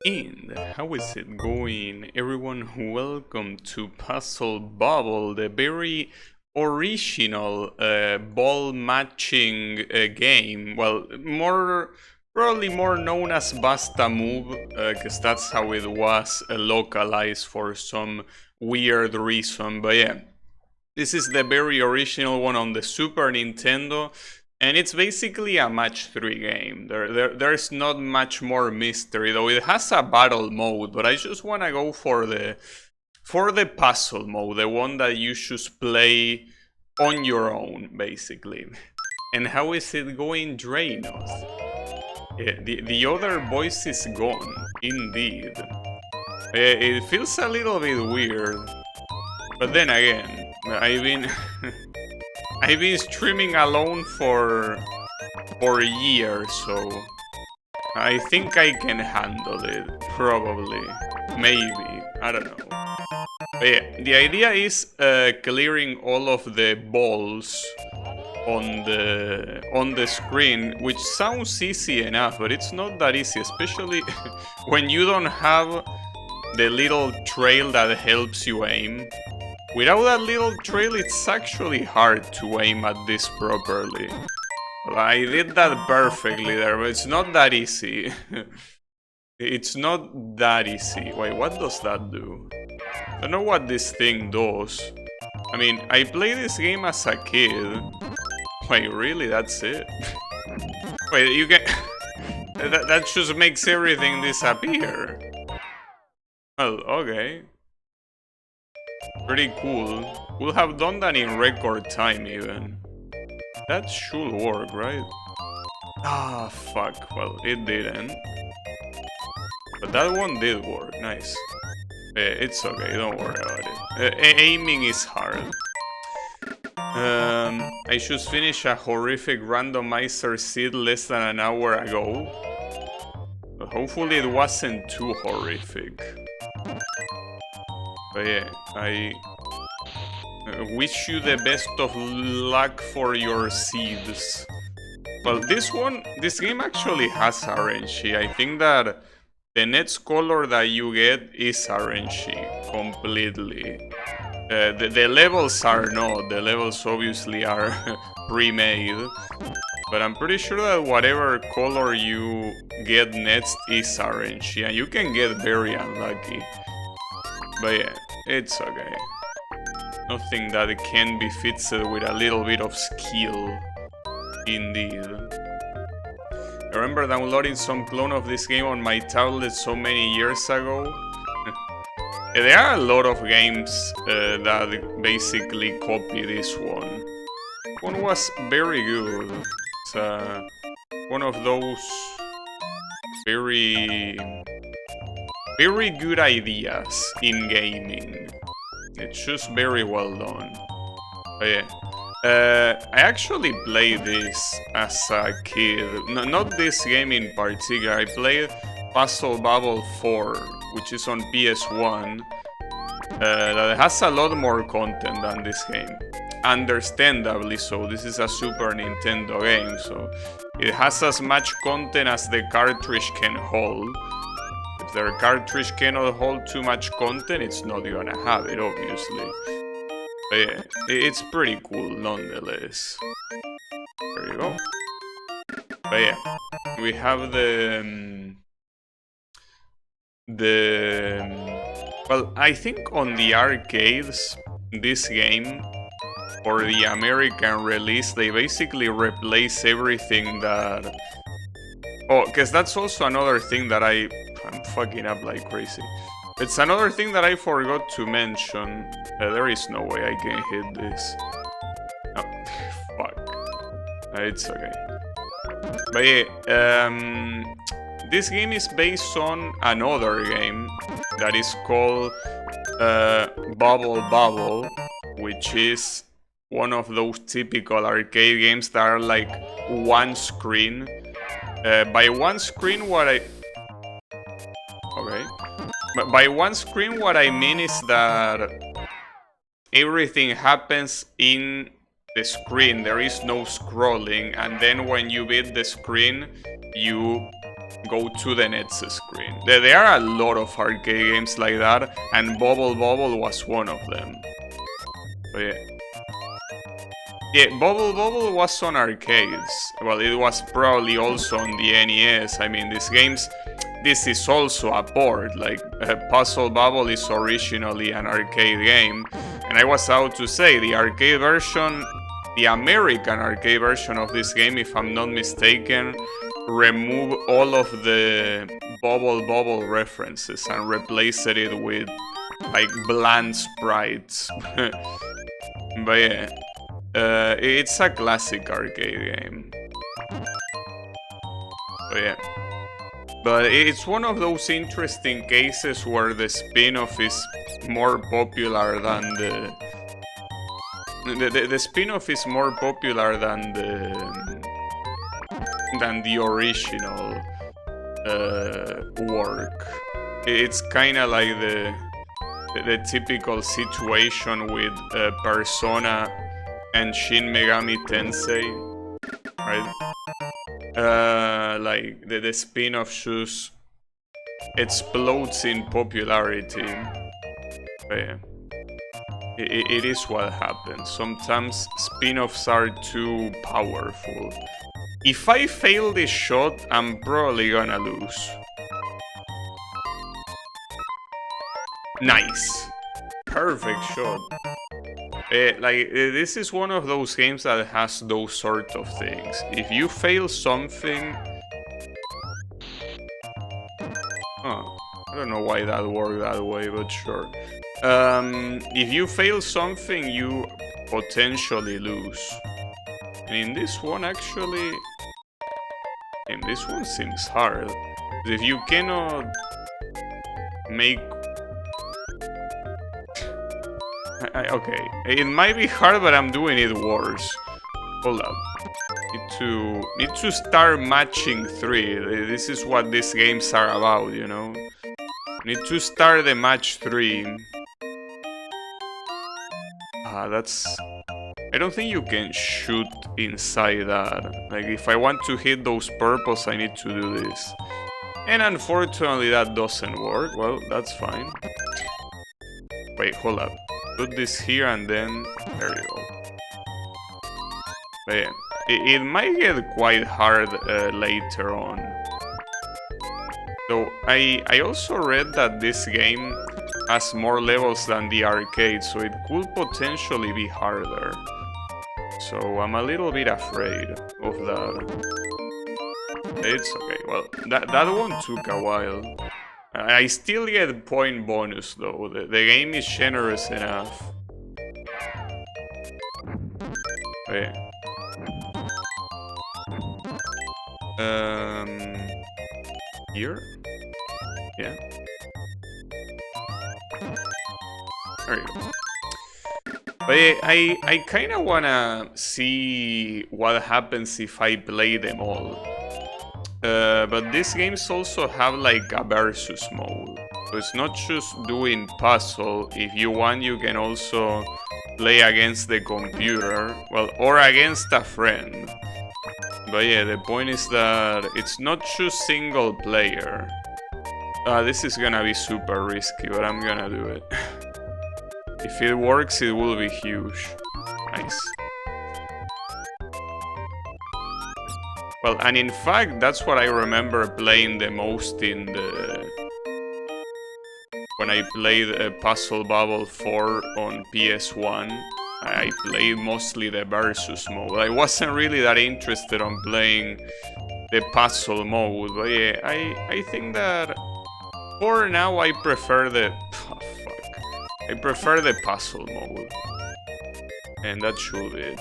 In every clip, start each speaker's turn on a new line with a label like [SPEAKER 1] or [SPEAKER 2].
[SPEAKER 1] And how is it going, everyone? Welcome to Puzzle Bobble, the very original ball matching game. Well, probably more known as Basta Move, because that's how it was localized for some weird reason. But yeah, this is the very original one on the Super Nintendo. And it's basically a match 3 game. There's not much more mystery, though it has a battle mode, but I just want to go for the puzzle mode, the one that you should play on your own, basically. And how is it going, Drainos? The other voice is gone, indeed. It feels a little bit weird, but then again, I've been streaming alone for years, so I think I can handle it. Probably, maybe, I don't know. But yeah, the idea is clearing all of the balls on the screen, which sounds easy enough, but it's not that easy, especially when you don't have the little trail that helps you aim. Without that little trail, it's actually hard to aim at this properly. Well, I did that perfectly there, but it's not that easy. It's not that easy. Wait, what does that do? I don't know what this thing does. I mean, I played this game as a kid. Wait, really? That's it? Wait, you can... that just makes everything disappear. Well, okay. Pretty cool. We'll have done that in record time even. That should work, right? Ah, fuck. Well, it didn't. But that one did work. Nice. It's okay, don't worry about it. Aiming is hard. I should finish a horrific randomizer seed less than an hour ago. But hopefully it wasn't too horrific. But yeah, I wish you the best of luck for your seeds. Well, this game actually has RNG. I think that the next color that you get is RNG completely. The levels are not. The levels obviously are pre-made. But I'm pretty sure that whatever color you get next is RNG. And you can get very unlucky. But yeah, it's okay. Nothing that can be fixed with a little bit of skill. Indeed. I remember downloading some clone of this game on my tablet so many years ago. There are a lot of games that basically copy this one. One was very good. It's one of those very good ideas in gaming. It's just very well done. But yeah. I actually played this as a kid. No, not this game in particular. I played Puzzle Bobble 4, which is on PS1. That has a lot more content than this game. Understandably so. This is a Super Nintendo game, so it has as much content as the cartridge can hold. If the cartridge cannot hold too much content, it's not gonna have it, obviously. But yeah, it's pretty cool nonetheless. There you go. But yeah, we have well, I think on the arcades, this game, for the American release, they basically replace everything that... Oh, because that's also another thing that I'm fucking up like crazy. It's another thing that I forgot to mention. There is no way I can hit this. Oh, fuck. It's okay. But yeah, this game is based on another game that is called Bobble, which is one of those typical arcade games that are like one screen. By one screen, what I... Okay. But by one screen, what I mean is that everything happens in the screen. There is no scrolling, and then when you beat the screen, you go to the next screen. There are a lot of arcade games like that, and Bobble was one of them. But yeah. Yeah, Bobble was on arcades. Well, it was probably also on the NES. I mean, this is also a port. Like, Puzzle Bobble is originally an arcade game. And I was about to say, the arcade version, the American arcade version of this game, if I'm not mistaken, remove all of the Bobble references and replace it with, like, bland sprites. But yeah. It's a classic arcade game. So yeah. But it's one of those interesting cases where the spin-off is more popular than the spin-off is more popular than the original work. It's kind of like the typical situation with Persona and Shin Megami Tensei, right? Like the spin-off just explodes in popularity. But yeah, it is what happens. Sometimes spin-offs are too powerful. If I fail this shot, I'm probably gonna lose. Nice. Perfect shot. This is one of those games that has those sort of things. If you fail something... Oh, I don't know why that worked that way, but sure. If you fail something, you potentially lose. And in this one, actually... And this one seems hard. If you cannot make... Okay, it might be hard, but I'm doing it worse. Hold up. Need to start matching 3. This is what these games are about, you know. Need to start the match 3. That's... I don't think you can shoot inside that. Like, if I want to hit those purples, I need to do this. And unfortunately, that doesn't work. Well, that's fine. Wait, hold up. Put this here and then... There you go. But yeah, it might get quite hard later on. So I also read that this game has more levels than the arcade, so it could potentially be harder. So I'm a little bit afraid of that. It's okay. Well, that one took a while. I still get point bonus though. The game is generous enough. Okay. Here? Yeah. There you go. But I kind of wanna see what happens if I play them all. But these games also have like a versus mode. So it's not just doing puzzle. If you want, you can also play against the computer. Well, or against a friend. But yeah, the point is that it's not just single player. This is gonna be super risky, but I'm gonna do it. If it works, it will be huge. Nice. Well, and in fact, that's what I remember playing the most in the... When I played Puzzle Bobble 4 on PS1, I played mostly the versus mode. I wasn't really that interested on playing the puzzle mode, but yeah, I think that for now I prefer the... Oh, fuck. I prefer the puzzle mode. And that should be it.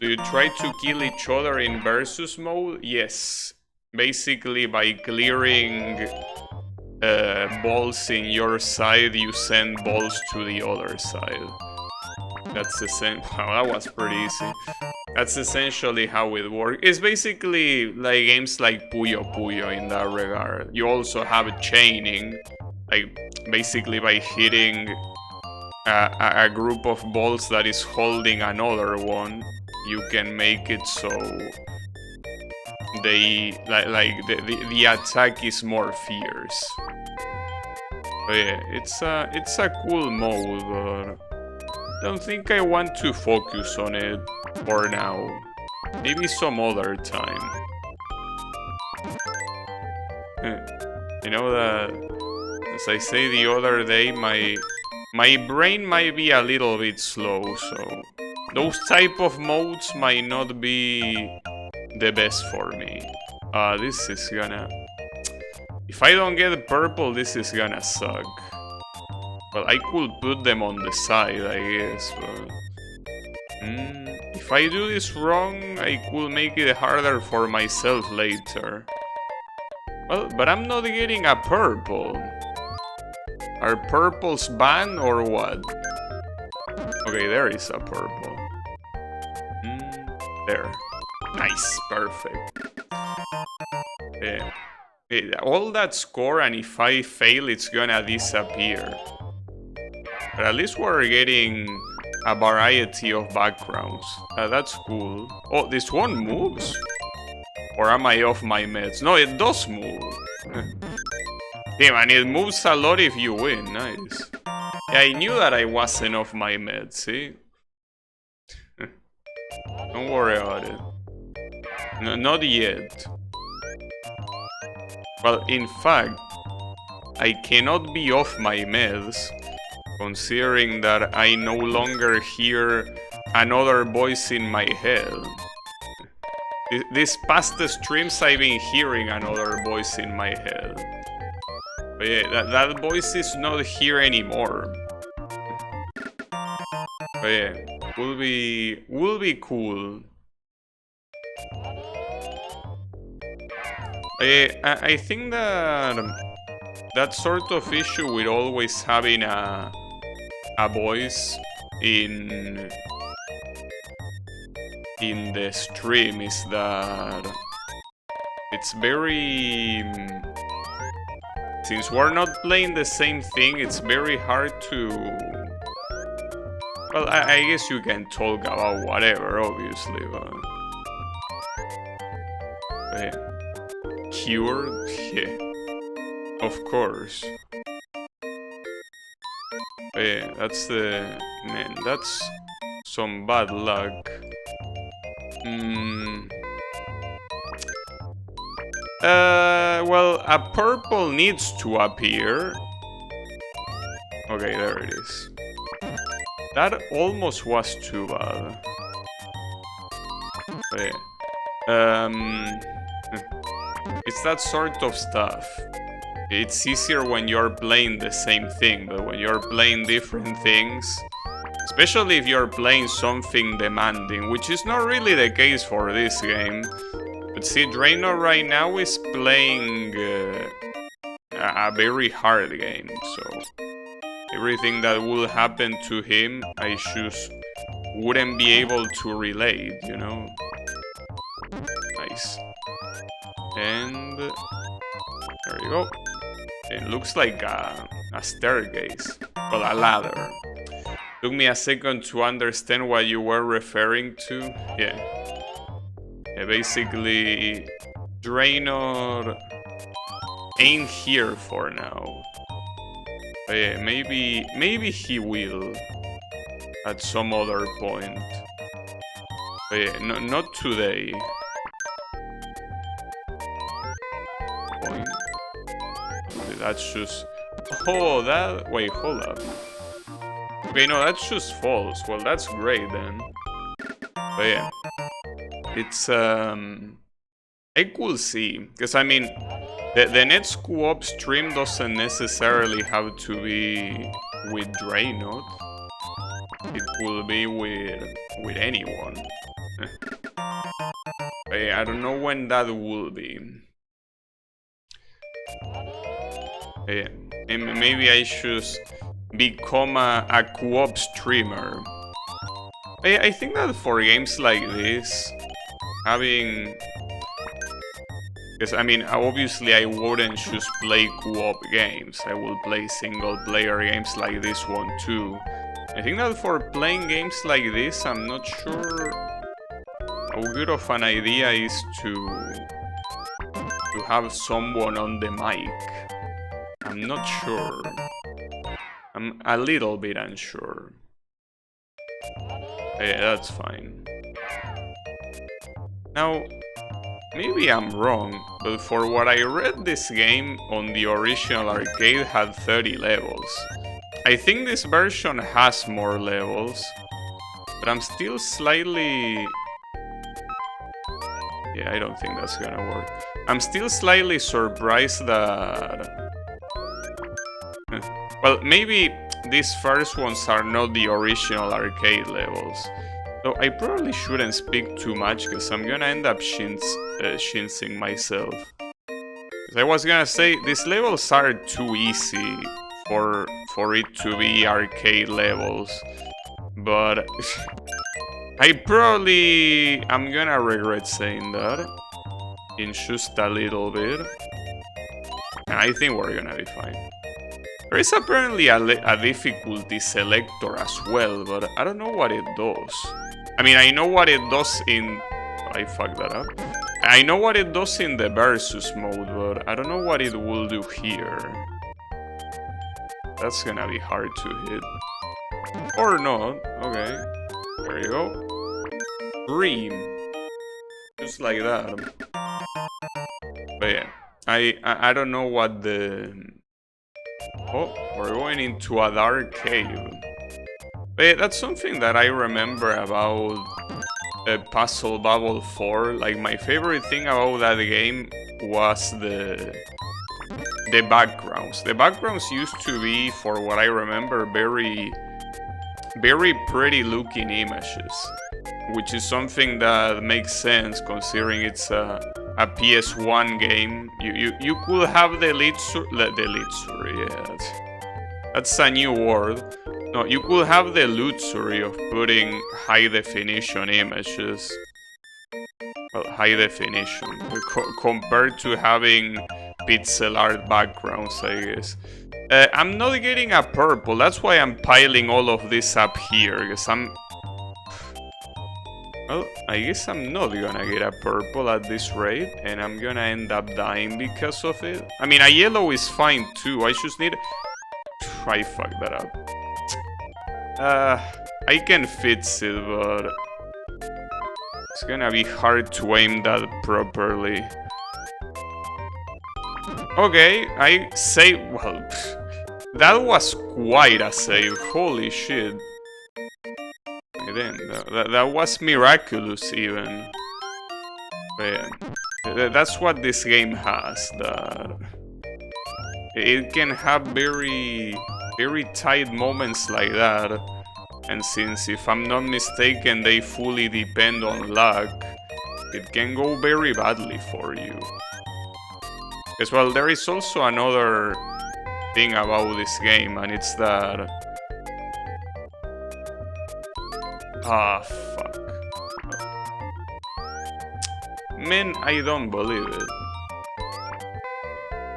[SPEAKER 1] Do you try to kill each other in versus mode? Yes. Basically, by clearing balls in your side, you send balls to the other side. That's the same. Wow, that was pretty easy. That's essentially how it works. It's basically like games like Puyo Puyo in that regard. You also have chaining, like basically by hitting a group of balls that is holding another one, you can make it so they the attack is more fierce. But yeah, it's a cool mode, but I don't think I want to focus on it for now. Maybe some other time. You know that, as I say the other day, my brain might be a little bit slow, so those type of modes might not be the best for me. This is gonna... If I don't get purple, this is gonna suck. Well, I could put them on the side, I guess, but... if I do this wrong, I could make it harder for myself later. Well, but I'm not getting a purple. Are purples banned or what? Okay, there is a purple. There. Nice, perfect. Yeah. All that score, and if I fail, it's gonna disappear. But at least we're getting a variety of backgrounds. That's cool. Oh, this one moves? Or am I off my meds? No, it does move. Damn, and it moves a lot if you win. Nice. Yeah, I knew that I wasn't off my meds, see? Don't worry about it. No, not yet. Well, in fact, I cannot be off my meds, considering that I no longer hear another voice in my head. These past streams I've been hearing another voice in my head. But yeah, that voice is not here anymore. But yeah, will be cool. I think that sort of issue with always having a voice in the stream is that it's very... Since we're not playing the same thing, it's very hard to... Well, I guess you can talk about whatever, obviously, but... Yeah. Cured? Yeah. Of course. But yeah, that's the... Man, that's some bad luck. Well, a purple needs to appear. Okay, there it is. That almost was too bad. But yeah. It's that sort of stuff. It's easier when you're playing the same thing, but when you're playing different things, especially if you're playing something demanding, which is not really the case for this game. But see, Draenor right now is playing a very hard game, so everything that will happen to him, I just wouldn't be able to relate, you know? Nice. And there you go. It looks like a staircase, well, a ladder. Took me a second to understand what you were referring to. Yeah, basically, Draenor ain't here for now. But yeah, maybe he will at some other point. But yeah, not today. Point. That's just... Oh, that... Wait, hold up. Okay, no, that's just false. Well, that's great then. But yeah. It's, I could see. Because, I mean, the next co-op stream doesn't necessarily have to be with Draenor. It could be with anyone. But yeah, I don't know when that will be. Yeah. And maybe I should become a co-op streamer. I think that for games like this, having... Because, I mean, obviously I wouldn't just play co-op games. I will play single-player games like this one too. I think that for playing games like this, I'm not sure how good of an idea is to have someone on the mic. I'm not sure. I'm a little bit unsure. Yeah, that's fine. Now, maybe I'm wrong, but for what I read, this game on the original arcade had 30 levels. I think this version has more levels, but I'm still slightly... Yeah, I don't think that's gonna work. I'm still slightly surprised that... Well, maybe these first ones are not the original arcade levels. So I probably shouldn't speak too much, because I'm gonna end up shinsing myself. I was gonna say, these levels are too easy for it to be arcade levels. But I'm gonna regret saying that in just a little bit. And I think we're gonna be fine. There is apparently a difficulty selector as well, but I don't know what it does. I mean, I know what it does in... I fucked that up. I know what it does in the versus mode, but I don't know what it will do here. That's gonna be hard to hit. Or not. Okay. There you go. Dream. Just like that. But yeah. I don't know what the... Oh, we're going into a dark cave. But yeah, that's something that I remember about Puzzle Bobble 4. Like, my favorite thing about that game was the backgrounds. The backgrounds used to be, for what I remember, very pretty looking images, which is something that makes sense considering it's a PS1 game. You could have the lead story, yeah, that's a new word. No, you could have the luxury of putting high definition images. Well, high definition compared to having pixel art backgrounds, I guess. I'm not getting a purple, that's why I'm piling all of this up here, because well, I guess I'm not gonna get a purple at this rate, and I'm gonna end up dying because of it. I mean, a yellow is fine too, I just need... I fucked that up. I can fix it, but... it's gonna be hard to aim that properly. Okay, I save... well, that was quite a save, holy shit. Then, that was miraculous even. But yeah, that's what this game has, that it can have very tight moments like that, and since, if I'm not mistaken, they fully depend on luck, it can go very badly for you. As well, there is also another thing about this game, and it's that... ah, fuck. Man, I don't believe it.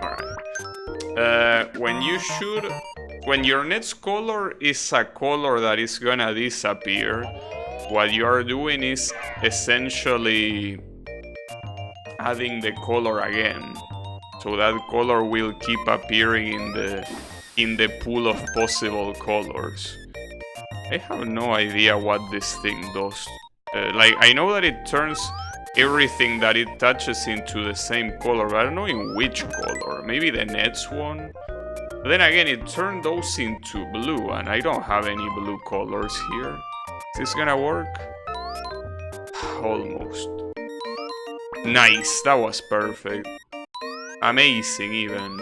[SPEAKER 1] Alright. When your next color is a color that is gonna disappear, what you are doing is essentially adding the color again. So that color will keep appearing in the pool of possible colors. I have no idea what this thing does. Like, I know that it turns everything that it touches into the same color, but I don't know in which color. Maybe the next one? But then again, it turned those into blue, and I don't have any blue colors here. Is this gonna work? Almost. Nice, that was perfect. Amazing, even.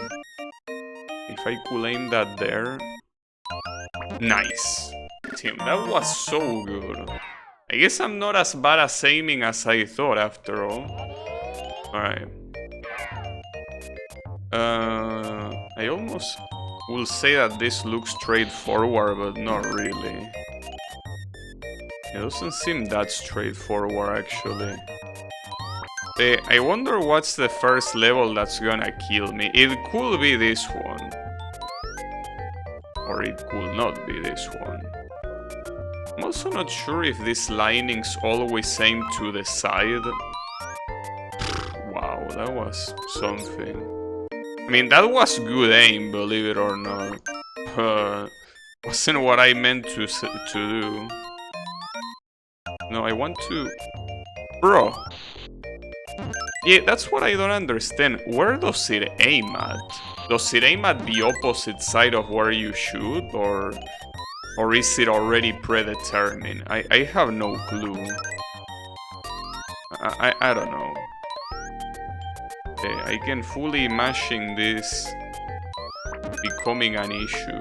[SPEAKER 1] If I could aim that there. Nice. Team, that was so good. I guess I'm not as bad as aiming as I thought after all. Alright. I almost will say that this looks straightforward, but not really. It doesn't seem that straightforward, actually. I wonder what's the first level that's gonna kill me. It could be this one. Or it could not be this one. I'm also not sure if these linings always aim to the side. Wow, that was something. I mean, that was good aim, believe it or not. Wasn't what I meant to do. No, I want to... Bro. Yeah, that's what I don't understand. Where does it aim at? Does it aim at the opposite side of where you shoot? Or is it already predetermined? I have no clue. I don't know. Okay, I can fully imagine this becoming an issue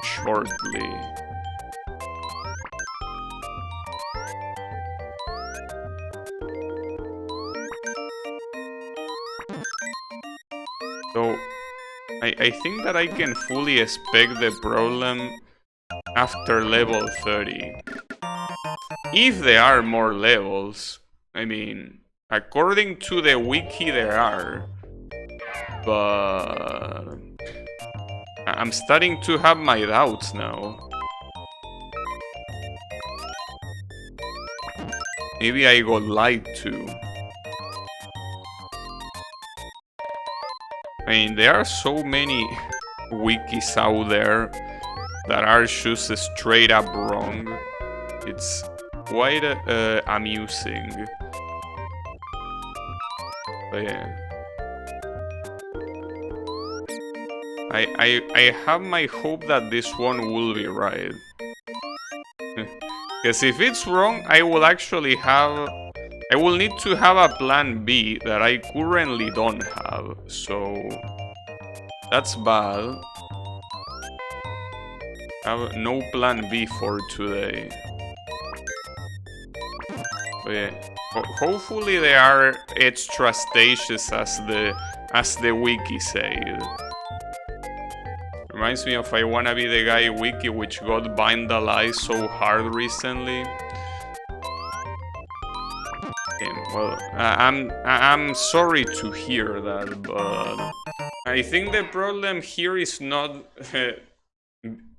[SPEAKER 1] shortly. So, I think that I can fully expect the problem after level 30. If there are more levels, I mean, according to the wiki there are, but I'm starting to have my doubts now. Maybe I got lied to. I mean, there are so many wikis out there that are just straight up wrong. It's quite amusing. But yeah. I have my hope that this one will be right. Because if it's wrong, I will actually have... I will need to have a plan B that I currently don't have, so that's bad. I have no plan B for today. But yeah, hopefully there are extra stages as the wiki said. Reminds me of I Wanna Be the Guy wiki, which got vandalized so hard recently. Well, I'm sorry to hear that, but I think the problem here is not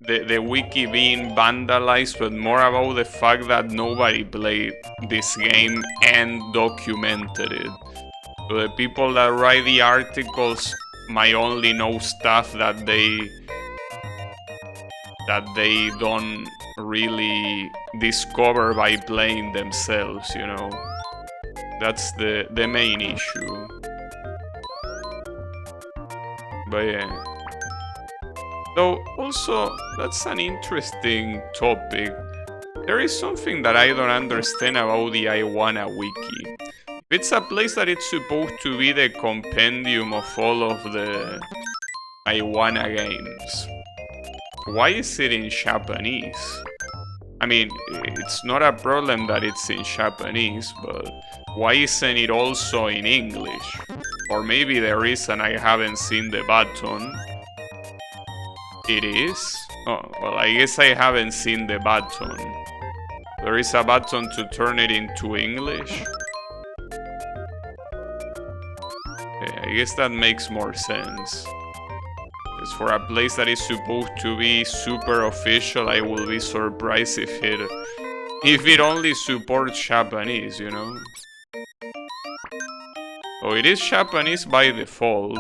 [SPEAKER 1] the wiki being vandalized, but more about the fact that nobody played this game and documented it. So the people that write the articles might only know stuff that they don't really discover by playing themselves, you know. That's the main issue. But yeah. Though also, that's an interesting topic. There is something that I don't understand about the I Wanna wiki. If it's a place that it's supposed to be the compendium of all of the I Wanna games, why is it in Japanese? I mean, it's not a problem that it's in Japanese, but why isn't it also in English? Or maybe there is and I haven't seen the button. It is? Oh, well, I guess I haven't seen the button. There is a button to turn it into English? Okay, I guess that makes more sense. Because for a place that is supposed to be super official, I will be surprised if it only supports Japanese, you know? Oh, it is Japanese by default.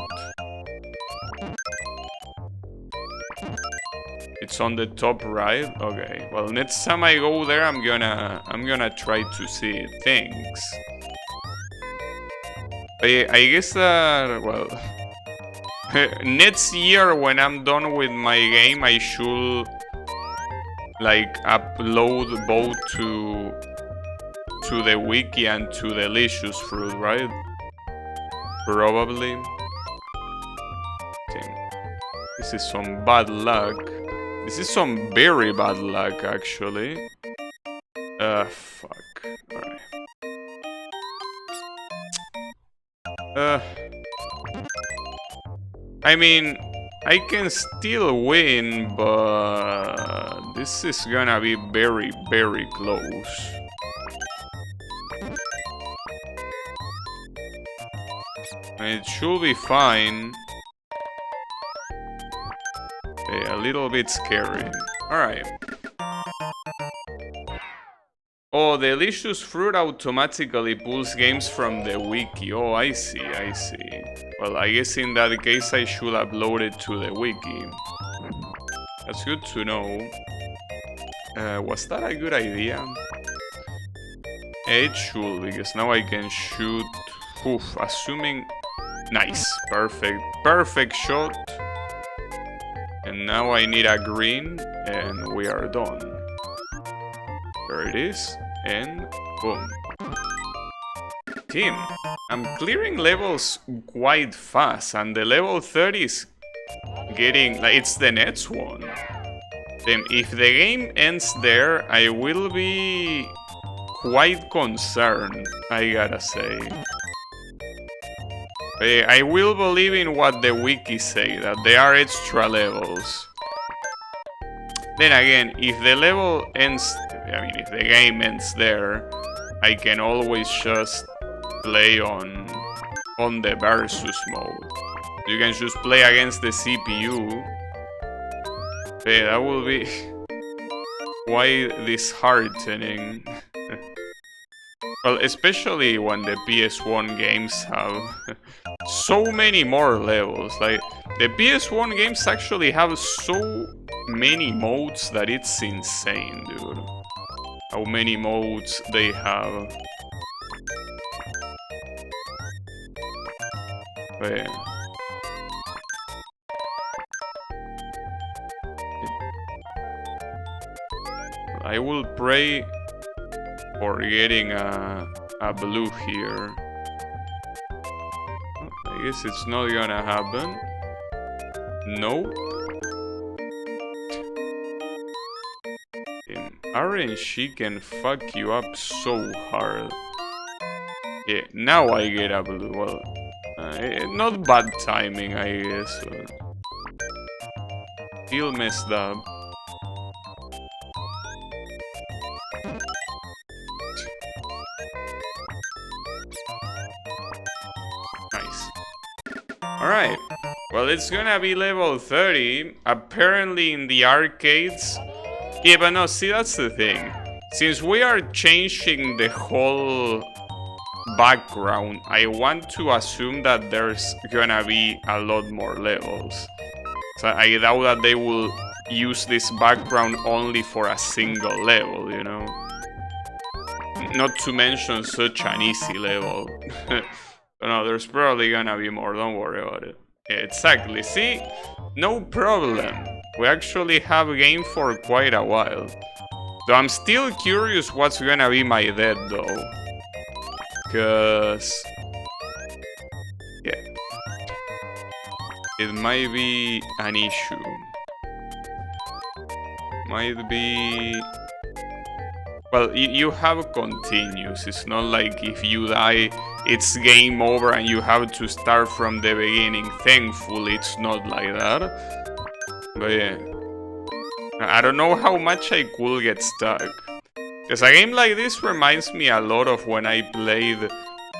[SPEAKER 1] It's on the top right? Okay. Well, next time I go there, I'm gonna try to see it. Thanks. I guess that, well... next year, when I'm done with my game, I should... like, upload both to the wiki and to Delicious Fruit, right? Probably. Okay. This is some bad luck. This is some very bad luck, actually. Fuck. Alright. I mean, I can still win, but this is gonna be very, very close. It should be fine. Okay, a little bit scary. Alright. Oh, delicious fruit automatically pulls games from the wiki. Oh, I see, I see. Well, I guess in that case I should upload it to the wiki. That's good to know. Was that a good idea? It should, because now I can shoot. Oof, assuming. Nice, perfect, perfect shot. And now I need a green, and we are done. There it is, and boom. Team, I'm clearing levels quite fast, and the level 30 is getting, like, it's the next one. Then if the game ends there, I will be quite concerned, I gotta say. I will believe in what the wiki say, that there are extra levels. Then again, if the level ends, I mean, if the game ends there, I can always just play on the versus mode. You can just play against the CPU. Yeah, that will be quite disheartening. Well, especially when the PS1 games have so many more levels. Like, the PS1 games actually have so many modes that it's insane, dude. How many modes they have. But yeah. I will pray for getting a blue here. I guess it's not gonna happen. No. RNG can fuck you up so hard. Yeah, now I get a blue. Well, not bad timing, I guess. Still messed up. Nice. Alright. Well, it's gonna be level 30. Apparently in the arcades. Yeah, but no, see, that's the thing. Since we are changing the whole background, I want to assume that there's gonna be a lot more levels. So I doubt that they will use this background only for a single level, you know? Not to mention such an easy level. No, there's probably gonna be more, don't worry about it. Yeah, exactly, see? No problem. We actually have a game for quite a while. So I'm still curious what's gonna be my death though. Cause... yeah. It might be an issue. Might be... well, you have continues. It's not like if you die, it's game over and you have to start from the beginning. Thankfully, it's not like that. But yeah, I don't know how much I could get stuck. Because a game like this reminds me a lot of when I played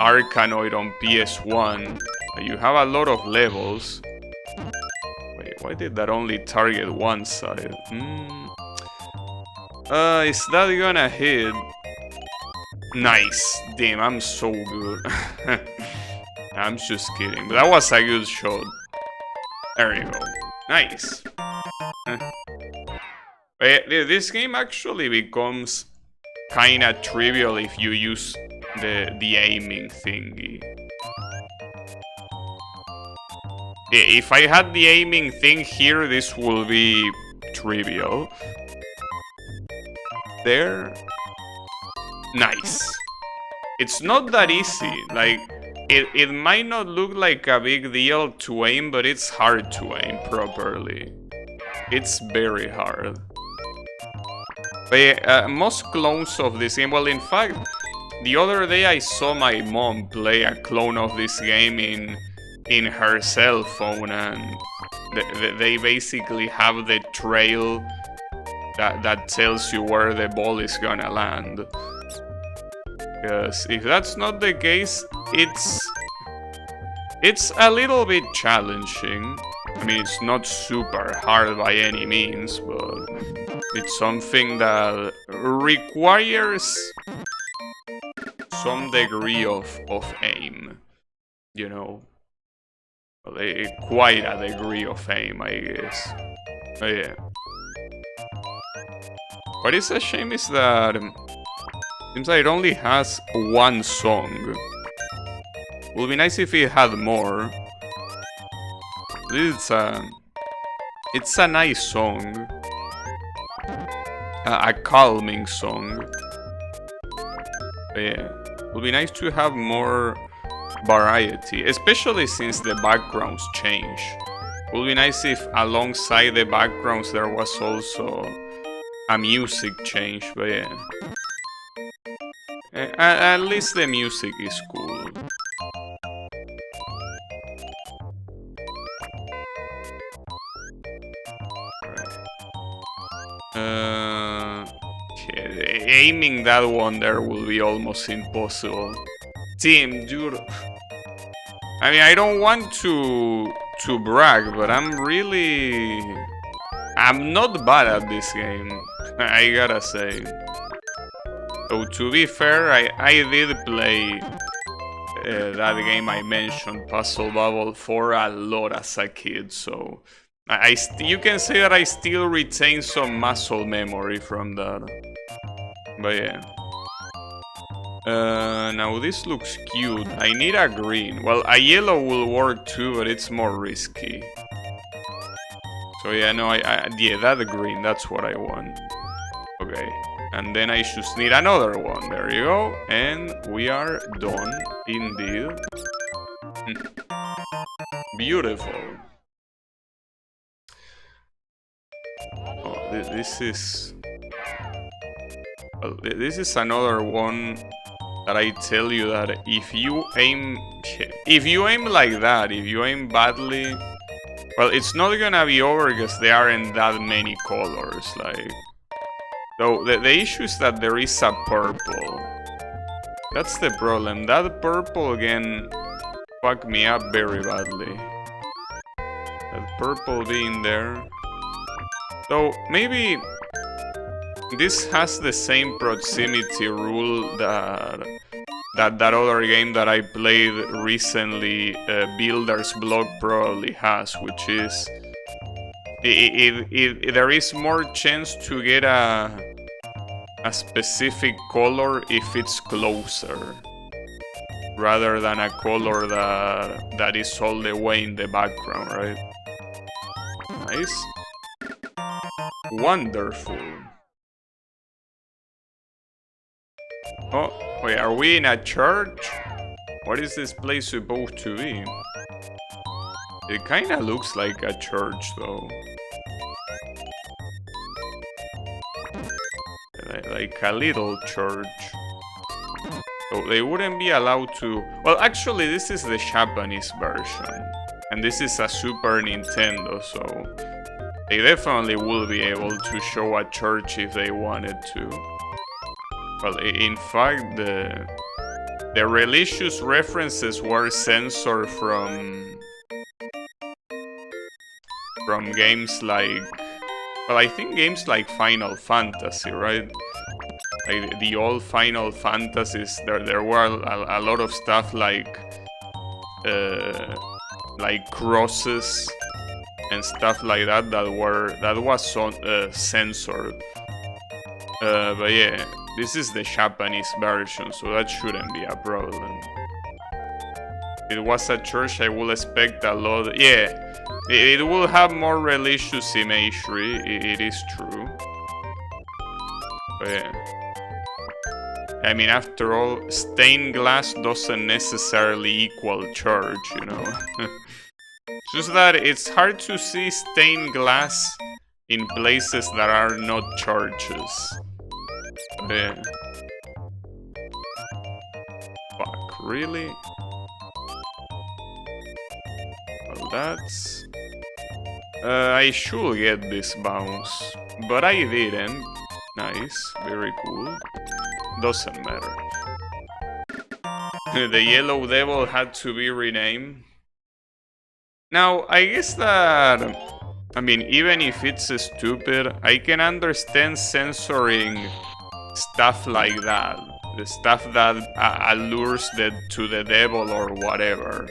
[SPEAKER 1] Arkanoid on PS1. You have a lot of levels. Wait, why did that only target one side? Is that gonna hit? Nice. Damn, I'm so good. I'm just kidding. But that was a good shot. There you go. Nice. This game actually becomes kinda trivial if you use the aiming thingy. If I had the aiming thing here, this will be trivial. There. Nice. It's not that easy. Like, it might not look like a big deal to aim, but it's hard to aim properly. It's very hard. But most clones of this game, well, in fact, the other day I saw my mom play a clone of this game in her cell phone, and they basically have the trail that tells you where the ball is gonna land. Because if that's not the case, it's a little bit challenging. I mean, it's not super hard by any means, but it's something that requires some degree of aim, you know. Quite a degree of aim, I guess. But yeah. What is a shame is that seems like it only has one song. Would be nice if it had more. It's a nice song, a calming song. But yeah, would be nice to have more variety, especially since the backgrounds change. Would be nice if alongside the backgrounds there was also a music change, but yeah. At least the music is cool. Okay, aiming that one there will be almost impossible. Team, dude. I mean, I don't want to brag, but I'm not bad at this game, I gotta say. So to be fair, I did play that game I mentioned, Puzzle Bobble, for a lot as a kid, so you can say that I still retain some muscle memory from that. But yeah. Now this looks cute. I need a green. Well, a yellow will work too, but it's more risky. So yeah, no, yeah, that green, that's what I want. Okay, and then I just need another one. There you go, and we are done, indeed. Beautiful. Oh, this is... Well, this is another one that I tell you that if you aim like that, if you aim badly, well, it's not gonna be over because there aren't that many colors. Like, though the issue is that there is a purple. That's the problem. That purple again fucked me up very badly. That purple being there. Though maybe this has the same proximity rule that other game that I played recently, Builder's Block, probably has, which is there is more chance to get a specific color if it's closer, rather than a color that is all the way in the background, right? Nice. Wonderful. Oh, wait, are we in a church? What is this place supposed to be? It kinda looks like a church, though. Like a little church. So they wouldn't be allowed to... Well, actually, this is the Japanese version. And this is a Super Nintendo, so... they definitely will be able to show a church if they wanted to. Well, in fact, the religious references were censored from games like... Well, I think games like Final Fantasy, right? Like the old Final Fantasies, there were a lot of stuff like crosses and stuff like that that was censored. But yeah, this is the Japanese version, so that shouldn't be a problem. If it was a church, I will expect a lot. Yeah, it will have more religious imagery. It is true. But yeah. I mean, after all, stained glass doesn't necessarily equal church, you know. Just that it's hard to see stained glass in places that are not churches. But yeah. Fuck, really? Well, that's... I should get this bounce, but I didn't. Nice, very cool. Doesn't matter. The Yellow Devil had to be renamed. Now, I guess that... I mean, even if it's stupid, I can understand censoring stuff like that. The stuff that allures to the devil or whatever.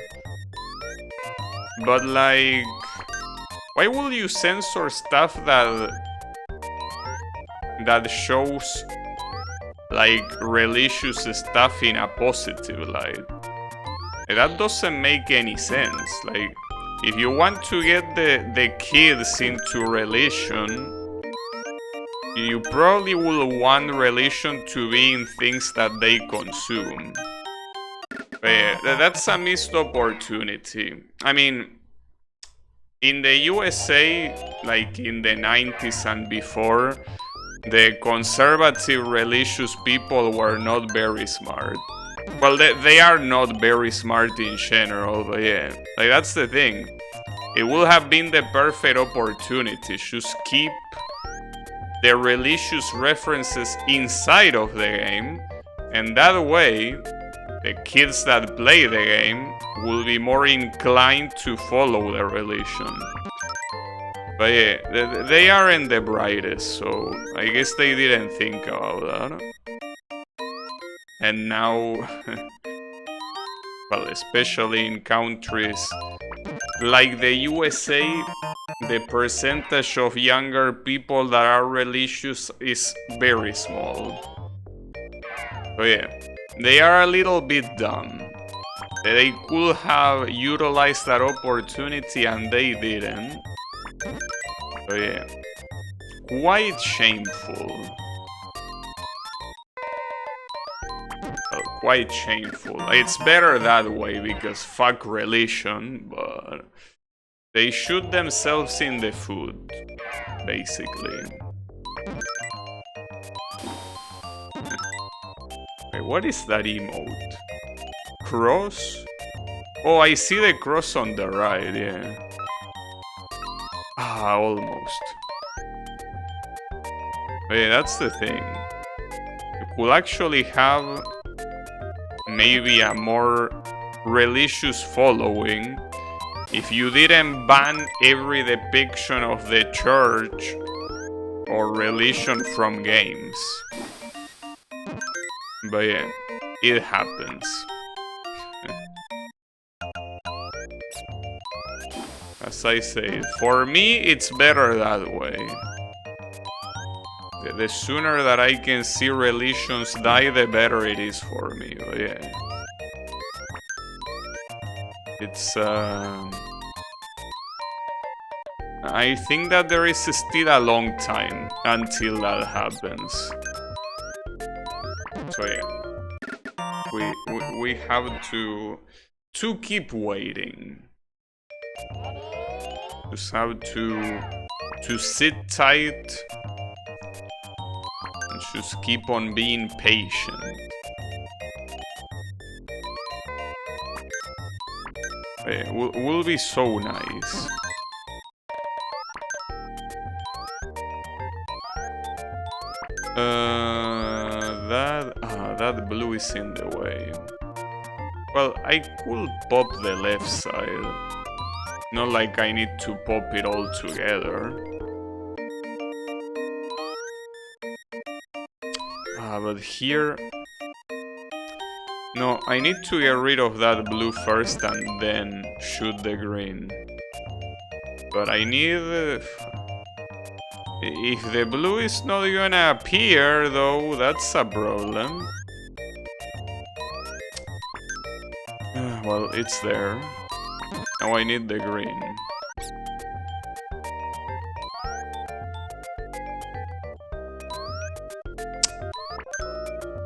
[SPEAKER 1] But like, why will you censor stuff that shows like religious stuff in a positive light? That doesn't make any sense. Like, if you want to get the kids into religion, you probably will want religion to be in things that they consume. But yeah, that's a missed opportunity. I mean, in the USA, like in the 90s and before, the conservative religious people were not very smart. Well, they are not very smart in general, but yeah, like that's the thing. It would have been the perfect opportunity. Just keep the religious references inside of the game, and that way, the kids that play the game will be more inclined to follow the religion. But yeah, they aren't the brightest, so I guess they didn't think about that. And now, well, especially in countries like the USA, the percentage of younger people that are religious is very small. So yeah, they are a little bit dumb. They could have utilized that opportunity and they didn't. So yeah, quite shameful. Quite shameful. It's better that way because fuck religion, but they shoot themselves in the foot, basically. Wait, what is that emote? Cross? Oh, I see the cross on the right, yeah. Ah, almost. But yeah, that's the thing. You could actually have maybe a more religious following if you didn't ban every depiction of the church or religion from games. But yeah, it happens. As I say, for me it's better that way. The sooner that I can see religions die, the better it is for me. But yeah, it's I think that there is still a long time until that happens. So yeah, we have to keep waiting. Just have to sit tight. Just keep on being patient. It will be so nice. That blue is in the way. Well, I could pop the left side. Not like I need to pop it all together. But here... No, I need to get rid of that blue first and then shoot the green. But I need... If the blue is not gonna appear, though, that's a problem. Well, it's there. Now I need the green.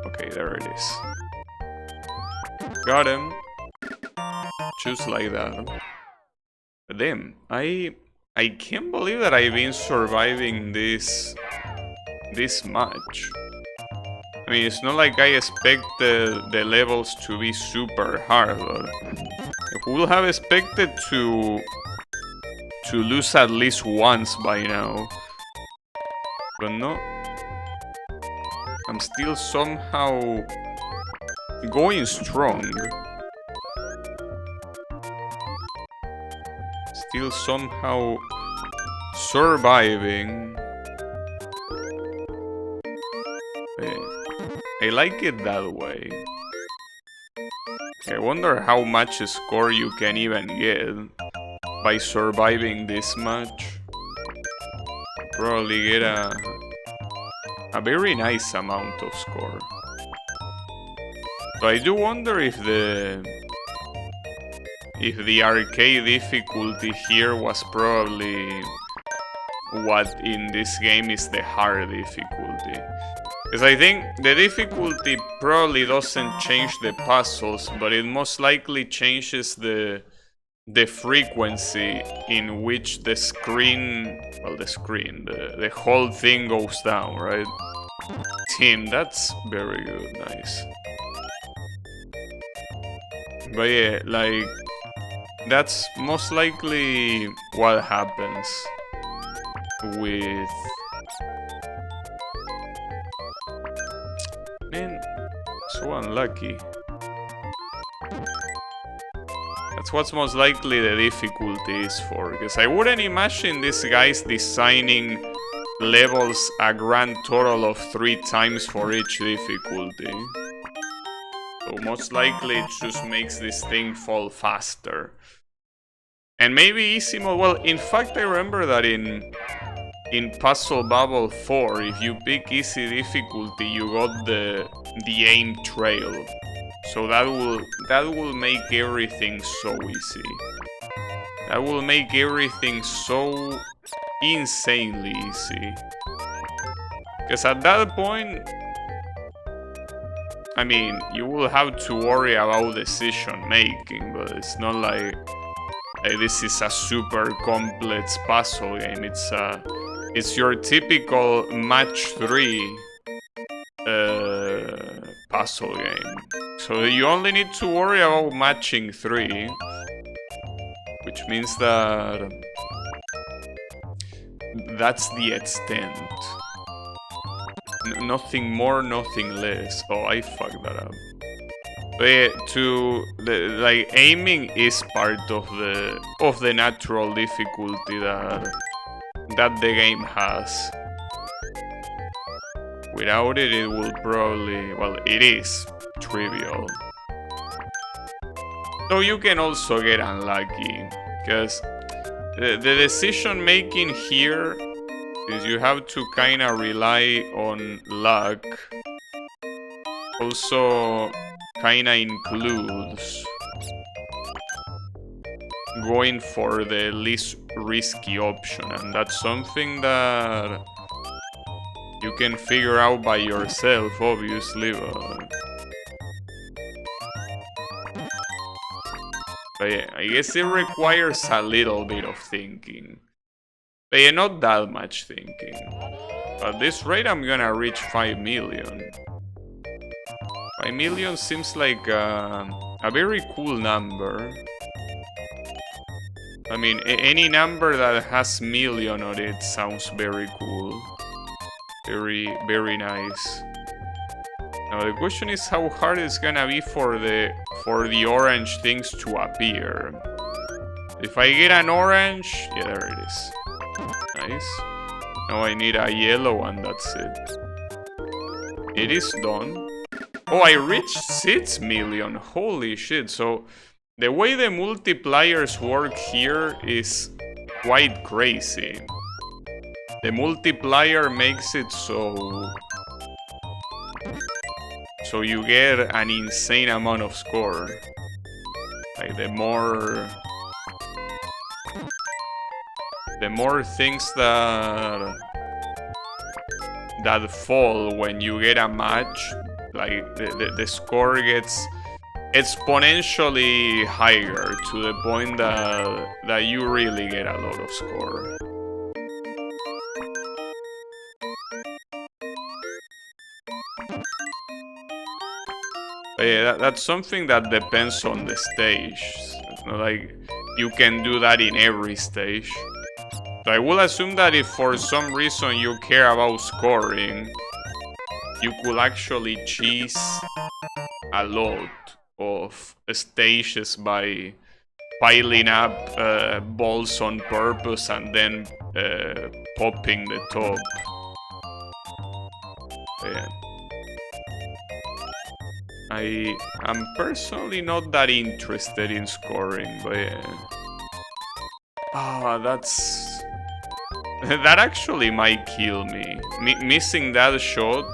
[SPEAKER 1] Okay, there it is. Got him. Just like that. Damn, I can't believe that I've been surviving this much. I mean, it's not like I expect the levels to be super hard, but I would have expected to lose at least once by now. But no. I'm still somehow going strong. Still somehow surviving. I like it that way. I wonder how much score you can even get by surviving this much. Probably get a very nice amount of score. So I do wonder if the arcade difficulty here was probably what in this game is the hard difficulty. Because I think the difficulty probably doesn't change the puzzles, but it most likely changes the frequency in which the screen, well, the whole thing goes down, right? Team, that's very good, nice. But yeah, like, that's most likely what happens with... Man, so unlucky. That's what's most likely the difficulty is for, because I wouldn't imagine these guys designing levels a grand total of 3 times for each difficulty. So most likely it just makes this thing fall faster. And maybe easy mode, well, in fact I remember that in Puzzle Bobble 4, if you pick easy difficulty, you got the aim trail. So that will make everything so easy. That will make everything so insanely easy. Because at that point, I mean, you will have to worry about decision making, but it's not like this is a super complex puzzle game. It's your typical match 3 puzzle game. So you only need to worry about matching 3, which means that that's the extent. Nothing more, nothing less. Oh, I fucked that up. But like aiming is part of the natural difficulty that the game has. Without it, it will probably, well, it is trivial. So you can also get unlucky, because the decision making here is you have to kind of rely on luck. Also kind of includes going for the least risky option, and that's something that you can figure out by yourself, obviously, but yeah, I guess it requires a little bit of thinking. But yeah, not that much thinking. At this rate, I'm gonna reach 5 million. 5 million seems like a very cool number. I mean, any number that has million on it sounds very cool. Very, very nice. Now the question is how hard it's gonna be for the orange things to appear. If I get an orange, yeah, there it is. Nice. Now I need a yellow and that's it. It is done. Oh, I reached 6 million. Holy shit. So the way the multipliers work here is quite crazy. The multiplier makes it so you get an insane amount of score. Like the more things that fall when you get a match, like the score gets exponentially higher to the point that you really get a lot of score. But yeah, that's something that depends on the stage. It's not like you can do that in every stage. So I will assume that if for some reason you care about scoring, you could actually cheese a lot of stages by piling up balls on purpose and then popping the top. Yeah. I am personally not that interested in scoring, but yeah. Ah, that's... that actually might kill me. Missing that shot,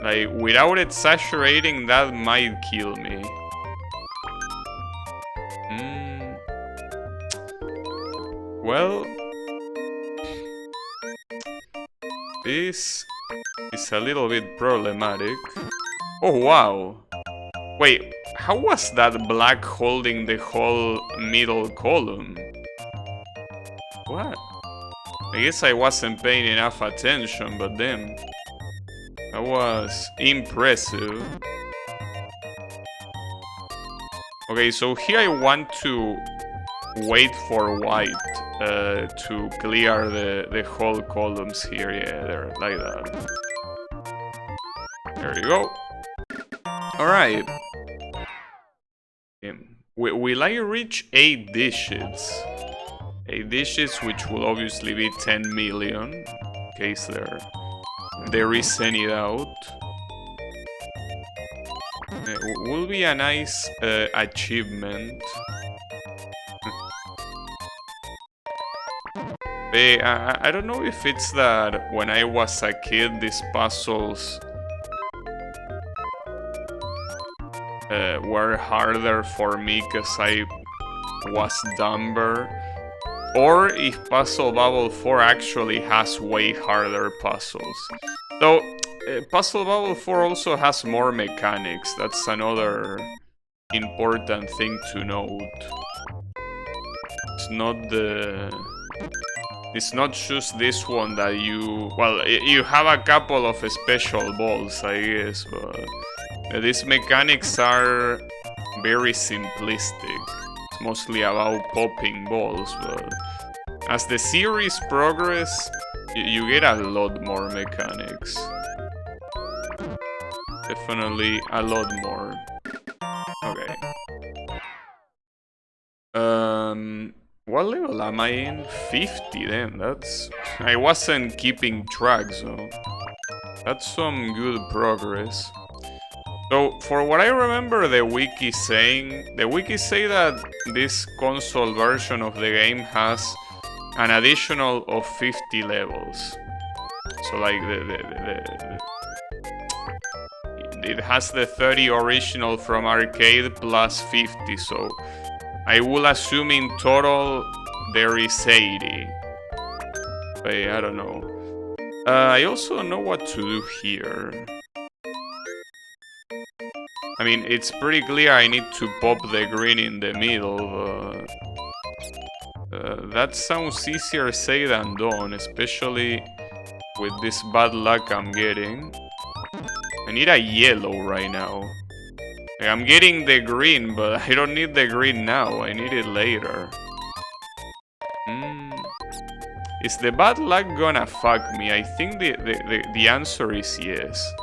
[SPEAKER 1] like, without exaggerating, that might kill me. Well, this is a little bit problematic. Oh, wow. Wait, how was that black holding the whole middle column? What? I guess I wasn't paying enough attention, but then... that was impressive. Okay, so here I want to wait for white to clear the whole columns here. Yeah, there, like that. There you go. Alright. Will I reach 8 digits? 8 digits, which will obviously be 10 million, in case there is any doubt. Will be a nice achievement. I don't know if it's that when I was a kid, these puzzles were harder for me because I was dumber, or if Puzzle Bobble 4 actually has way harder puzzles. Though, Puzzle Bobble 4 also has more mechanics, that's another important thing to note. It's not just this one that you... well, you have a couple of special balls, I guess, but... these mechanics are very simplistic. It's mostly about popping balls, but... as the series progresses, you get a lot more mechanics. Definitely a lot more. Okay. What level am I in? 50 then, that's... I wasn't keeping track, so... that's some good progress. So, for what I remember the wiki saying... the wiki say that this console version of the game has an additional of 50 levels. So like it has the 30 original from arcade plus 50, so I will assume in total there is 80. But I don't know. I also don't know what to do here. I mean, it's pretty clear I need to pop the green in the middle, but that sounds easier said than done, especially with this bad luck I'm getting. I need a yellow right now. Like, I'm getting the green, but I don't need the green now, I need it later. Is the bad luck gonna fuck me? I think the answer is yes.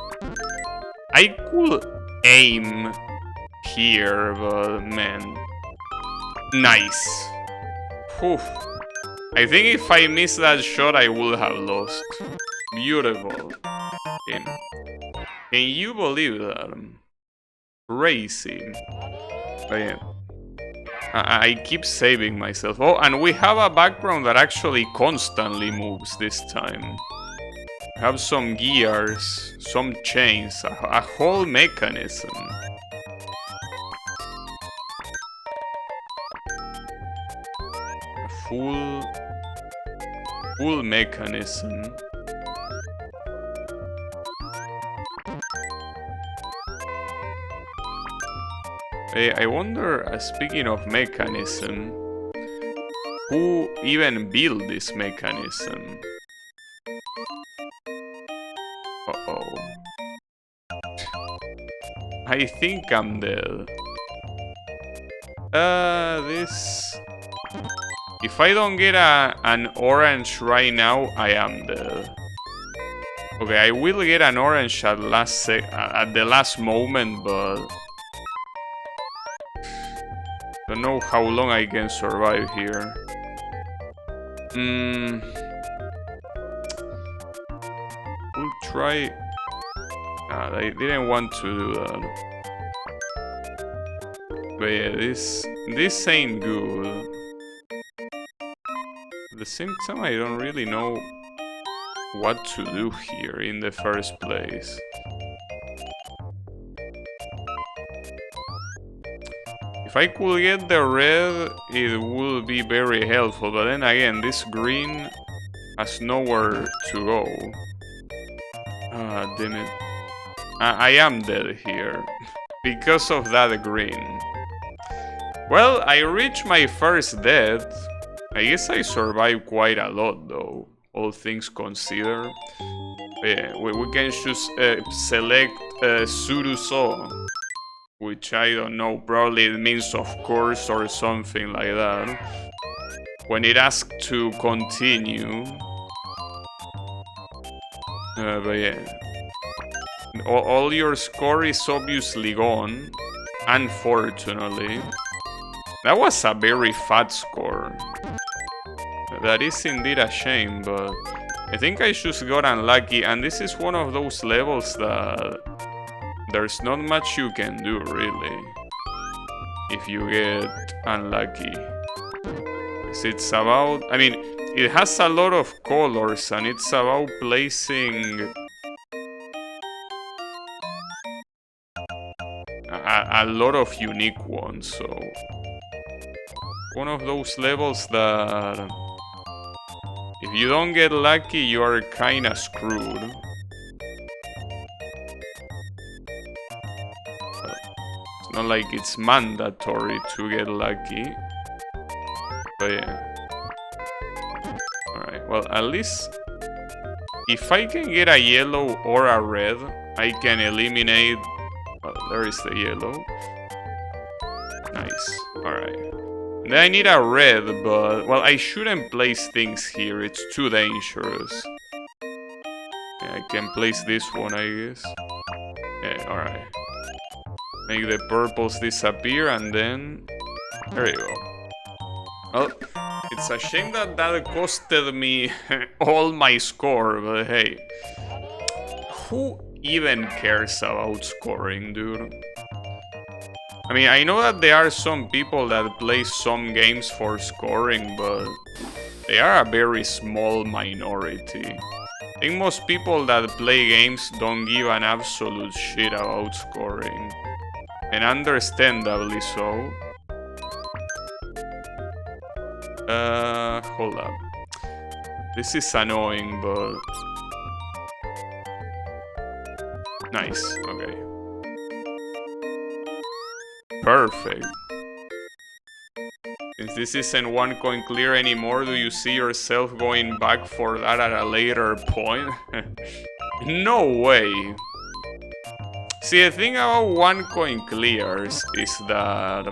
[SPEAKER 1] I could aim here, but man. Nice. Whew. I think if I miss that shot, I would have lost. Beautiful. Can you believe that? Crazy. But yeah. I keep saving myself. Oh, and we have a background that actually constantly moves this time. Have some gears, some chains, a whole mechanism. A full mechanism. Hey, I wonder, speaking of mechanism, who even built this mechanism? Uh-oh. I think I'm dead. This... if I don't get an orange right now, I am dead. Okay, I will get an orange at the last moment, but... don't know how long I can survive here. We'll try I didn't want to do that. But yeah, this ain't good. At the same time, I don't really know what to do here in the first place. If I could get the red, it would be very helpful, but then again, this green has nowhere to go. Ah, damn it. I am dead here, because of that green. Well, I reached my first death. I guess I survived quite a lot though, all things considered. Yeah, we can just select Suruso, which I don't know, probably it means of course or something like that. When it asks to continue. But yeah. All your score is obviously gone, unfortunately. That was a very fat score. That is indeed a shame, but I think I just got unlucky, and this is one of those levels that there's not much you can do, really, if you get unlucky. It's about... I mean, it has a lot of colors, and it's about placing a lot of unique ones, so... One of those levels that... if you don't get lucky, you are kinda screwed. It's not like it's mandatory to get lucky. But yeah. Alright, well, at least... if I can get a yellow or a red, I can eliminate... well, there is the yellow. Nice, alright. Then I need a red, but... well, I shouldn't place things here, it's too dangerous. Yeah, I can place this one, I guess. Yeah, alright. Make the purples disappear, and then... there you go. Well, it's a shame that that costed me all my score, but hey. Who even cares about scoring, dude? I mean, I know that there are some people that play some games for scoring, but they are a very small minority. I think most people that play games don't give an absolute shit about scoring. And understandably so. Hold up. This is annoying, but... nice, okay. Perfect. Since this isn't one coin clear anymore, do you see yourself going back for that at a later point? No way! See, the thing about one coin clears is that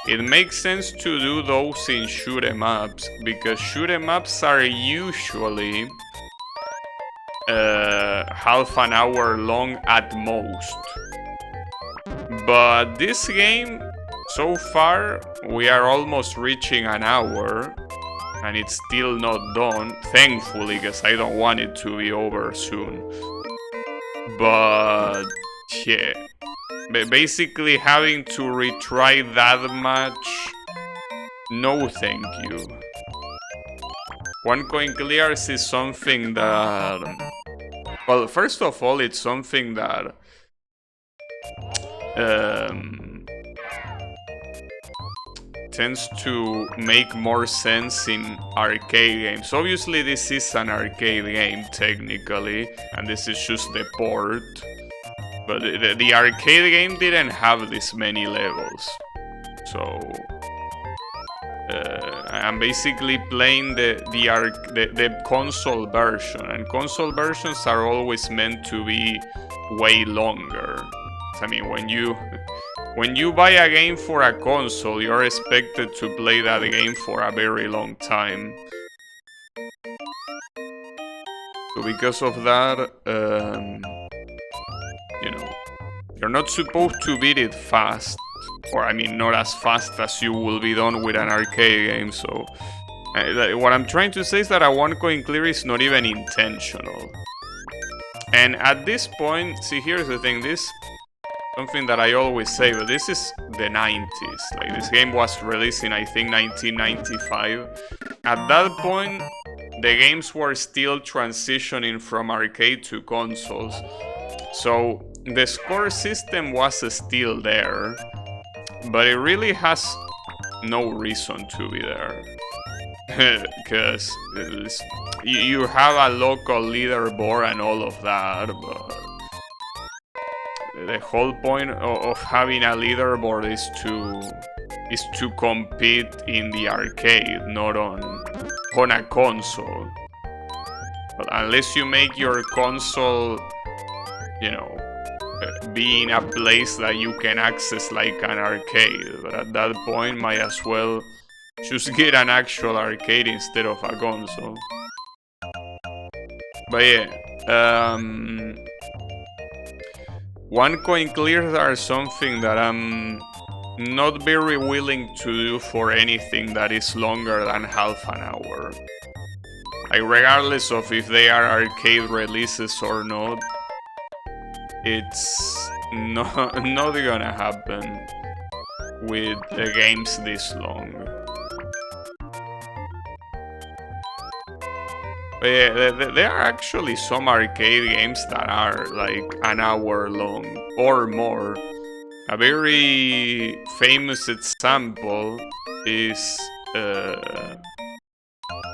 [SPEAKER 1] it makes sense to do those in shoot 'em ups, because shoot 'em ups are usually half an hour long at most. But this game, so far, we are almost reaching an hour, and it's still not done, thankfully, because I don't want it to be over soon. But yeah, basically having to retry that much, no thank you. One coin clears is something that, well, first of all, it's something that tends to make more sense in arcade games. Obviously, this is an arcade game, technically, and this is just the port. But the arcade game didn't have this many levels. So... I'm basically playing the console version, and console versions are always meant to be way longer. I mean, when you buy a game for a console, you're expected to play that game for a very long time. So because of that, you know, you're not supposed to beat it fast. Or, I mean, not as fast as you will be done with an arcade game, so... what I'm trying to say is that a one coin clear is not even intentional. And at this point, see, here's the thing, this something that I always say, but this is the 90s. Like, this game was released in, I think, 1995. At that point, the games were still transitioning from arcade to consoles. So the score system was still there, but it really has no reason to be there. Because you have a local leaderboard and all of that, but the whole point of having a leaderboard is to compete in the arcade, not on a console. But unless you make your console, you know, be in a place that you can access like an arcade, but at that point might as well just get an actual arcade instead of a console. But yeah, one coin clears are something that I'm not very willing to do for anything that is longer than half an hour. Like, regardless of if they are arcade releases or not, it's not gonna happen with the games this long. But yeah, there are actually some arcade games that are like an hour long or more. A very famous example is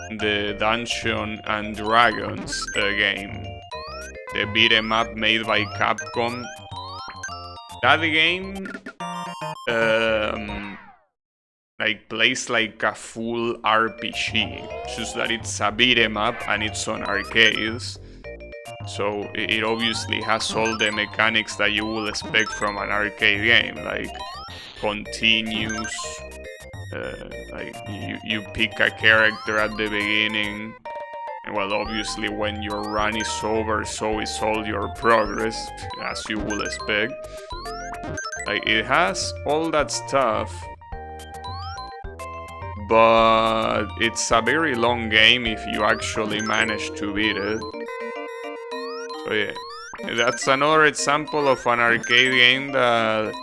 [SPEAKER 1] the Dungeons and Dragons game, the beat 'em up made by Capcom. That game like plays like a full RPG, just that it's a beat 'em up and it's on arcades. So it obviously has all the mechanics that you would expect from an arcade game, like continues, like you pick a character at the beginning, and well, obviously when your run is over, so is all your progress, as you would expect. Like, it has all that stuff, but it's a very long game if you actually manage to beat it. So yeah, that's another example of an arcade game that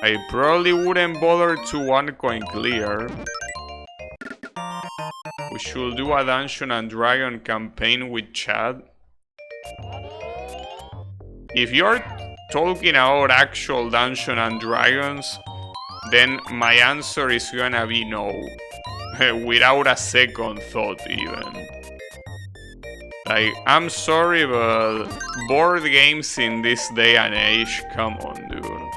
[SPEAKER 1] I probably wouldn't bother to one coin clear. We should do a Dungeon and Dragon campaign with Chad. If you're talking about actual Dungeon and Dragons, then my answer is gonna be no. Without a second thought even. Like, I'm sorry, but board games in this day and age, come on, dude.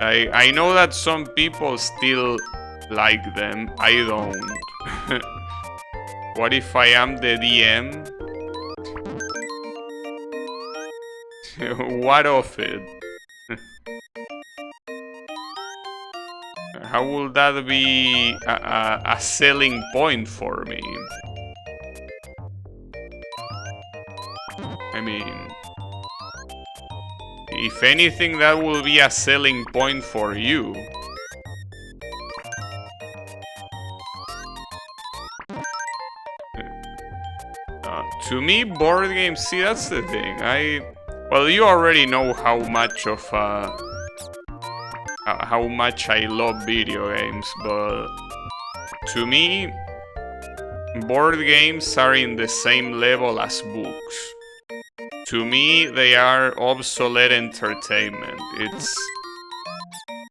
[SPEAKER 1] I know that some people still like them, I don't. What if I am the DM? What of it? How will that be a selling point for me? I mean, if anything, that will be a selling point for you. To me, board games, see, that's the thing. Well, you already know how much I love video games, but to me, board games are in the same level as books. To me, they are obsolete entertainment.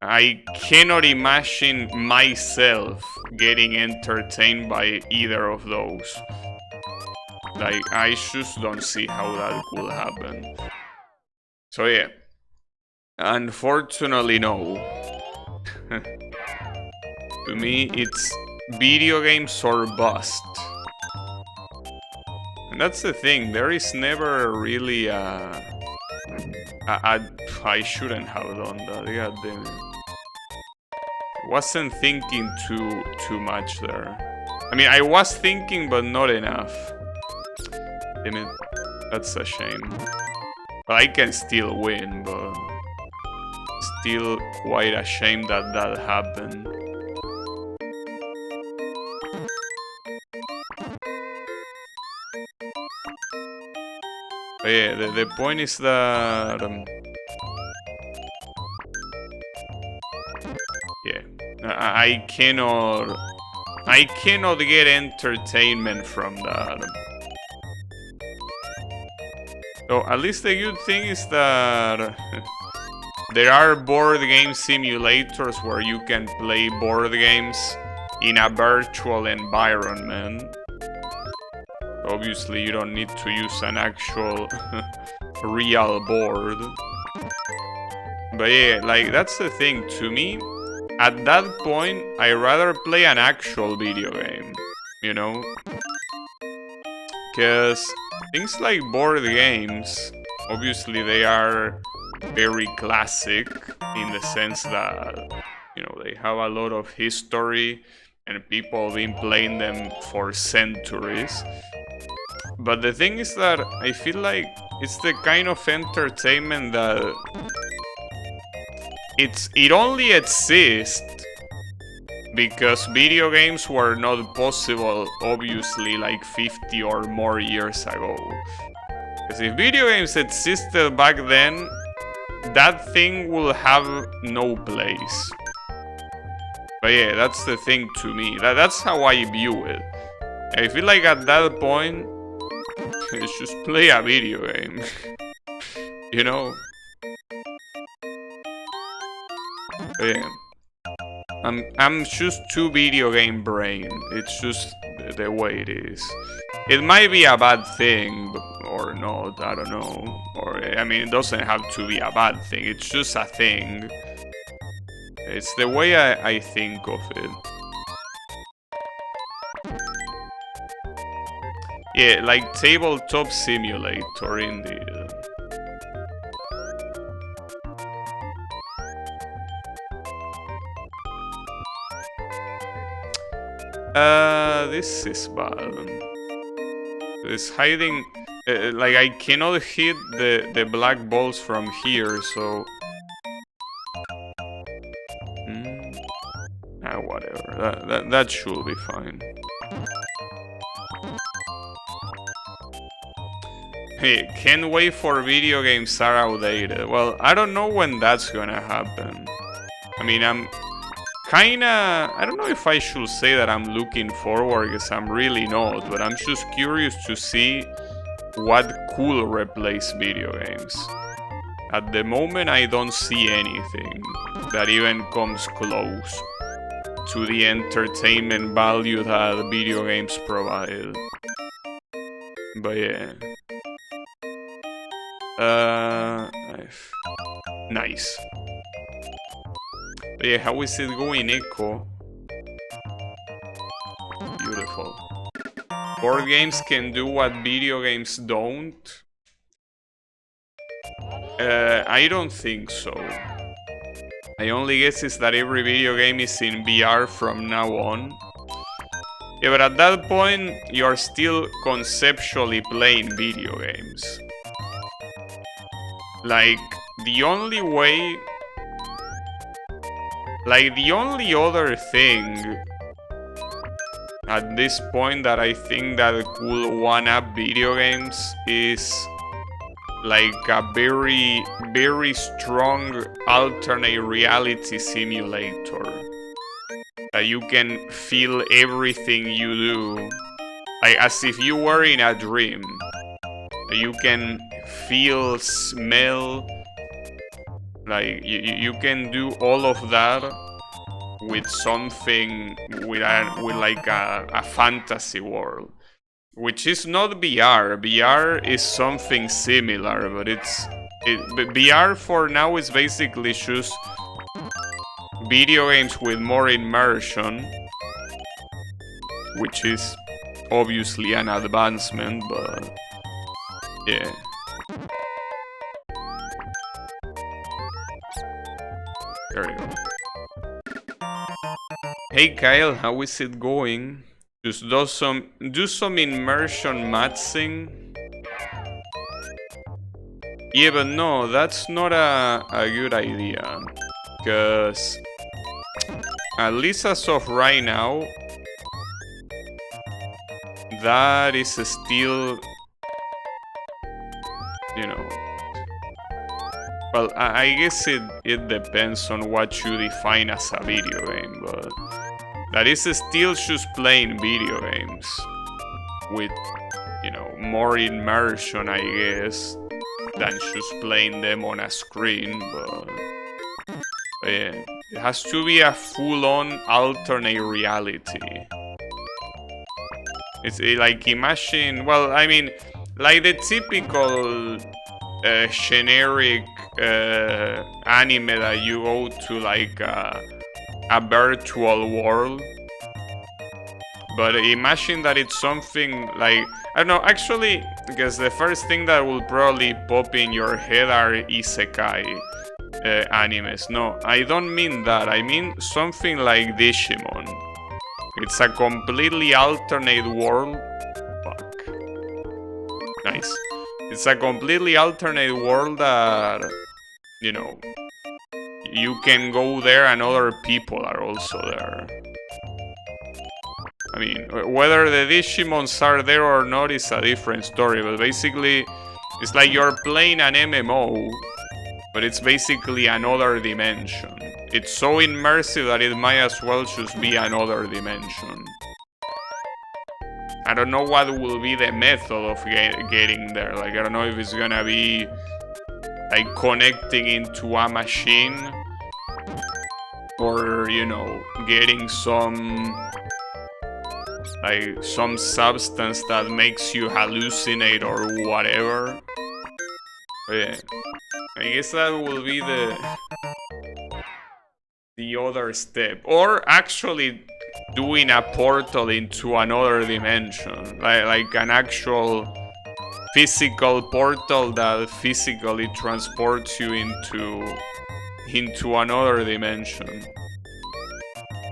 [SPEAKER 1] I cannot imagine myself getting entertained by either of those. Like, I just don't see how that could happen. So yeah. Unfortunately, no. To me, it's video games or bust. And that's the thing, there is never really I shouldn't have done that, god damn it. Wasn't thinking too much there. I mean, I was thinking, but not enough. Damn it, that's a shame. Well, I can still win, but still quite a shame that that happened. yeah, the point is that yeah, I cannot get entertainment from that. So at least the good thing is that there are board game simulators where you can play board games in a virtual environment. Obviously, you don't need to use an actual real board. But yeah, like, that's the thing. To me, at that point, I'd rather play an actual video game, you know? Because things like board games, obviously they are very classic in the sense that, you know, they have a lot of history and people have been playing them for centuries. But the thing is that I feel like it's the kind of entertainment that it only exists because video games were not possible, obviously, like 50 or more years ago. Because if video games existed back then, that thing will have no place. But yeah, that's the thing to me. That's how I view it. I feel like at that point, just play a video game. You know? But yeah. I'm just too video game brain. It's just the way it is. It might be a bad thing or not, I don't know. Or I mean, it doesn't have to be a bad thing. It's just a thing. It's the way I think of it. Yeah, like tabletop simulator indeed. This is bad. It's hiding. Like I cannot hit the black balls from here, so. Whatever. That should be fine. Hey, can't wait for video games are outdated. Well, I don't know when that's gonna happen. I mean, I'm kinda... I don't know if I should say that I'm looking forward, because I'm really not, but I'm just curious to see what could replace video games. At the moment, I don't see anything that even comes close to the entertainment value that video games provide. But yeah. Nice. But yeah, how is it going, Echo? Beautiful. Board games can do what video games don't? I don't think so. My only guess is that every video game is in VR from now on. Yeah, but at that point, you're still conceptually playing video games. Like, the only way... Like, the only other thing at this point that I think that could one-up video games is like a very, very strong alternate reality simulator. That you can feel everything you do, like as if you were in a dream. You can feel, smell, like you can do all of that with something, with like a fantasy world, which is not VR. VR is something similar, but VR for now is basically just video games with more immersion, which is obviously an advancement, but yeah. There you go. Hey Kyle, how is it going? Just do some immersion matsing. Yeah, but no, that's not a good idea. Because at least as of right now, that is still you know. Well, I guess it depends on what you define as a video game, but that is still just playing video games with, you know, more immersion, I guess, than just playing them on a screen, but yeah, it has to be a full-on alternate reality. It's like, imagine, well, I mean, like the typical generic anime that you go to like a virtual world. But imagine that it's something like, I don't know, actually, because the first thing that will probably pop in your head are isekai animes. No, I don't mean that. I mean something like Digimon. It's a completely alternate world. Fuck. Nice. It's a completely alternate world that, you know, you can go there and other people are also there. I mean, whether the Digimons are there or not is a different story, but basically, it's like you're playing an MMO, but it's basically another dimension. It's so immersive that it might as well just be another dimension. I don't know what will be the method of getting there. Like, I don't know if it's gonna be like connecting into a machine, or, you know, getting some substance that makes you hallucinate or whatever. But yeah, I guess that will be the other step, or actually doing a portal into another dimension, like an actual physical portal that physically transports you into another dimension.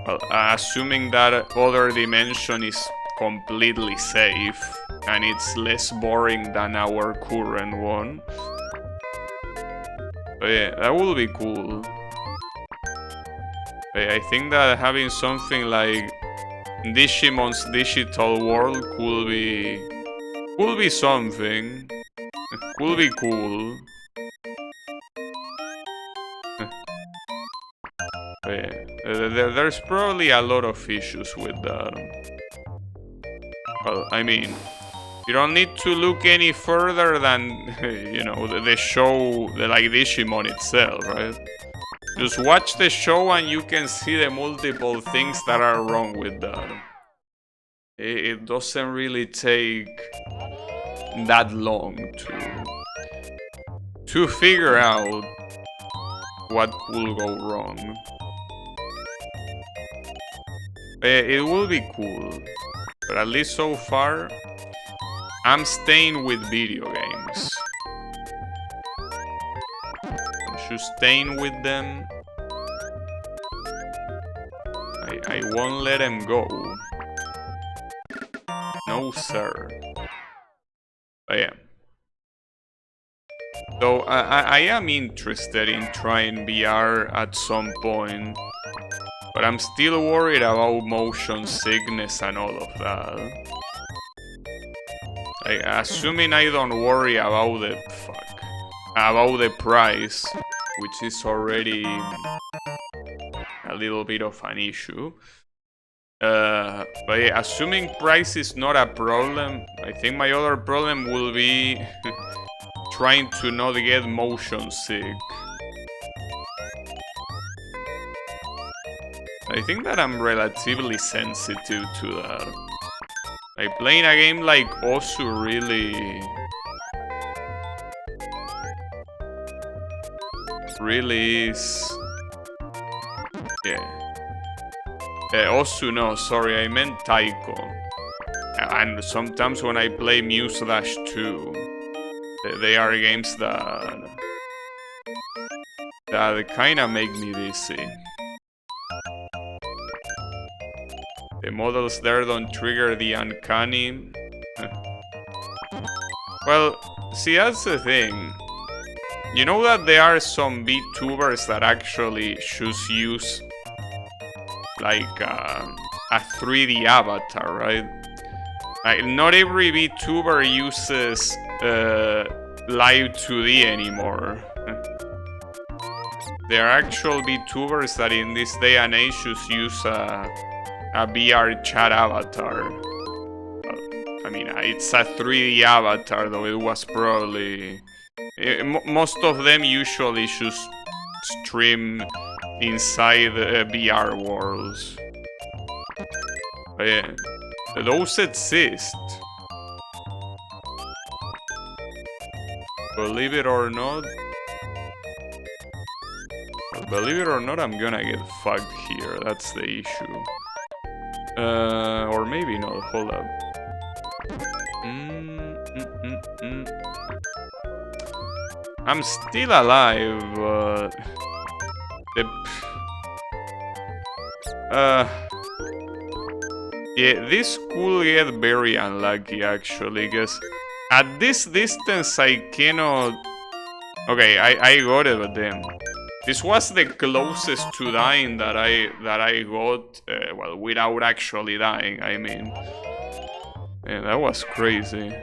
[SPEAKER 1] Well, assuming that other dimension is completely safe and it's less boring than our current one. But yeah, that will be cool. But I think that having something like Digimon's digital world could be something. Could be cool. Yeah, there's probably a lot of issues with that. Well, I mean, you don't need to look any further than, you know, the show, like Digimon itself, right? Just watch the show and you can see the multiple things that are wrong with that. It doesn't really take that long to figure out what could go wrong. It will be cool, but at least so far, I'm staying with video games. I'm just staying with them. I won't let them go. No, sir. But yeah. Though I am interested in trying VR at some point. But I'm still worried about motion sickness and all of that. Like, assuming I don't worry about the price, which is already a little bit of an issue. But yeah, assuming price is not a problem, I think my other problem will be trying to not get motion sick. I think that I'm relatively sensitive to that. Like, playing a game like Osu really is... Yeah. Osu, no, sorry, I meant Taiko. And sometimes when I play Muse Dash 2, they are games that kinda make me dizzy. The models there don't trigger the uncanny. Well, see, that's the thing. You know that there are some VTubers that actually just use like a 3D avatar, right? Like, not every VTuber uses live 2D anymore. There are actual VTubers that in this day and age just use a VR chat avatar. I mean, it's a 3D avatar, though it was probably... most of them usually just stream inside VR worlds. But yeah, those exist. Believe it or not, I'm gonna get fucked here. That's the issue. Or maybe not. Hold up. I'm still alive, but yeah, this could get very unlucky actually, because at this distance I cannot... Okay, I got it, but damn. This was the closest to dying that I got, well, without actually dying, I mean. Yeah, that was crazy.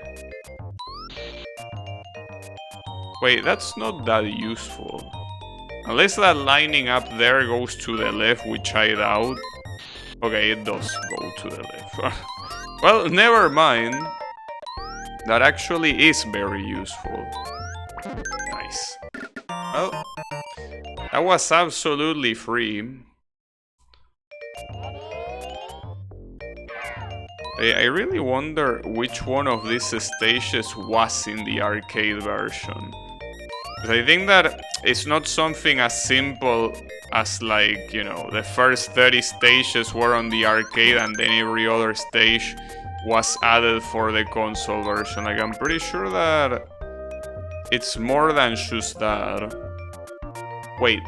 [SPEAKER 1] Wait, that's not that useful. Unless that lining up there goes to the left, which I doubt. Okay, it does go to the left. Well, never mind. That actually is very useful. Nice. Well, that was absolutely free. I really wonder which one of these stages was in the arcade version. I think that it's not something as simple as, like, you know, the first 30 stages were on the arcade and then every other stage was added for the console version. Like, I'm pretty sure that it's more than just that. Wait,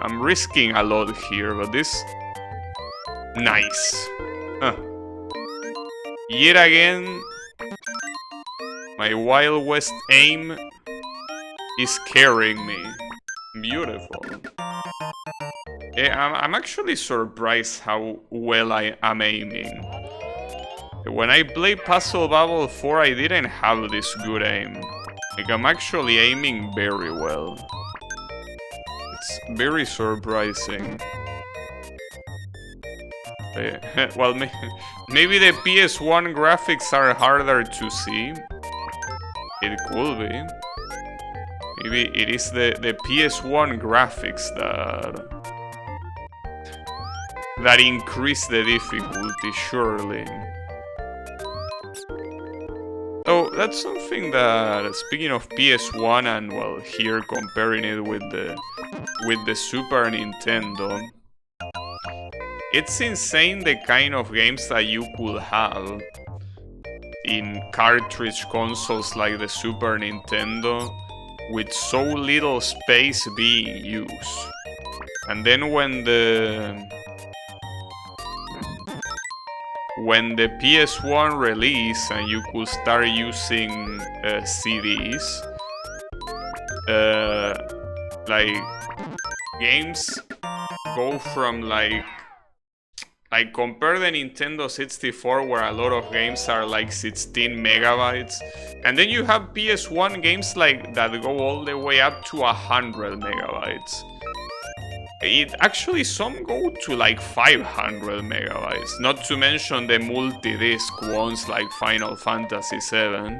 [SPEAKER 1] I'm risking a lot here, but this... Nice. Huh. Yet again, my Wild West aim is carrying me. Beautiful. Yeah, I'm actually surprised how well I am aiming. When I played Puzzle Bobble 4, I didn't have this good aim. Like, I'm actually aiming very well. It's very surprising. Well, maybe the PS1 graphics are harder to see. It could be. Maybe it is the PS1 graphics that increase the difficulty, surely. Oh, that's something that, speaking of PS1 and, well, here comparing it with the Super Nintendo, it's insane the kind of games that you could have in cartridge consoles like the Super Nintendo with so little space being used. And then when the PS1 released and you could start using CDs, like, games go from like compare the Nintendo 64, where a lot of games are like 16 megabytes, and then you have PS1 games like that go all the way up to 100 megabytes. It actually, some go to like 500 megabytes, not to mention the multi-disc ones like Final Fantasy VII.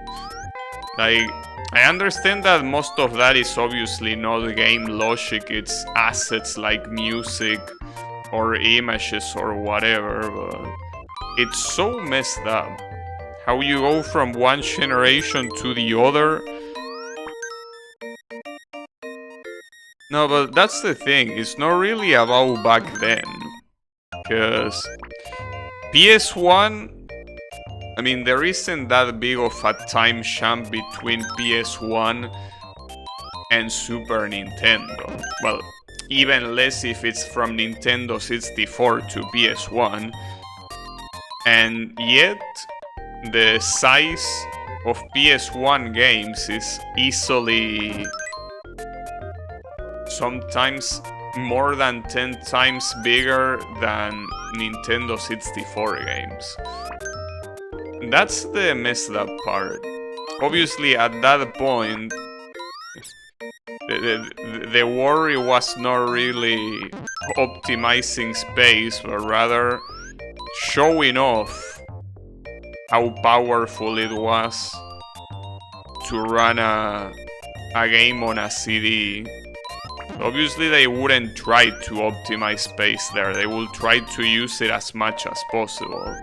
[SPEAKER 1] Like, I understand that most of that is obviously not game logic, it's assets like music or images or whatever, but it's so messed up how you go from one generation to the other. No, but that's the thing, it's not really about back then, because PS1, I mean, there isn't that big of a time jump between PS1 and Super Nintendo. Well, even less if it's from Nintendo 64 to PS1. And yet, the size of PS1 games is easily sometimes more than 10 times bigger than Nintendo 64 games. That's the messed up part. obviously at that point, the worry was not really optimizing space, but rather showing off how powerful it was to run a game on a CD. Obviously they wouldn't try to optimize space there, they will try to use it as much as possible.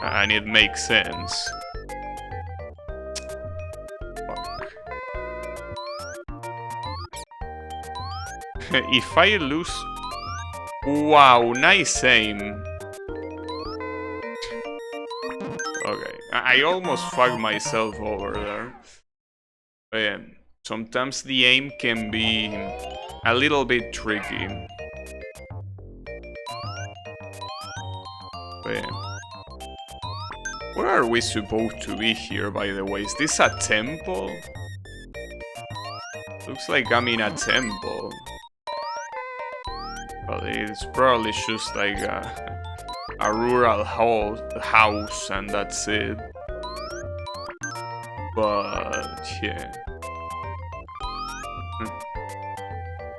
[SPEAKER 1] And it makes sense. If I lose... Wow, nice aim. Okay, I almost fucked myself over there. But yeah, sometimes the aim can be a little bit tricky. But yeah. Where are we supposed to be here, by the way? Is this a temple? Looks like I'm in a temple. Well, it's probably just like a rural house and that's it. But yeah.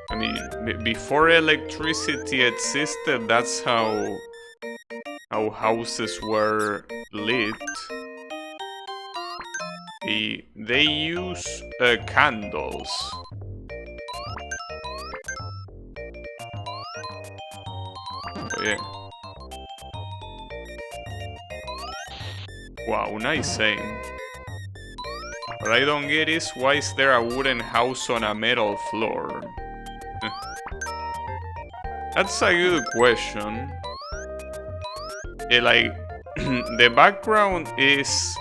[SPEAKER 1] I mean, before electricity existed, that's how houses were lit. They use candles. Oh, yeah. Wow, nice aim. What I don't get is, why is there a wooden house on a metal floor? That's a good question. Yeah, like, the background is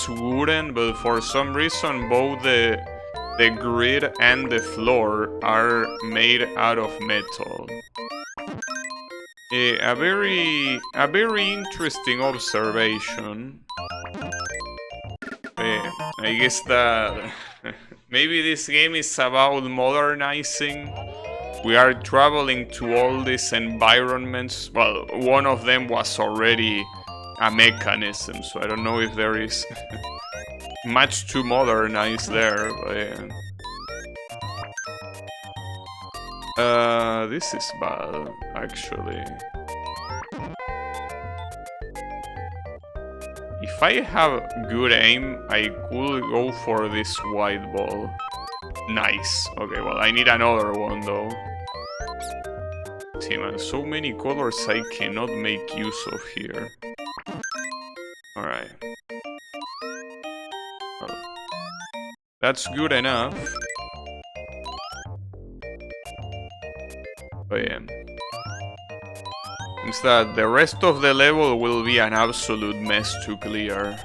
[SPEAKER 1] wooden, but for some reason both the grid and the floor are made out of metal. A very interesting observation. I guess that maybe this game is about modernizing. We are traveling to all these environments. Well, one of them was already a mechanism, so I don't know if there is much to modernize there, but yeah. This is bad, actually. If I have good aim, I could go for this white ball. Nice. Okay, well, I need another one, though. See, man, so many colors I cannot make use of here. Alright. Well, that's good enough. But yeah. Means that the rest of the level will be an absolute mess to clear.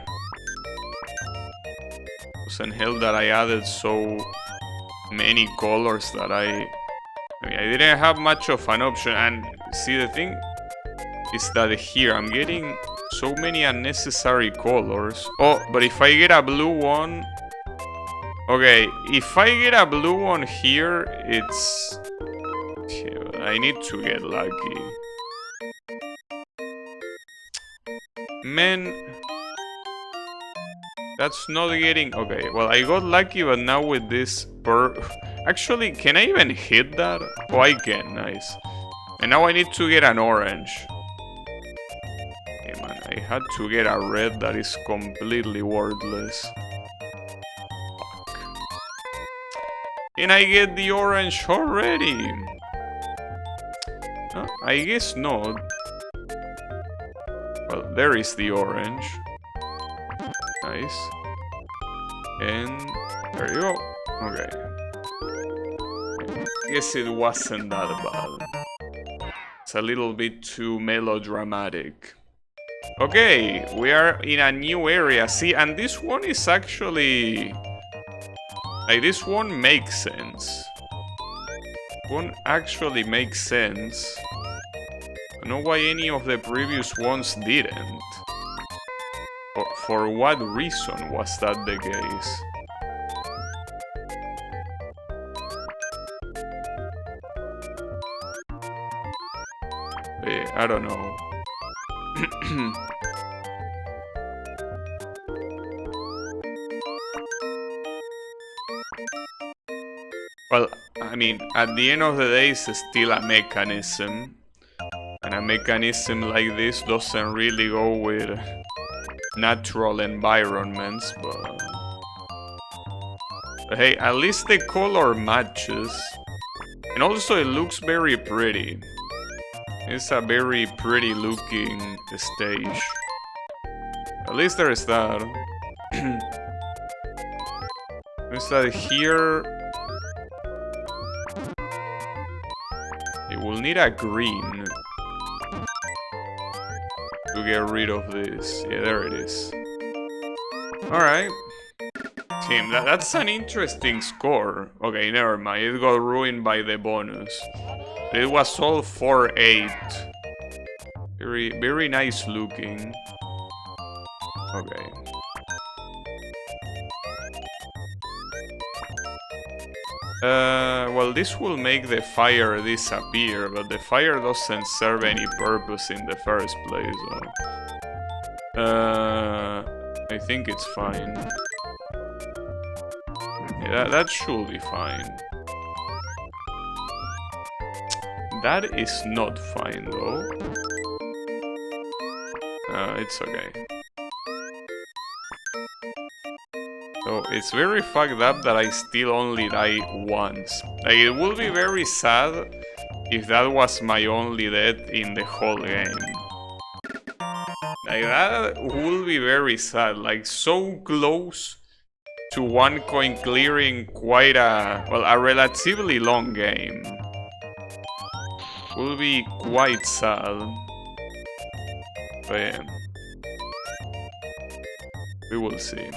[SPEAKER 1] Doesn't help that I added so many colors that I mean, I didn't have much of an option. And see, the thing is that here I'm getting so many unnecessary colors. Oh, but if I get a blue one... Okay, if I get a blue one here, it's... I need to get lucky. Man... That's not getting... Okay, well, I got lucky, but now with this Actually, can I even hit that? Oh, I can, nice. And now I need to get an orange. Hey, man, I had to get a red that is completely worthless. Fuck. And I get the orange already. I guess not. Well, there is the orange. Nice. And there you go. Okay. Guess it wasn't that bad. It's a little bit too melodramatic. Okay, we are in a new area. See, and this one is actually... Like, this one makes sense. One actually makes sense. I don't know why any of the previous ones didn't. For what reason was that the case? I don't know. I mean, at the end of the day, it's still a mechanism. And a mechanism like this doesn't really go with natural environments, but hey, at least the color matches. And also it looks very pretty. It's a very pretty looking stage. At least there is that. Is that here? It will need a green to get rid of this. Yeah, there it is. Alright. Damn, that's an interesting score. Okay, never mind. It got ruined by the bonus. It was all 4-8. Very nice looking. Okay. Well, this will make the fire disappear, but the fire doesn't serve any purpose in the first place, so... I think it's fine. Yeah, that should be fine. That is not fine, though. It's okay. So, it's very fucked up that I still only die once. Like, it would be very sad if that was my only death in the whole game. Like, that would be very sad. Like, so close to one coin clearing quite a relatively long game. Will be quite sad. But yeah. We will see.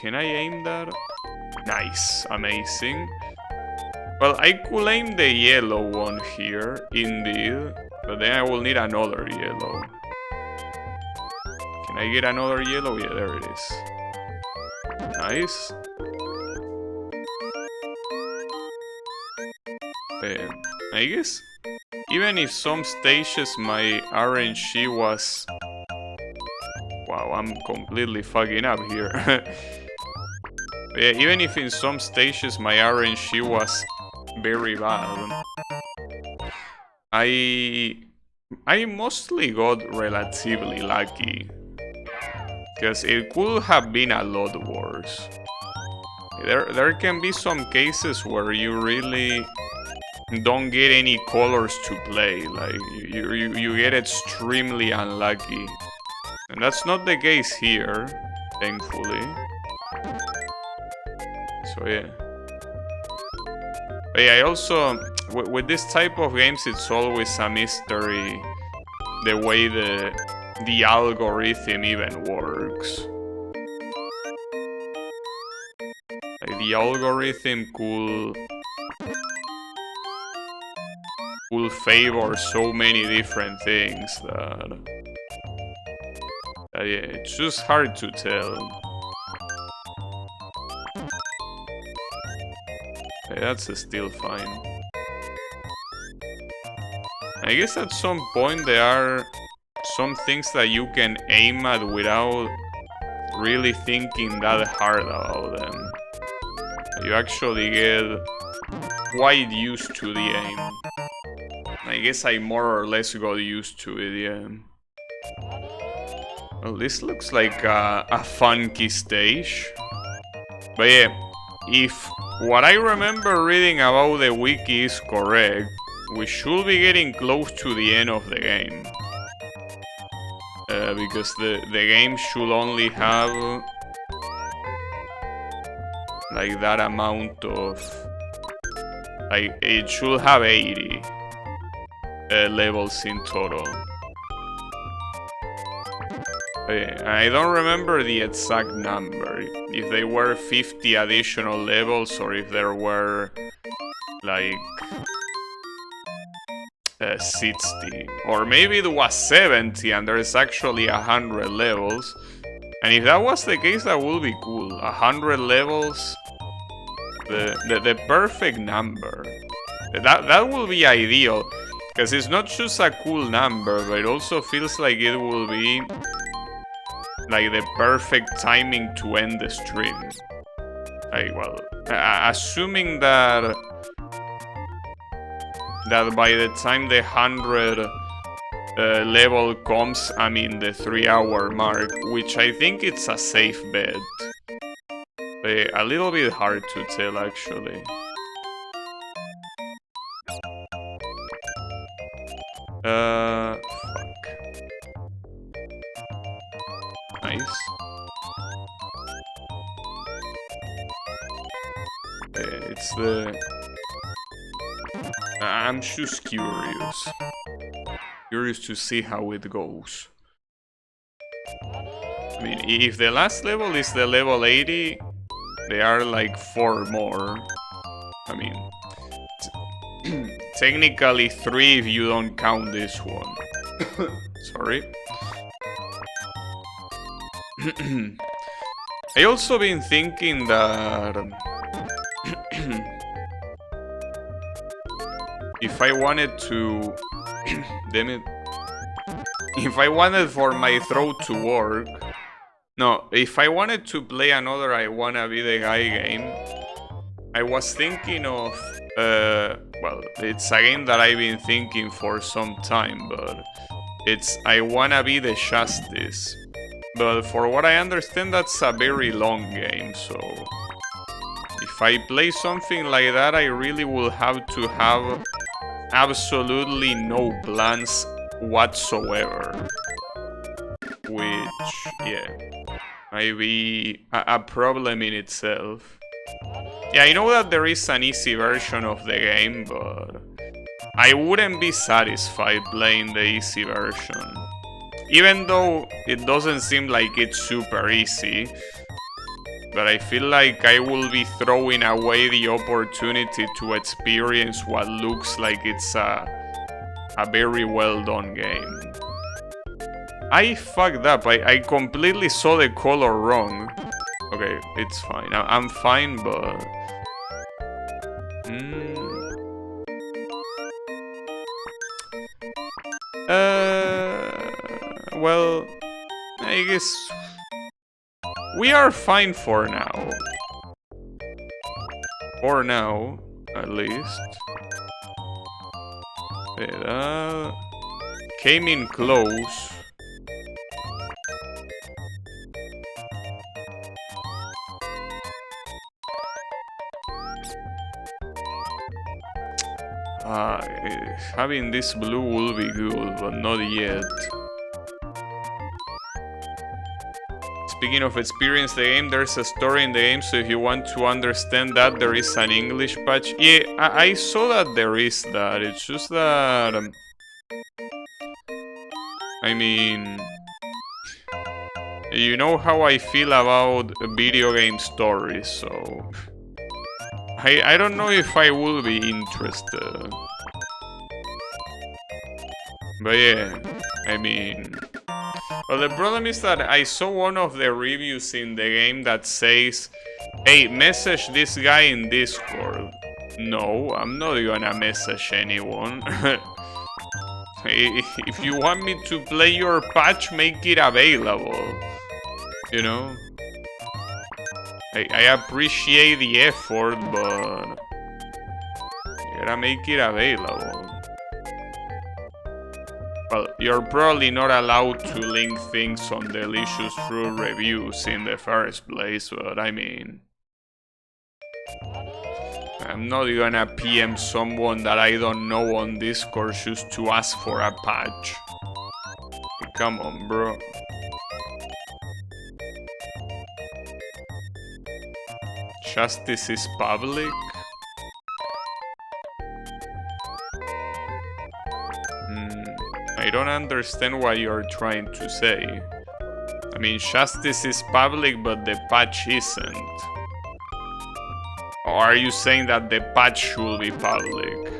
[SPEAKER 1] Can I aim that? Nice, amazing. Well, I could aim the yellow one here, indeed. But then I will need another yellow. Can I get another yellow? Yeah, there it is. Nice. I guess even if some stages my RNG was... Wow, I'm completely fucking up here. Yeah, even if in some stages my RNG was very bad, I mostly got relatively lucky. Because it could have been a lot worse. There can be some cases where you really don't get any colors to play. Like, you get extremely unlucky. And that's not the case here, thankfully. So yeah. But yeah, I also, with this type of games, it's always a mystery the way the algorithm even works. Like, the algorithm could favor so many different things that yeah, it's just hard to tell. Okay, that's still fine. I guess at some point there are some things that you can aim at without really thinking that hard about them. You actually get quite used to the aim. I guess I more or less got used to it, yeah. Well, this looks like a funky stage. But yeah, if what I remember reading about the wiki is correct, we should be getting close to the end of the game. Because the game should only have like that amount of... Like, it should have 80 levels in total. I don't remember the exact number, if they were 50 additional levels or if there were like 60, or maybe it was 70 and there's actually 100 levels. And if that was the case, that would be cool. 100 levels, the perfect number. That will be ideal, because it's not just a cool number, but it also feels like it will be like the perfect timing to end the stream. Like, well, Assuming that by the time the 100 level comes, I mean the 3-hour mark, which I think it's a safe bet. A little bit hard to tell, actually. Fuck. Nice. It's the... I'm just curious. Curious to see how it goes. I mean, if the last level is the level 80, there are like 4 more. I mean, technically 3 if you don't count this one. Sorry. I also been thinking that if I wanted to damn it, if I wanted for my throat to work, no, if I wanted to play another I Wanna Be the Guy game, I was thinking of well, it's a game that I've been thinking for some time, but it's I Wanna Be the Justice. But for what I understand, that's a very long game, so if I play something like that, I really will have to have absolutely no plans whatsoever. Which, yeah, might be a problem in itself. Yeah, I know that there is an easy version of the game, but I wouldn't be satisfied playing the easy version. Even though it doesn't seem like it's super easy, but I feel like I will be throwing away the opportunity to experience what looks like it's a very well done game. I fucked up. I completely saw the color wrong. Okay, it's fine. I'm fine, but... Well, I guess we are fine for now. For now, at least. Came in close. Having this blue will be good, but not yet. Speaking of experience the game, there's a story in the game, so if you want to understand that, there is an English patch. Yeah, I saw that there is that. It's just that... I mean... You know how I feel about video game stories, so... I don't know if I will be interested. But yeah, I mean... Well, the problem is that I saw one of the reviews in the game that says, hey, message this guy in Discord. No, I'm not gonna message anyone. If you want me to play your patch, make it available. You know? I appreciate the effort, but you gotta make it available. Well, you're probably not allowed to link things on Delicious Fruit reviews in the first place, but I mean... I'm not gonna PM someone that I don't know on Discord just to ask for a patch. Come on, bro. Justice is public? I don't understand what you're trying to say. I mean, justice is public, but the patch isn't. Or are you saying that the patch should be public?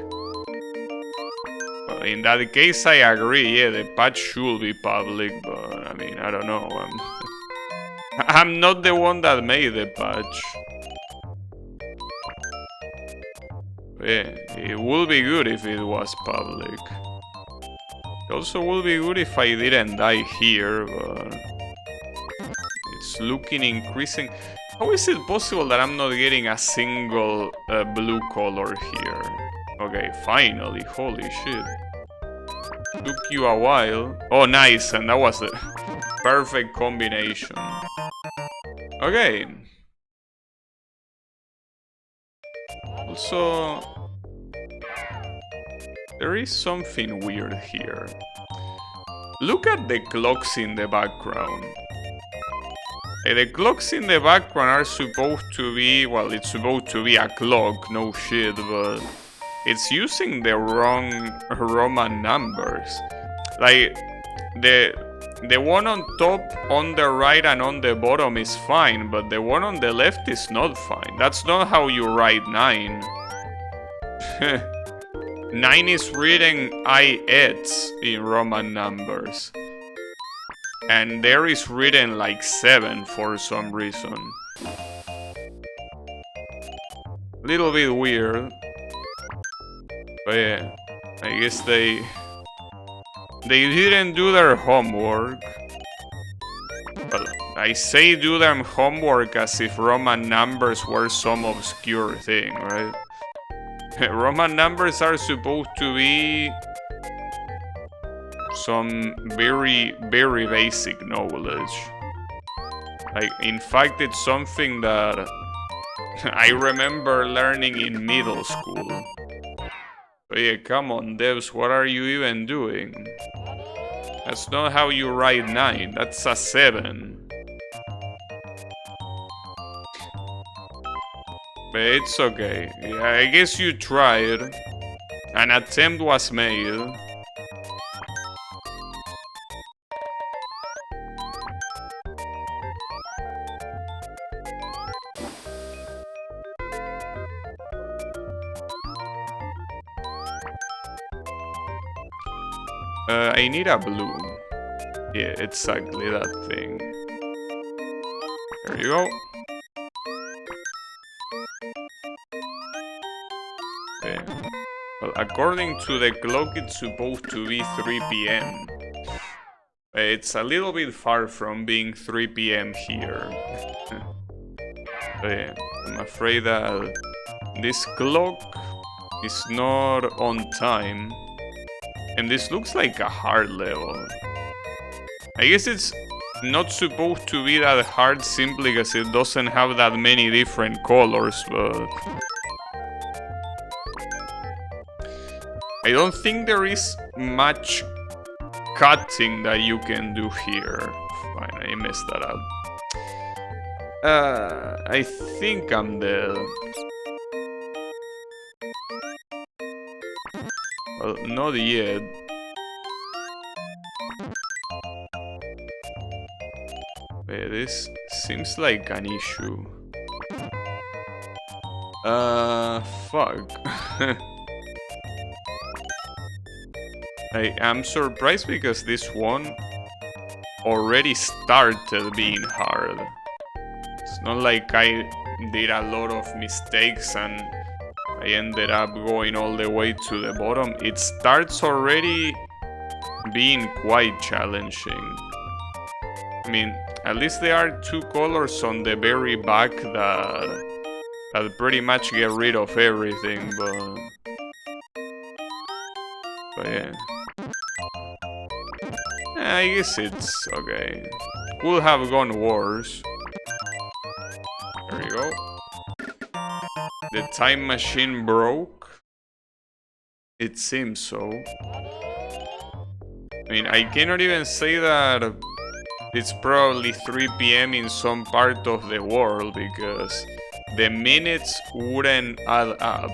[SPEAKER 1] Well, in that case, I agree. Yeah, the patch should be public, but I mean, I don't know. I'm not the one that made the patch. Yeah, it would be good if it was public. It also would be good if I didn't die here, but it's looking increasing. How is it possible that I'm not getting a single blue color here? Okay, finally. Holy shit. Took you a while. Oh, nice. And that was the perfect combination. Okay. Also, there is something weird here. Look at the clocks in the background. The clocks in the background are supposed to be, well, it's supposed to be a clock, no shit, but it's using the wrong Roman numbers. Like, the one on top, on the right, and on the bottom is fine, but the one on the left is not fine. That's not how you write 9. 9 is written IX in Roman numbers. And there is written like 7 for some reason. Little bit weird. But yeah, I guess they didn't do their homework. Well, I say do their homework as if Roman numbers were some obscure thing, right? Roman numbers are supposed to be some very, very basic knowledge. Like, in fact, it's something that I remember learning in middle school. But yeah, come on, devs, what are you even doing? That's not how you write 9, that's a 7. But it's okay. Yeah, I guess you tried. An attempt was made. I need a blue. Yeah, exactly that thing. There you go. Okay. Well, according to the clock, it's supposed to be 3 p.m. It's a little bit far from being 3 p.m. here. Yeah, I'm afraid that this clock is not on time. And this looks like a hard level. I guess it's not supposed to be that hard simply because it doesn't have that many different colors, but I don't think there is much cutting that you can do here. Fine, I messed that up. I think I'm dead. Well, not yet. This seems like an issue. Fuck. I am surprised because this one already started being hard. It's not like I did a lot of mistakes and I ended up going all the way to the bottom. It starts already being quite challenging. I mean, at least there are 2 colors on the very back that pretty much get rid of everything, but yeah. I guess it's okay. Could have gone worse. There you go. The time machine broke? It seems so. I mean, I cannot even say that it's probably 3 p.m. in some part of the world because the minutes wouldn't add up.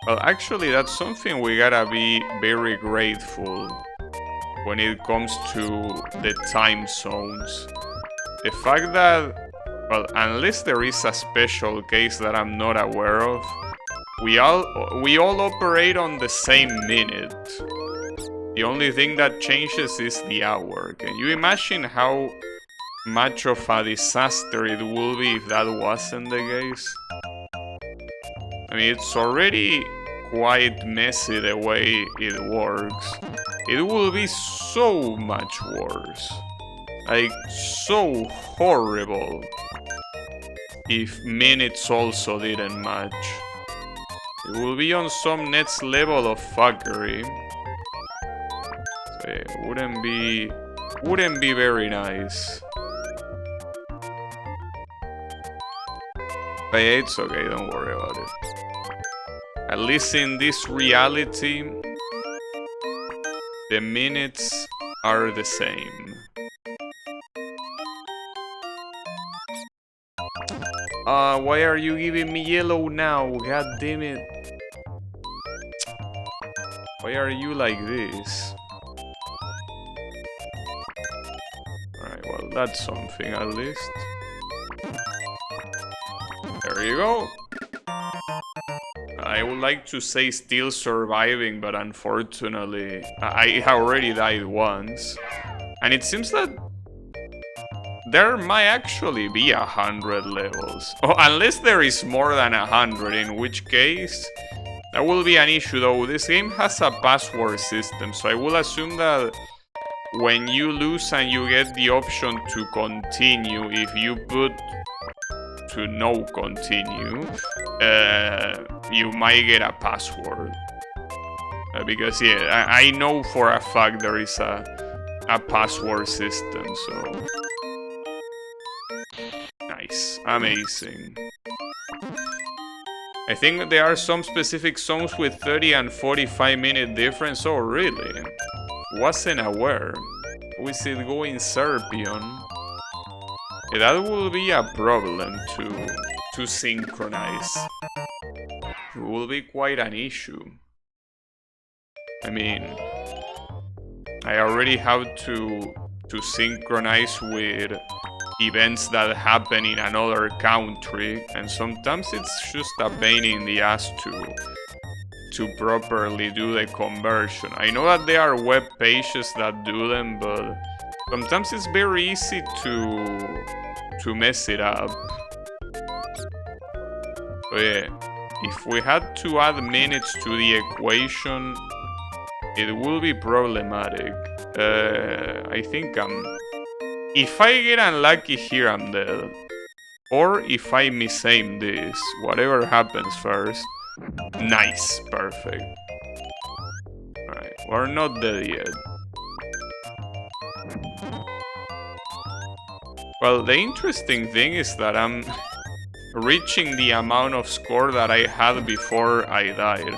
[SPEAKER 1] Well, actually, that's something we gotta be very grateful when it comes to the time zones. The fact that, well, unless there is a special case that I'm not aware of, we all operate on the same minute. The only thing that changes is the hour. Can you imagine how much of a disaster it will be if that wasn't the case? I mean, it's already quite messy the way it works. It will be so much worse. Like, so horrible. If minutes also didn't match. It will be on some next level of fuckery. So it wouldn't be very nice. But yeah, it's okay, don't worry about it. At least in this reality, the minutes are the same. Why are you giving me yellow now? God damn it. Why are you like this? Alright, well, that's something at least. There you go. I would like to say still surviving, but unfortunately, I already died once. And it seems that there might actually be 100 levels. Oh, unless there is more than 100, in which case that will be an issue though. This game has a password system, so I will assume that when you lose and you get the option to continue, if you put to no continue, you might get a password. Because yeah, I know for a fact there is a password system, so... Nice. Amazing. I think there are some specific songs with 30 and 45 minute difference. Oh, really? Wasn't aware. Was it going Serbian? Yeah, that will be a problem to synchronize. It will be quite an issue. I mean, I already have to synchronize with events that happen in another country, and sometimes it's just a pain in the ass to properly do the conversion. I know that there are web pages that do them, but sometimes it's very easy to mess it up. So yeah, if we had to add minutes to the equation, it will be problematic. I think if I get unlucky here, I'm dead. Or if I misaim this, whatever happens first. Nice, perfect. Alright, we're not dead yet. Well, the interesting thing is that I'm reaching the amount of score that I had before I died.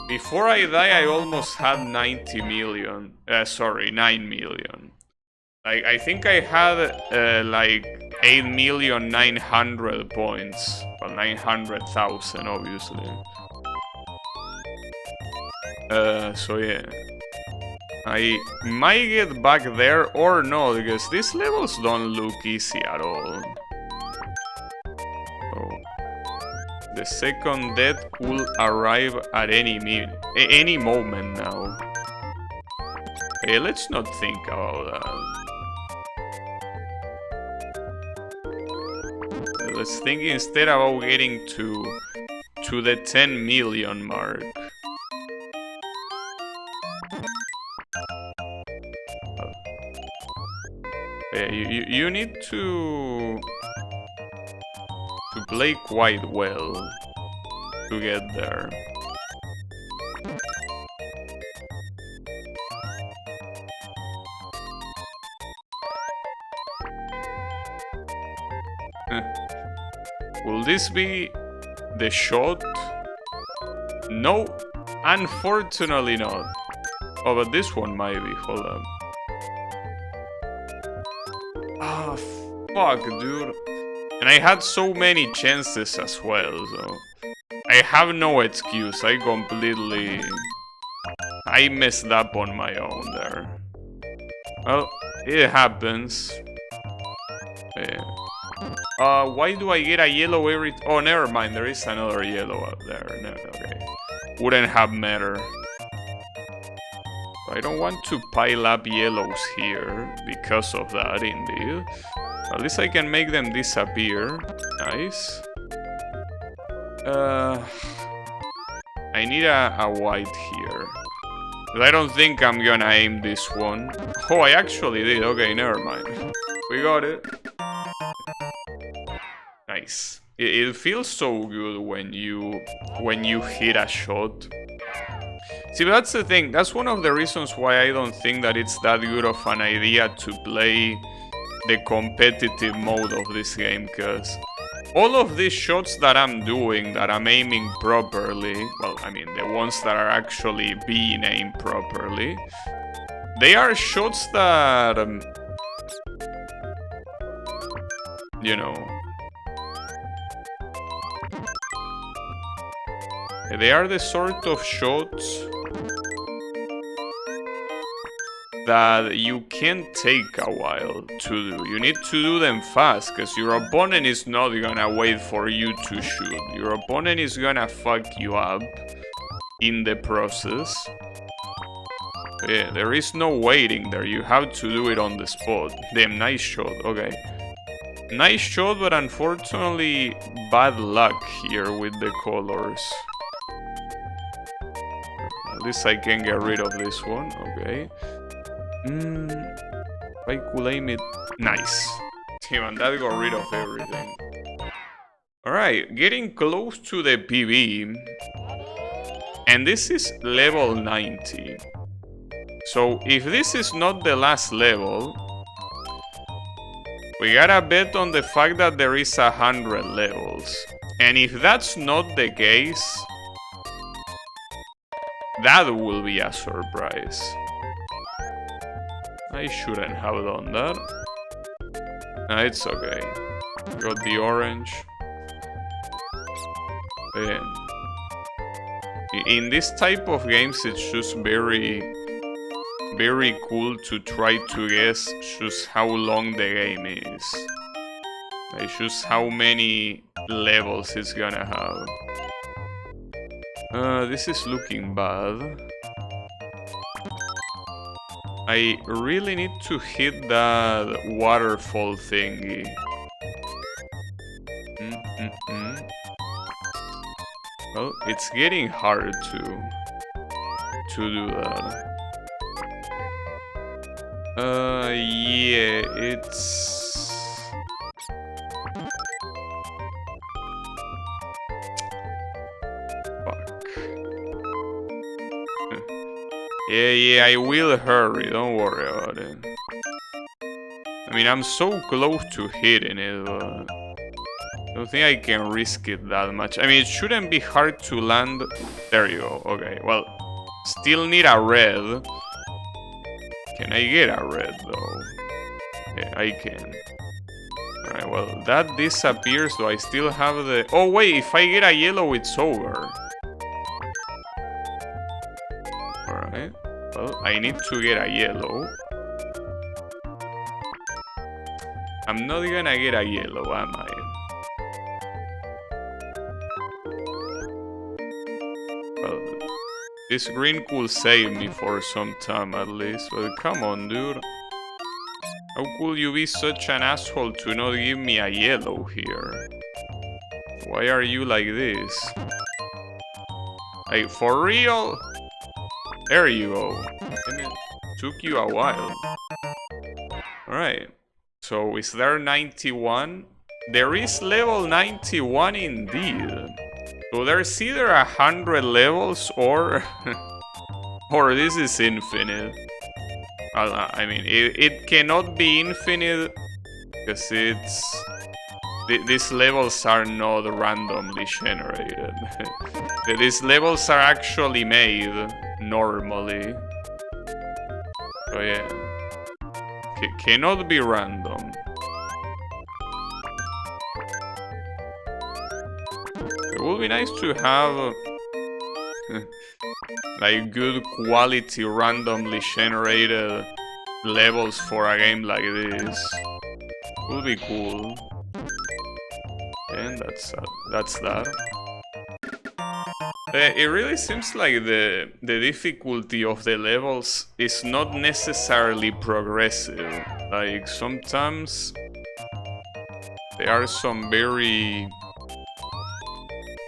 [SPEAKER 1] Before I died, I almost had 90 million. 9 million. I think I had like 8,900,000 points. Well, 900,000 obviously. So yeah. I might get back there or no, because these levels don't look easy at all. Oh. The second death could arrive at any moment now. Hey, let's not think about that. Let's think instead about getting to the 10 million mark. You need to play quite well to get there. Will this be the shot? No, unfortunately not. Oh, but this one might be. Hold on. Ah, fuck, dude. And I had so many chances as well, so... I have no excuse. I messed up on my own there. Well, it happens. Yeah. Why do I get a yellow every... Oh, never mind. There is another yellow up there. No, okay. Wouldn't have mattered. I don't want to pile up yellows here because of that, indeed. At least I can make them disappear. Nice. I need a white here. I don't think I'm gonna aim this one. Oh, I actually did. Okay, never mind. We got it. Nice. It feels so good when you hit a shot. See, but that's the thing. That's one of the reasons why I don't think that it's that good of an idea to play the competitive mode of this game, because all of these shots that I'm doing, that I'm aiming properly, well, I mean, the ones that are actually being aimed properly, they are shots that, you know, they are the sort of shots that you can take a while to do. You need to do them fast, because your opponent is not gonna wait for you to shoot. Your opponent is gonna fuck you up in the process. But yeah, there is no waiting there. You have to do it on the spot. Damn, nice shot. Okay. Nice shot, but unfortunately bad luck here with the colors. At least I can get rid of this one. Okay. I could aim it. Nice. Damn, that got rid of everything. Alright, getting close to the PB. And this is level 90. So if this is not the last level, we gotta bet on the fact that there is 100 levels. And if that's not the case, that will be a surprise. I shouldn't have done that. No, it's okay. Got the orange. Then, in this type of games, it's just very cool to try to guess just how long the game is. Like, just how many levels it's gonna have. This is looking bad. I really need to hit that waterfall thingy. Well, it's getting hard to do that. Yeah, it's... Fuck. Yeah, I will hurry, don't worry about it. I mean, I'm so close to hitting it, but I don't think I can risk it that much. I mean, it shouldn't be hard to land. There you go. Okay, well, still need a red. Can I get a red, though? Yeah, I can. Alright, well, that disappears, so I still have the... Oh, wait, if I get a yellow, it's over. Alright, well, I need to get a yellow. I'm not gonna get a yellow, am I? Well, this green could save me for some time at least, but come on, dude. How could you be such an asshole to not give me a yellow here? Why are you like this? Like, for real? There you go. And it took you a while. Alright. So, is there 91? There is level 91 indeed. So there's either 100 levels or... or this is infinite. I mean, it cannot be infinite because it's... These levels are not randomly generated. These levels are actually made normally. So yeah. Cannot be random. It would be nice to have like good quality randomly generated levels for a game like this. Would be cool. And that's that. It really seems like the difficulty of the levels is not necessarily progressive. Like sometimes there are some very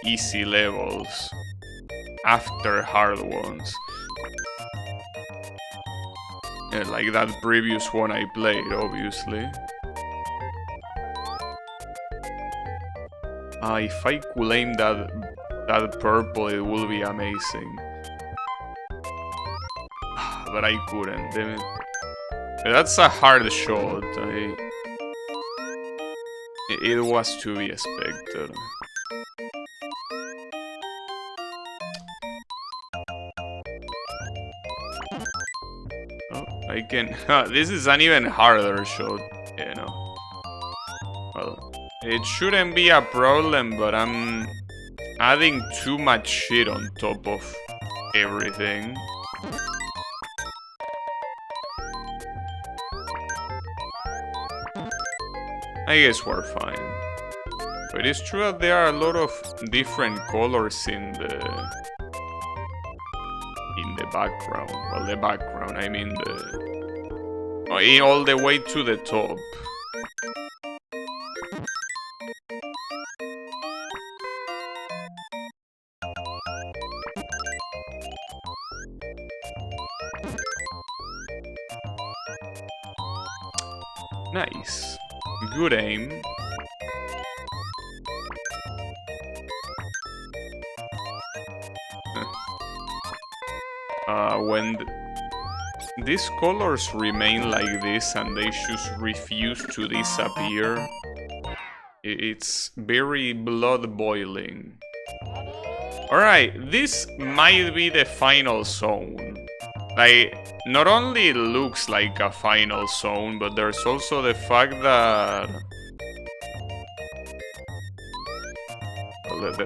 [SPEAKER 1] easy levels after hard ones. Like that previous one I played, obviously. If I could aim that purple, it would be amazing. But I couldn't, damn it. That's a hard shot. It was to be expected. Oh, I can... this is an even harder shot, you know. Well, it shouldn't be a problem, but I'm adding too much shit on top of everything. I guess we're fine. But it's true that there are a lot of different colors in the background. Well, the background, I mean all the way to the top. Nice. Good aim. When these colors remain like this and they just refuse to disappear, it's very blood boiling. Alright, this might be the final zone. Like, not only it looks like a final zone, but there's also the fact that...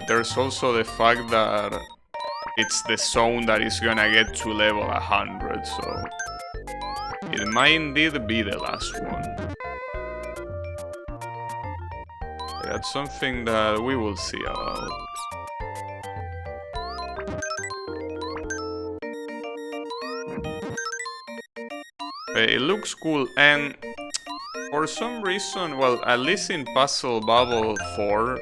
[SPEAKER 1] There's also the fact that it's the zone that is gonna get to level 100, so... It might indeed be the last one. That's something that we will see about. It looks cool, and for some reason, well, at least in Bobble 4,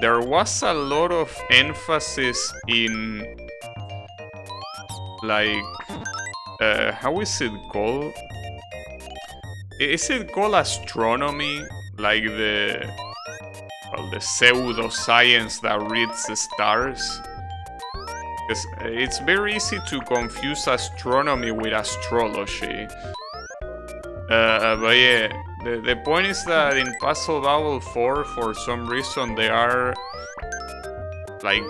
[SPEAKER 1] there was a lot of emphasis in, like, how is it called? Is it called astronomy? Like the pseudoscience that reads the stars? Because it's very easy to confuse astronomy with astrology. But yeah, the point is that in Bobble 4, for some reason, they are like...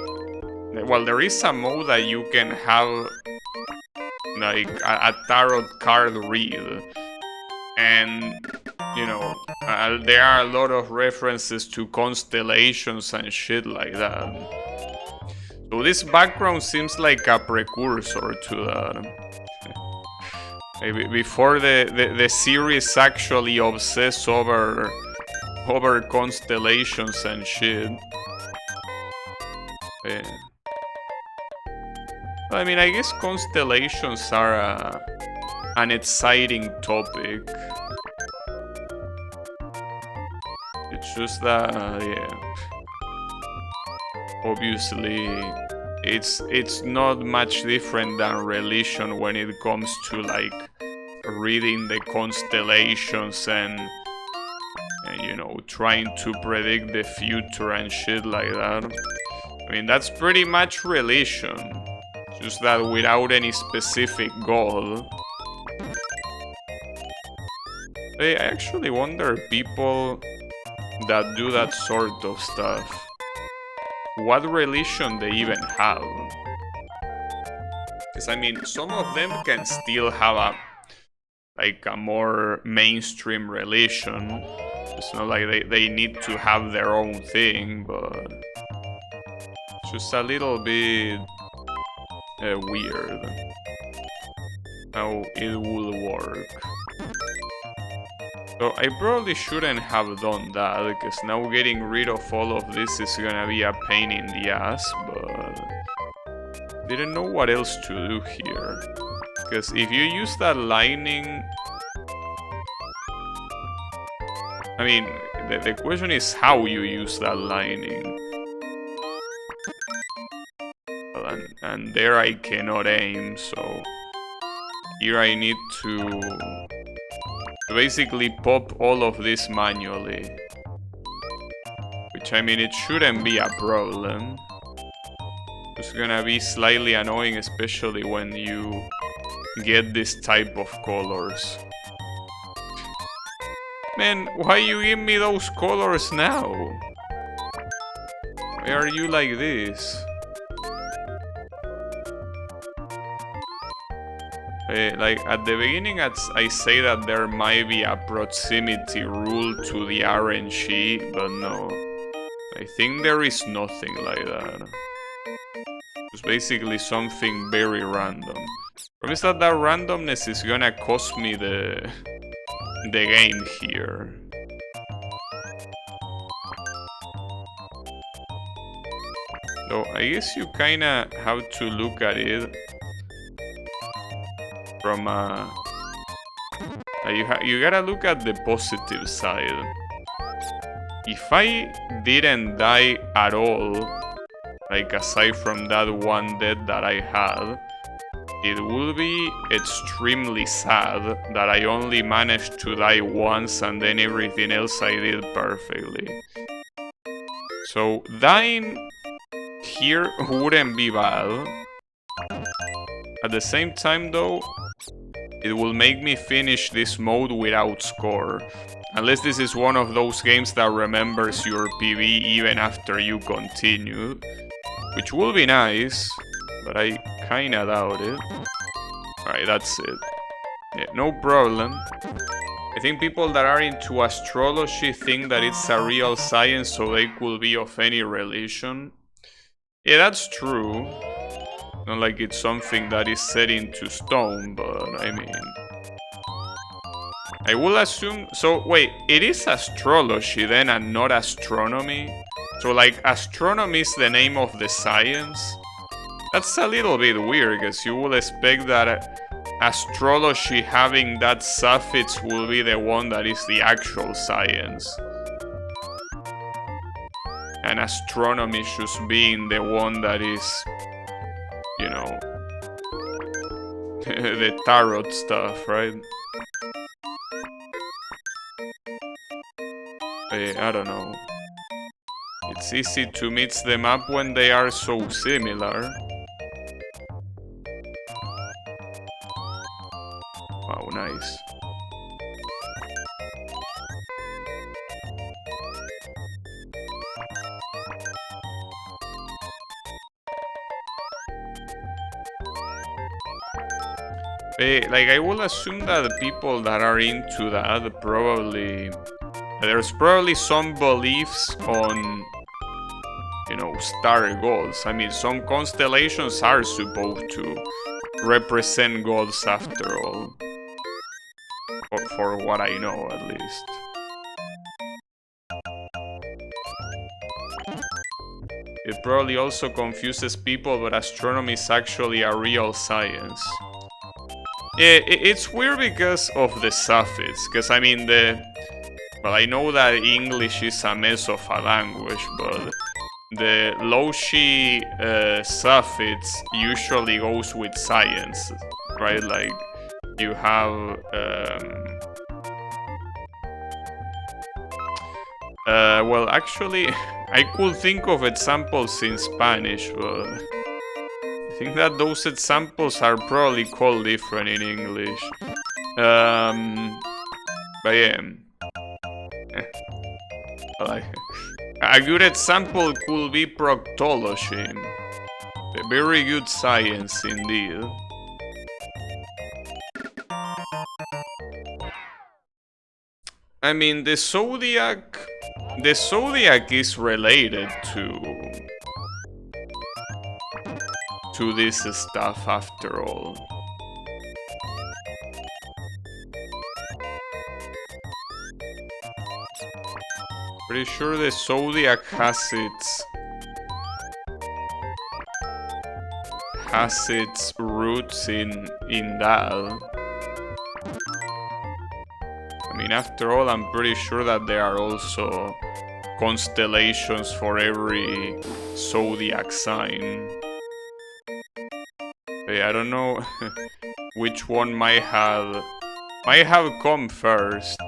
[SPEAKER 1] Well, there is a mode that you can have like a tarot card read. And, you know, there are a lot of references to constellations and shit like that. So this background seems like a precursor to that. Maybe before the series actually obsess over constellations and shit. Yeah. I mean, I guess constellations are an exciting topic. It's just that, yeah. Obviously, it's not much different than religion when it comes to like reading the constellations and you know, trying to predict the future and shit like that. I mean, that's pretty much religion, just that without any specific goal. I actually wonder people that do that sort of stuff, what religion they even have. Because I mean, some of them can still have a more mainstream religion. It's not like they need to have their own thing, but it's just a little bit weird how it would work. So I probably shouldn't have done that, because now getting rid of all of this is gonna be a pain in the ass, but didn't know what else to do here. Because if you use that lining... I mean, the question is how you use that lining. Well, and there I cannot aim, so... here I need to basically pop all of this manually. Which, I mean, it shouldn't be a problem. It's gonna be slightly annoying, especially when you get this type of colors. Man, why you give me those colors now? Why are you like this? Like, at the beginning, I say that there might be a proximity rule to the RNG, but no. I think there is nothing like that. It's basically something very random. Promise that randomness is gonna cost me the game here. So I guess you kinda have to look at it from you gotta look at the positive side. If I didn't die at all, like aside from that one death that I had, it would be extremely sad that I only managed to die once and then everything else I did perfectly. So dying here wouldn't be bad. At the same time though, it will make me finish this mode without score. Unless this is one of those games that remembers your PB even after you continue. Which will be nice, but I kinda doubt it. Alright, that's it. Yeah, no problem. I think people that are into astrology think that it's a real science, so they could be of any religion. Yeah, that's true. Not like it's something that is set into stone, but I mean... I will assume... So, wait, it is astrology then and not astronomy? So, like, astronomy is the name of the science? That's a little bit weird, because you would expect that astrology having that suffix will be the one that is the actual science. And astronomy just being the one that is, you know, the tarot stuff, right? I don't know. It's easy to mix them up when they are so similar. Wow, nice. Like, I will assume that the people that are into that probably... There's probably some beliefs on, you know, star gods. I mean, some constellations are supposed to represent gods after all. For what I know, at least. It probably also confuses people, but astronomy is actually a real science. It's weird because of the suffix, because I mean well, I know that English is a mess of a language, but the Loshi suffix usually goes with science, right? Like, you have... well, actually, I could think of examples in Spanish, but... I think that those examples are probably called different in English. But yeah. Like, a good example could be proctology. A very good science indeed. I mean, the zodiac is related to this stuff after all. Pretty sure the zodiac has its roots in that. I mean, after all, I'm pretty sure that there are also constellations for every zodiac sign. Hey, I don't know. which one might have come first.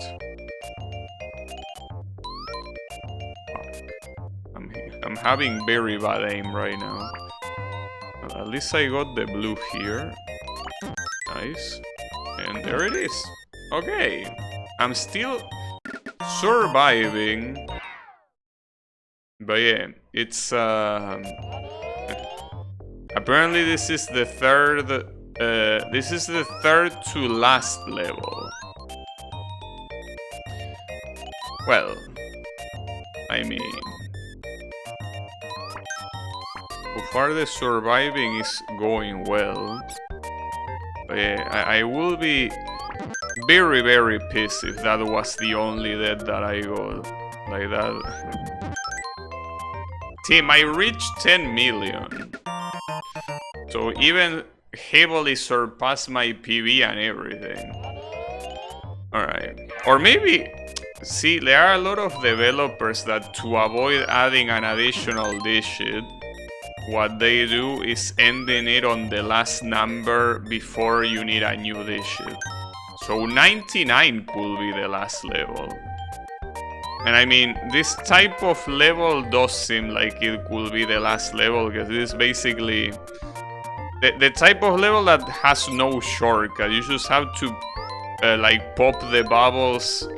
[SPEAKER 1] I'm having very bad aim right now. Well, at least I got the blue here. Nice. And there it is. Okay. I'm still surviving. But yeah, it's apparently this is the third to last level. Well, I mean, so far the surviving is going well. But yeah, I will be very, very pissed if that was the only death that I got. Like that. Team, I reached 10 million. So even heavily surpassed my PV and everything. Alright. Or maybe... See, there are a lot of developers that to avoid adding an additional digit, what they do is ending it on the last number before you need a new digit. So 99 could be the last level. And I mean, this type of level does seem like it could be the last level, because it is basically the type of level that has no shortcut. You just have to like pop the bubbles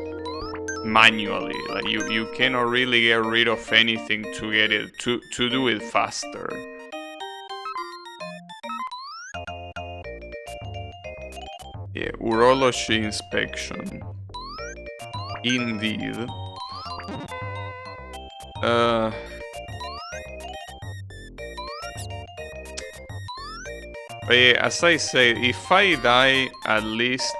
[SPEAKER 1] manually. Like you cannot really get rid of anything to get it to do it faster. Yeah, urology inspection. Indeed. But yeah, as I said, if I die, at least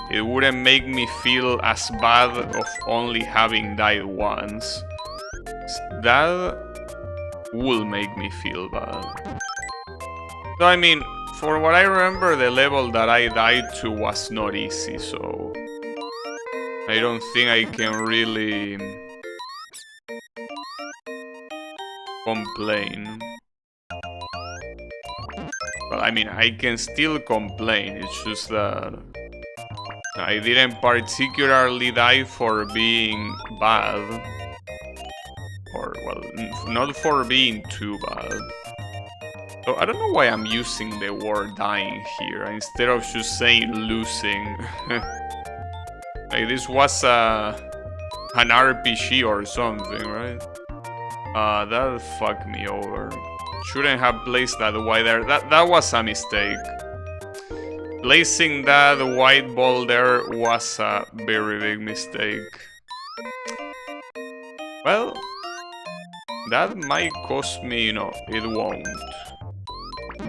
[SPEAKER 1] it wouldn't make me feel as bad of only having died once. That will make me feel bad. So I mean, for what I remember, the level that I died to was not easy, so I don't think I can really complain. Well, I mean, I can still complain, it's just that I didn't particularly die for being bad. Or, well, not for being too bad. So I don't know why I'm using the word dying here, instead of just saying losing. Like this was an RPG or something, right? That fucked me over. Shouldn't have placed that white there. That was a mistake. Placing that white ball there was a very big mistake. Well, that might cost me, no, it won't.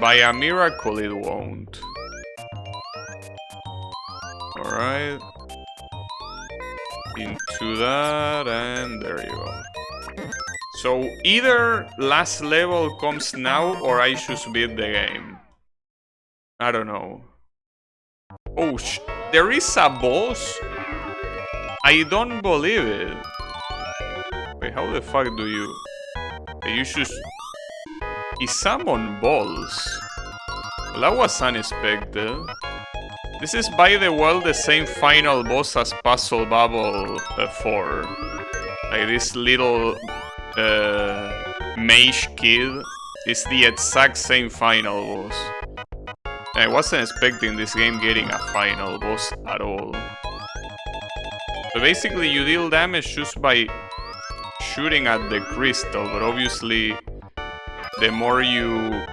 [SPEAKER 1] By a miracle, it won't. Alright. Into that, and there you go. So, either last level comes now, or I should beat the game. I don't know. Oh, there is a boss? I don't believe it. Wait, how the fuck do you... You should... He summoned balls. Well, that was unexpected. This is, by the way, the same final boss as Puzzle Bobble 4. Like this little mage kid is the exact same final boss. I wasn't expecting this game getting a final boss at all. So basically you deal damage just by shooting at the crystal, but obviously the more you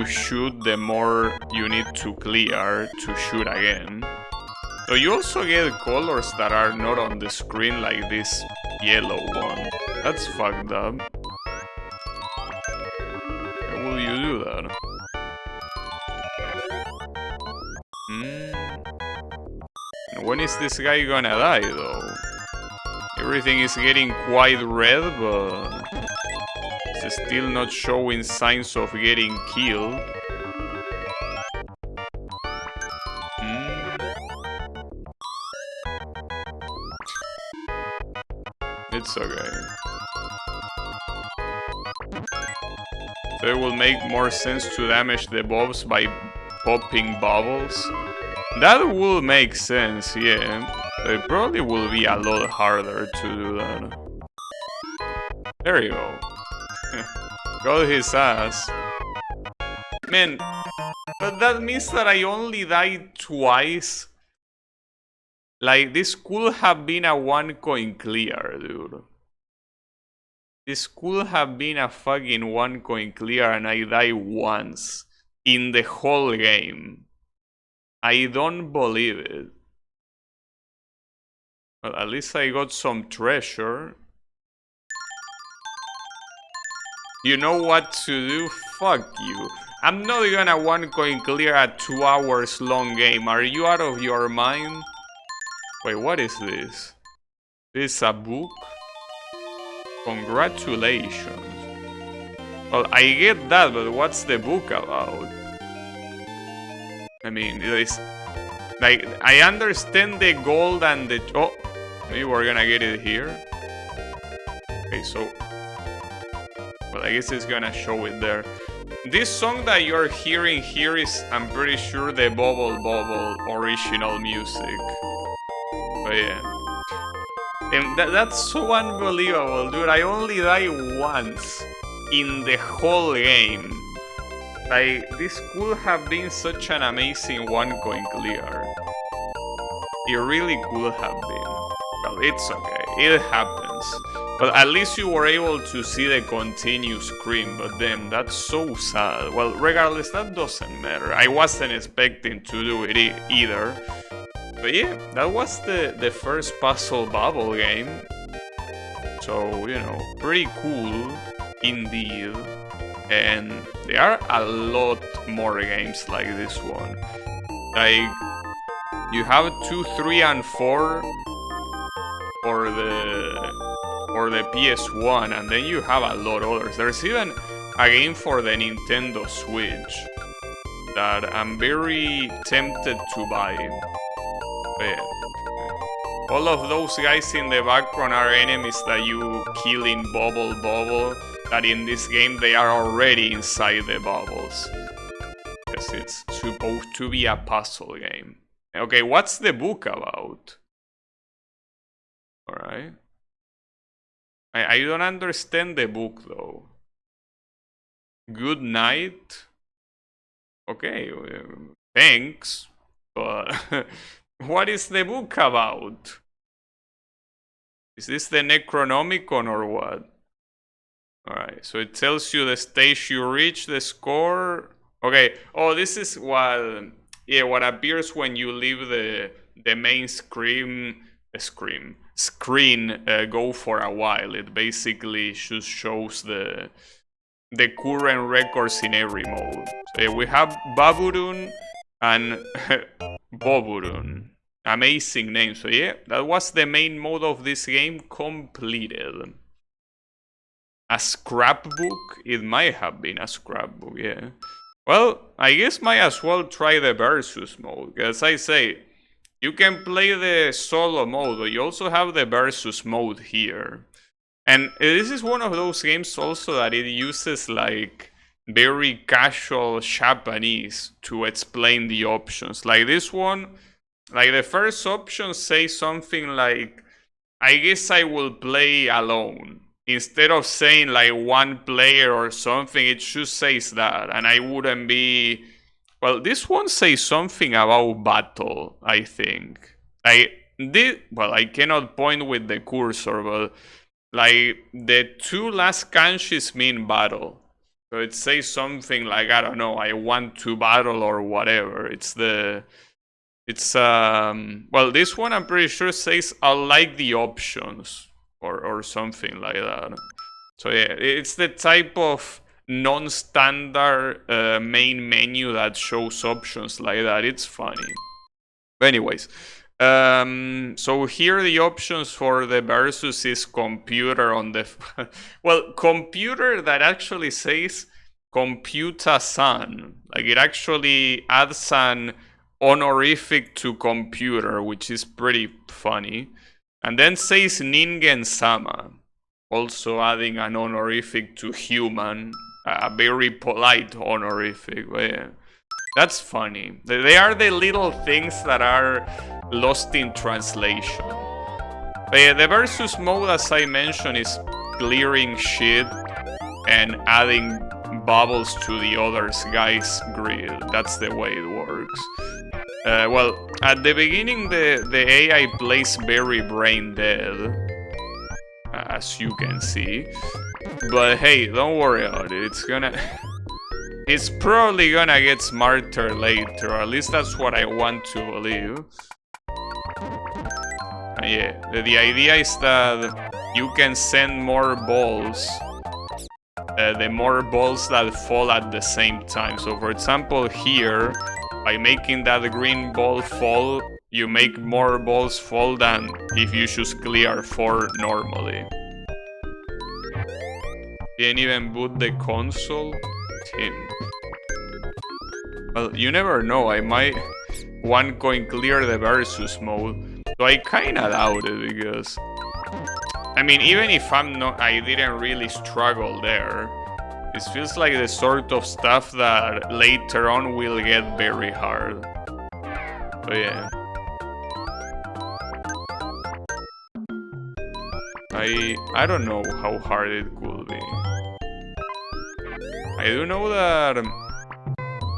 [SPEAKER 1] shoot, the more you need to clear to shoot again. So you also get colors that are not on the screen, like this yellow one. That's fucked up. How will you do that? When is this guy gonna die, though? Everything is getting quite red, but it's still not showing signs of getting killed. It's okay. So it will make more sense to damage the mobs by popping bubbles. That will make sense, yeah. It probably will be a lot harder to do that. There you go. Got his ass. Man, but that means that I only died twice. Like, this could have been a 1 coin clear, dude. This could have been a fucking 1 coin clear and I died once in the whole game. I don't believe it. Well, at least I got some treasure. You know what to do? Fuck you. I'm not gonna 1 coin clear a 2 hours long game. Are you out of your mind? Wait, what is this? This is a book? Congratulations. Well, I get that, but what's the book about? I mean, it's like, I understand the gold and the... Oh, maybe we're gonna get it here. Okay, so... Well, I guess it's gonna show it there. This song that you're hearing here is, I'm pretty sure, the Bobble Bobble original music. But yeah. And that's so unbelievable, dude. I only died once in the whole game. Like, this could have been such an amazing 1 coin clear. It really could have been. Well, it's okay. It happens. But at least you were able to see the continue screen, but damn, that's so sad. Well, regardless, that doesn't matter. I wasn't expecting to do it either. But yeah, that was the first puzzle bubble game. So, you know, pretty cool indeed. And there are a lot more games like this one. Like, you have 2, 3, and 4 for the PS1, and then you have a lot others. There's even a game for the Nintendo Switch that I'm very tempted to buy. But yeah. All of those guys in the background are enemies that you kill in Bobble Bobble, that in this game they are already inside the bubbles. Because it's supposed to be a puzzle game. Okay, what's the book about? Alright. I don't understand the book though. Good night? Okay, thanks. But what is the book about? Is this the Necronomicon or what? Alright, so it tells you the stage you reach, the score. Okay, oh, this is what, yeah, what appears when you leave the main screen go for a while. It basically just shows the current records in every mode. So yeah, we have Baburun and Boburun. Amazing name. So yeah, that was the main mode of this game completed. A scrapbook? It might have been a scrapbook, yeah. Well, I guess might as well try the versus mode. As I say, you can play the solo mode, but you also have the versus mode here. And this is one of those games also that it uses like very casual Japanese to explain the options. Like this one, like the first option says something like, I guess I will play alone. Instead of saying like 1 player or something, it just says that. And I wouldn't be... Well, this one says something about battle, I think. Well, I cannot point with the cursor, but like the 2 last kanjis mean battle. So it says something like, I don't know, I want to battle or whatever. Well, this one I'm pretty sure says I like the options or something like that. So yeah, it's the type of non-standard main menu that shows options like that. It's funny. But anyways, so here the options for the versus is computer on the... well, computer that actually says computer-san. Like it actually adds an honorific to computer, which is pretty funny. And then says Ningen-sama, also adding an honorific to human, a very polite honorific. But yeah. That's funny. They are the little things that are lost in translation. The versus mode, as I mentioned, is clearing shit and adding bubbles to the other guy's grid. That's the way it works. Well, at the beginning, the AI plays very brain dead, as you can see. But hey, don't worry about it. It's probably gonna get smarter later. At least that's what I want to believe. Yeah, the idea is that you can send more balls. The more balls that fall at the same time. So for example here, by making that green ball fall, you make more balls fall than if you just clear 4 normally. Can't even boot the console? Well, you never know, I might one coin clear the versus mode. So I kinda doubt it because... I mean, even if I didn't really struggle there, it feels like the sort of stuff that later on will get very hard. But yeah. I don't know how hard it could be. I do know that...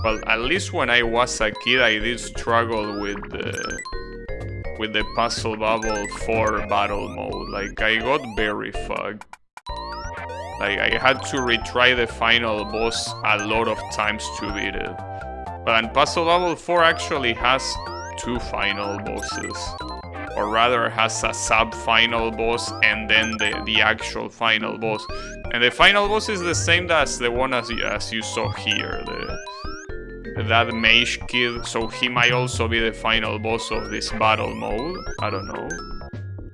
[SPEAKER 1] Well, at least when I was a kid, I did struggle with the Puzzle Bobble 4 battle mode. Like, I got very fucked. Like, I had to retry the final boss a lot of times to beat it. But Puzzle Bobble 4 actually has 2 final bosses. Or rather, has a sub-final boss and then the actual final boss. And the final boss is the same as the one as you saw here. That mage kid, so he might also be the final boss of this battle mode. I don't know.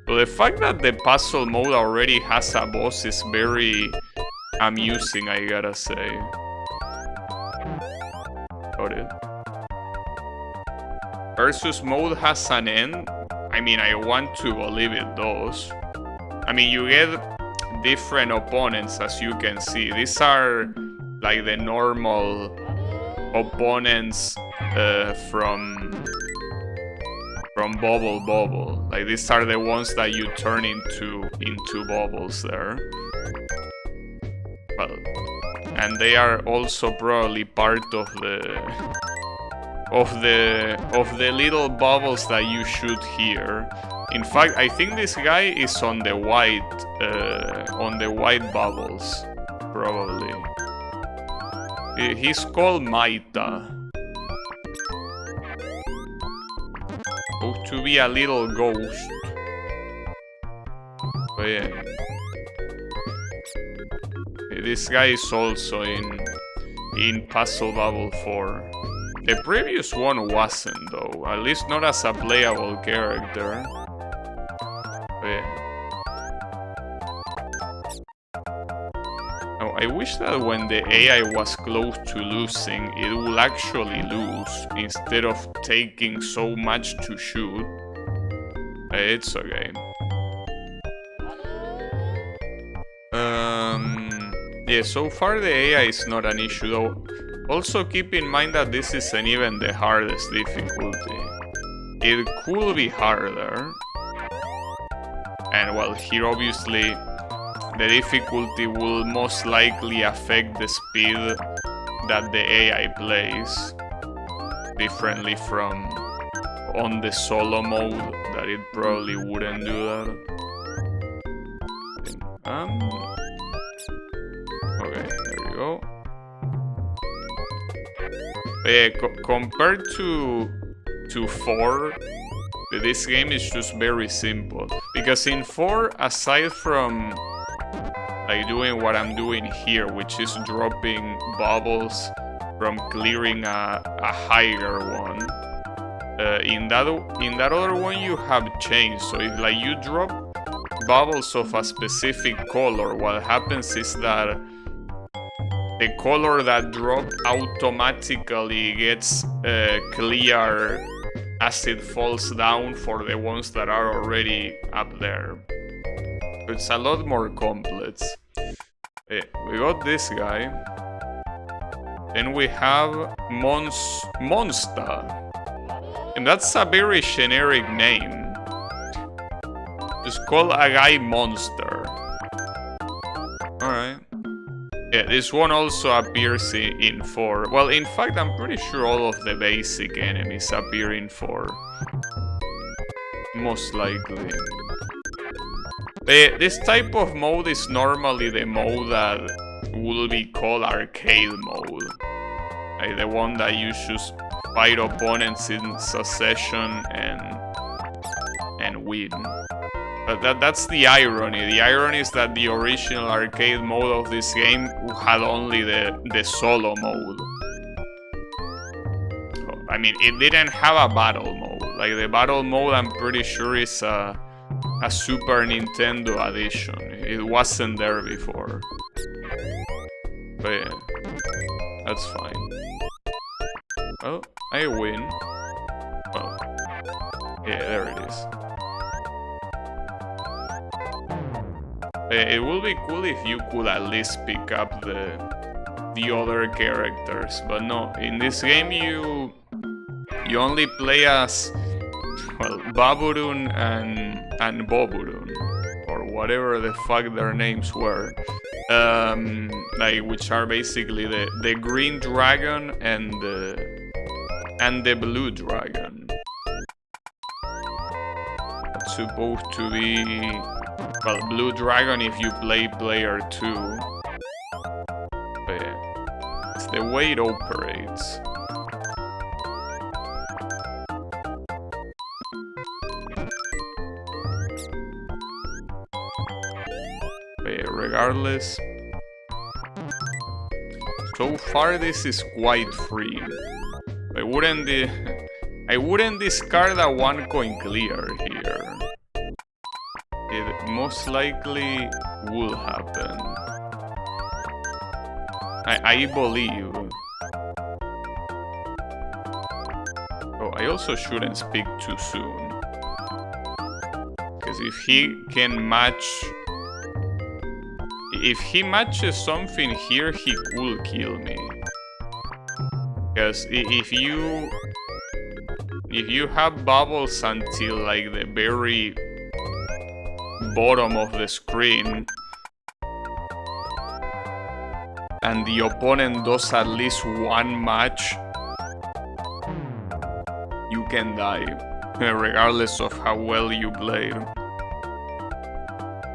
[SPEAKER 1] So the fact that the puzzle mode already has a boss is very amusing, I gotta say. Got it. Versus mode has an end. I mean, I want to believe it does. I mean, you get different opponents, as you can see. These are like the normal opponents from Bobble. Like, these are the ones that you turn into bubbles there. Well, and they are also probably part of the little bubbles that you shoot here. In fact, I think this guy is on the white bubbles, probably. He's called Maita. Supposed to be a little ghost. But yeah. This guy is also in Puzzle Bubble 4. The previous one wasn't, though. At least not as a playable character. But yeah. I wish that when the AI was close to losing, it would actually lose, instead of taking so much to shoot. It's okay. Yeah, so far the AI is not an issue, though. Also keep in mind that this isn't even the hardest difficulty. It could be harder. And well, here obviously the difficulty will most likely affect the speed that the AI plays, differently from on the solo mode, that it probably wouldn't do that. Okay, there we go. Yeah, compared to 4, this game is just very simple. Because in 4, aside from like doing what I'm doing here, which is dropping bubbles from clearing a higher one, in that other one you have chains. So if like you drop bubbles of a specific color, what happens is that the color that dropped automatically gets clear as it falls down for the ones that are already up there. It's a lot more complex. We got this guy. Then we have Monster. And that's a very generic name. Just call a guy Monster. Alright. Yeah, this one also appears in 4. Well, in fact, I'm pretty sure all of the basic enemies appear in 4. Most likely. This type of mode is normally the mode that will be called arcade mode. Like the one that you just fight opponents in succession and win. But that's the irony. The irony is that the original arcade mode of this game had only the solo mode. I mean, it didn't have a battle mode. Like the battle mode, I'm pretty sure is a Super Nintendo edition. It wasn't there before. But yeah, that's fine. Well, I win. Well, yeah, there it is. It would be cool if you could at least pick up the other characters, but no. In this game, you only play as, well, Baburun and Boburun, or whatever the fuck their names were. Like, which are basically the green dragon and the blue dragon. That's supposed to be, well, blue dragon if you play player 2. But yeah, it's the way it operates. But yeah, regardless, so far this is quite free. I wouldn't discard a 1 coin clear here. It most likely will happen. I believe. Oh, I also shouldn't speak too soon. Because if he can match... If he matches something here, he could kill me. Because if you have bubbles until like the very bottom of the screen, and the opponent does at least 1 match, you can die, regardless of how well you played.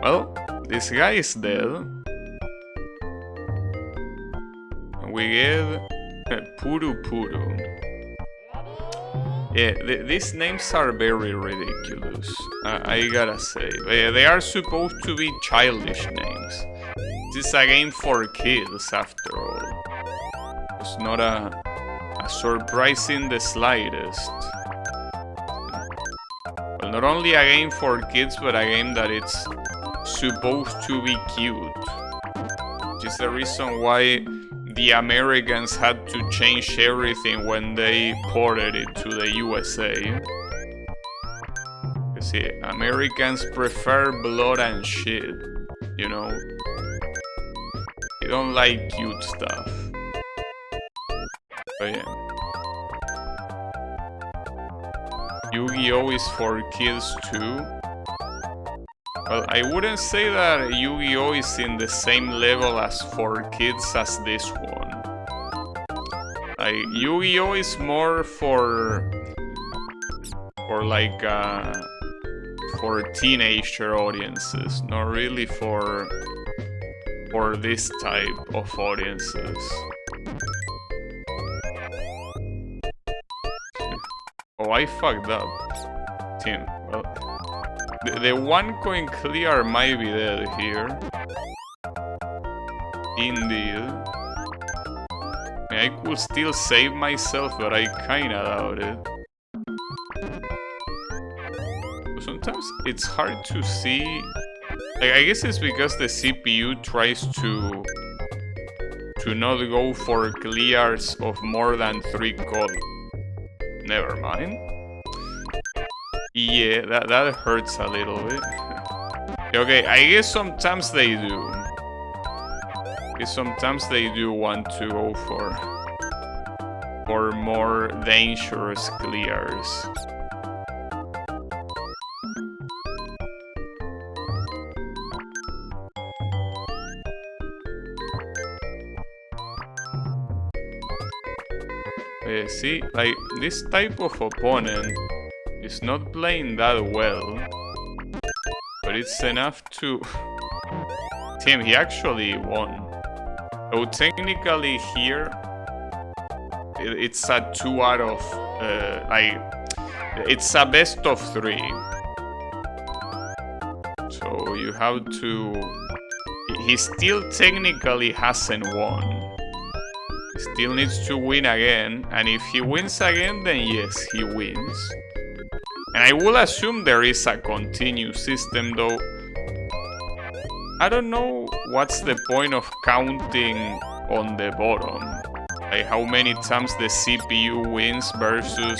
[SPEAKER 1] Well, this guy is dead. And we get Puru Puru. Yeah, these names are very ridiculous, I gotta say. They are supposed to be childish names. This is a game for kids, after all. It's not a surprise in the slightest. Well, not only a game for kids, but a game that it's supposed to be cute. Which is the reason why the Americans had to change everything when they ported it to the USA. You see, Americans prefer blood and shit, you know? They don't like cute stuff. But yeah. Yu-Gi-Oh! Is for kids too. Well, I wouldn't say that Yu-Gi-Oh! Is in the same level as for kids as this one. Like, Yu-Gi-Oh! Is more for like, for teenager audiences, not really for this type of audiences. Oh, I fucked up. Team, well... The 1 coin clear might be dead here. Indeed. I mean, I could still save myself, but I kinda doubt it. Sometimes it's hard to see. Like, I guess it's because the CPU tries to not go for clears of more than 3 colors. Never mind. Yeah, that hurts a little bit. Okay, I guess sometimes they do. Sometimes they do want to go for more dangerous clears. See, like, this type of opponent is not playing that well, but it's enough to... Damn, he actually won. So technically here, it's a 2 out of... like, it's a best of 3. So you have to... He still technically hasn't won. Still needs to win again, and if he wins again, then yes, he wins. And I will assume there is a continue system, though. I don't know what's the point of counting on the bottom. Like how many times the CPU wins versus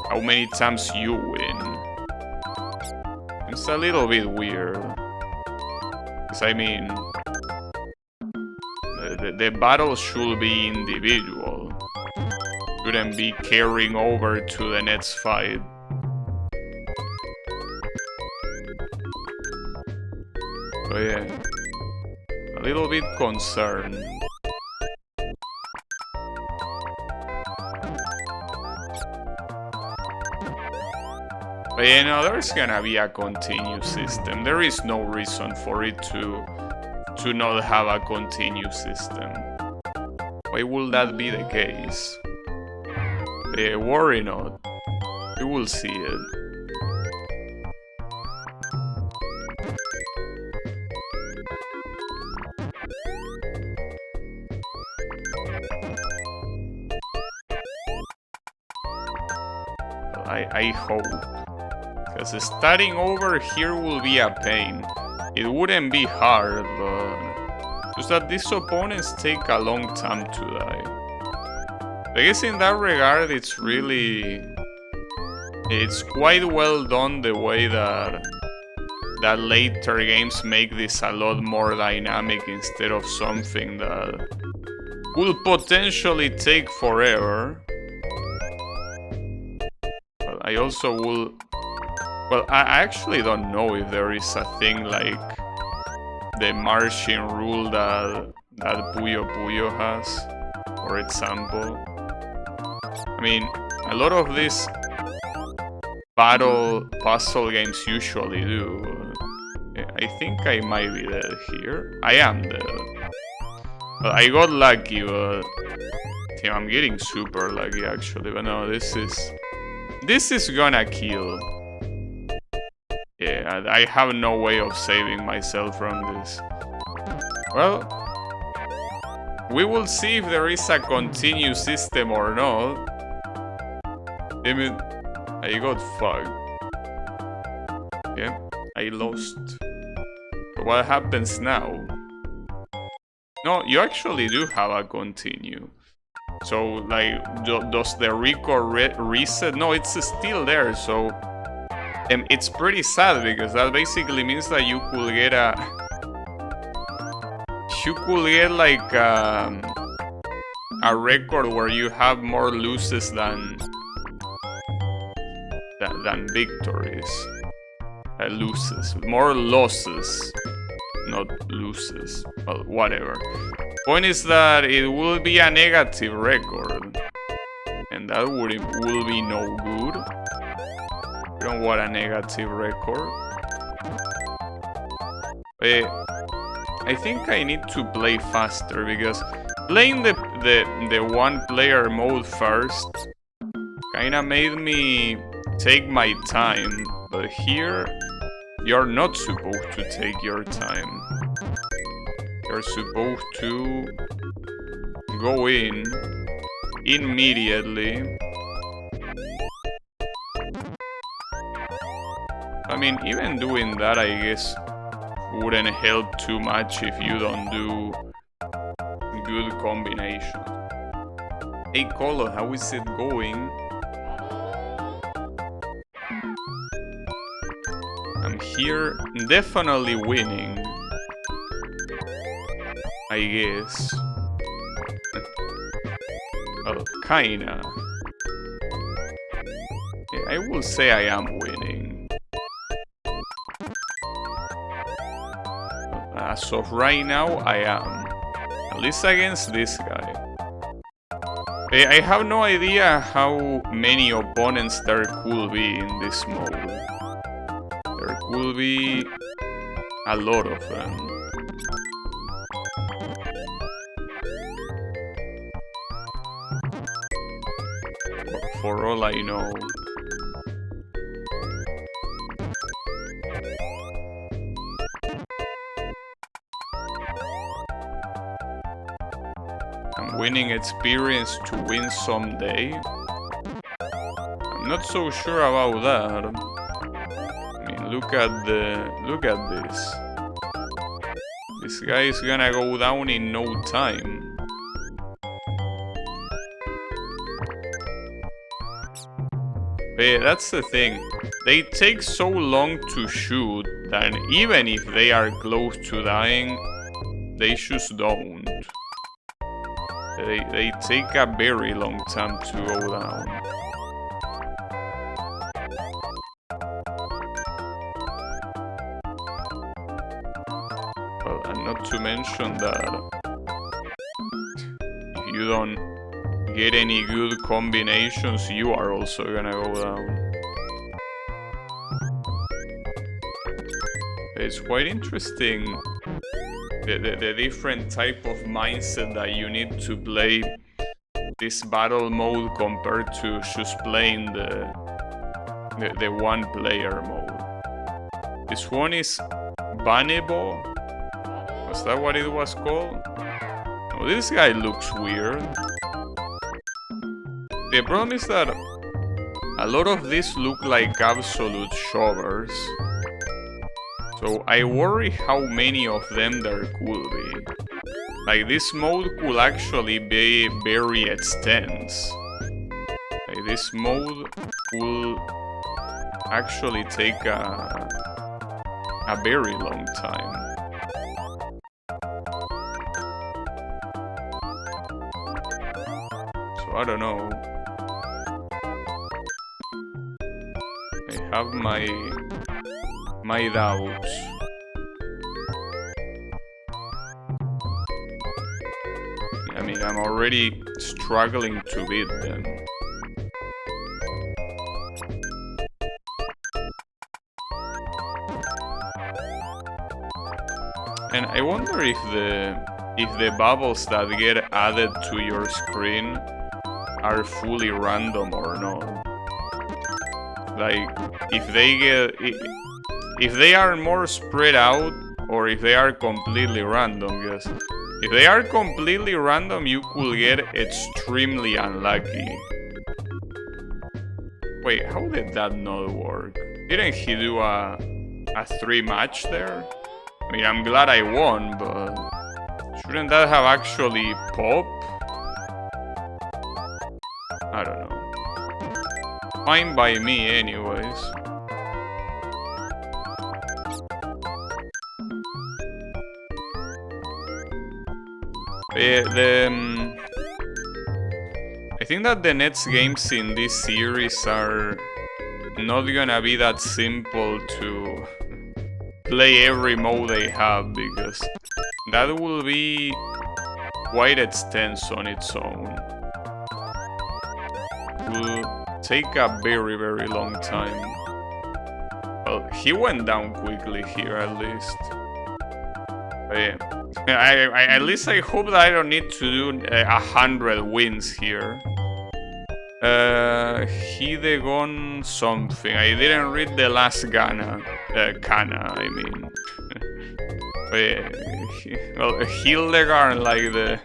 [SPEAKER 1] how many times you win. It's a little bit weird. Because I mean... The battle should be individual. Shouldn't be carrying over to the next fight. So yeah, a little bit concerned. But you know, there's gonna be a continue system. There is no reason for it to not have a continue system. Why would that be the case? Worry not. You will see it. I hope. Because starting over here will be a pain. It wouldn't be hard, but just that these opponents take a long time to die. I guess in that regard, it's quite well done the way that later games make this a lot more dynamic instead of something that will potentially take forever. But I also will... Well, I actually don't know if there is a thing like the marching rule that Puyo Puyo has, for example. I mean, a lot of these battle puzzle games usually do. I think I might be dead here. I am dead. Well, I got lucky, but damn, I'm getting super lucky actually. But no, this is gonna kill. Yeah, I have no way of saving myself from this. Well, we will see if there is a continue system or not. Damn it, I got fucked. Yeah, I lost. What happens now? No, you actually do have a continue. So, like, does the record reset? No, it's still there, so... it's pretty sad, because that basically means that you could get like a record where you have more losses than victories. Losses. More losses, not loses. Well, whatever. Point is that it will be a negative record, and that will be no good. You don't want a negative record. I think I need to play faster, because playing the one-player mode first kinda made me take my time, but here you're not supposed to take your time. You're supposed to go in immediately. I mean, even doing that, I guess, wouldn't help too much if you don't do good combination. Hey Colo, how is it going? I'm here, definitely winning, I guess. Well, kinda. Yeah, I will say I am winning. As of right now, I am. At least against this guy. I have no idea how many opponents there could be in this mode. There could be a lot of them. For all I know. I'm winning experience to win someday. I'm not so sure about that. I mean, look at this. This guy is gonna go down in no time. But yeah, that's the thing. They take so long to shoot that even if they are close to dying, they just don't. They take a very long time to go down. Well, and not to mention that if you don't get any good combinations, you are also gonna go down. It's quite interesting the different type of mindset that you need to play this battle mode compared to just playing the one player mode. This one is Bannable. Was that what it was called? Oh, this guy looks weird. The problem is that a lot of these look like absolute shovers. So I worry how many of them there could be. Like, this mode could actually be very extensive. Like, this mode could actually take a very long time. So I don't know. I have my doubts. I mean, I'm already struggling to beat them. And I wonder if the bubbles that get added to your screen are fully random or not. Like, if they are more spread out, or if they are completely random, yes. If they are completely random, you could get extremely unlucky. Wait, how did that not work? Didn't he do a 3 match there? I mean, I'm glad I won, but shouldn't that have actually popped? I don't know. Fine by me, anyways. I think that the next games in this series are not gonna be that simple to play every mode they have, because that will be quite extensive on its own. Will take a very, very long time. Well, he went down quickly here, at least. But yeah. At least I hope that I don't need to do 100 wins here. Hidegon something. I didn't read the last Kana, I mean. But yeah, well, Hildegard, like the...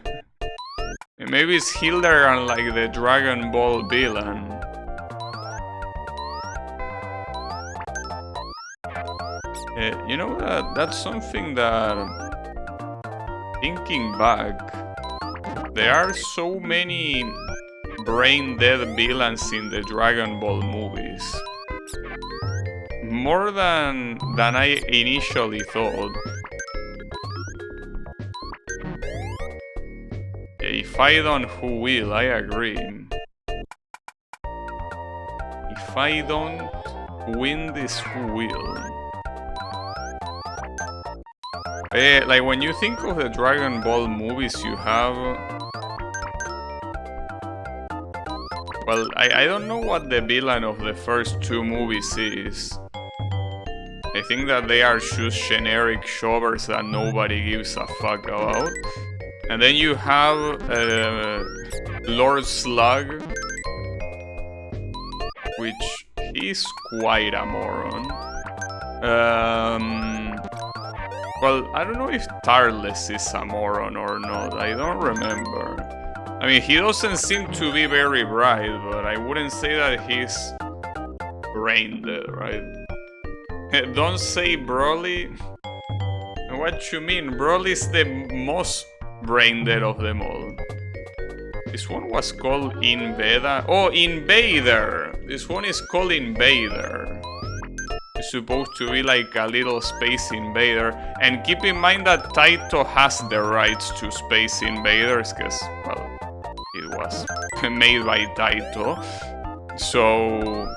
[SPEAKER 1] Maybe it's Hildegard like the Dragon Ball villain. You know, that's something that, thinking back, there are so many brain-dead villains in the Dragon Ball movies. More than I initially thought. If I don't, who will? I agree. If I don't win this, who will? Like, when you think of the Dragon Ball movies, you have... Well, I don't know what the villain of the first two movies is. I think that they are just generic shovers that nobody gives a fuck about. And then you have Lord Slug, which is quite a moron. Well, I don't know if Tarles is a moron or not, I don't remember. I mean, he doesn't seem to be very bright, but I wouldn't say that he's brain dead, right? Don't say Broly. What you mean? Broly's the most brain dead of them all. This one was called Inveda. Oh, Invader! This one is called Invader. It's supposed to be like a little space invader. And keep in mind that Taito has the rights to Space Invaders, because, well, it was made by Taito. So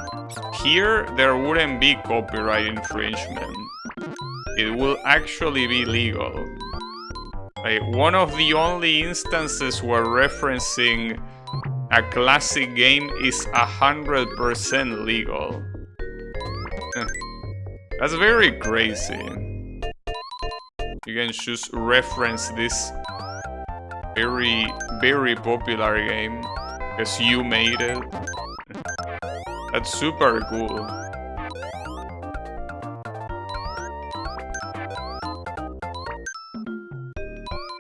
[SPEAKER 1] here there wouldn't be copyright infringement. It will actually be legal. Like, one of the only instances where referencing a classic game is 100% legal. That's very crazy. You can just reference this very, very popular game because you made it. That's super cool.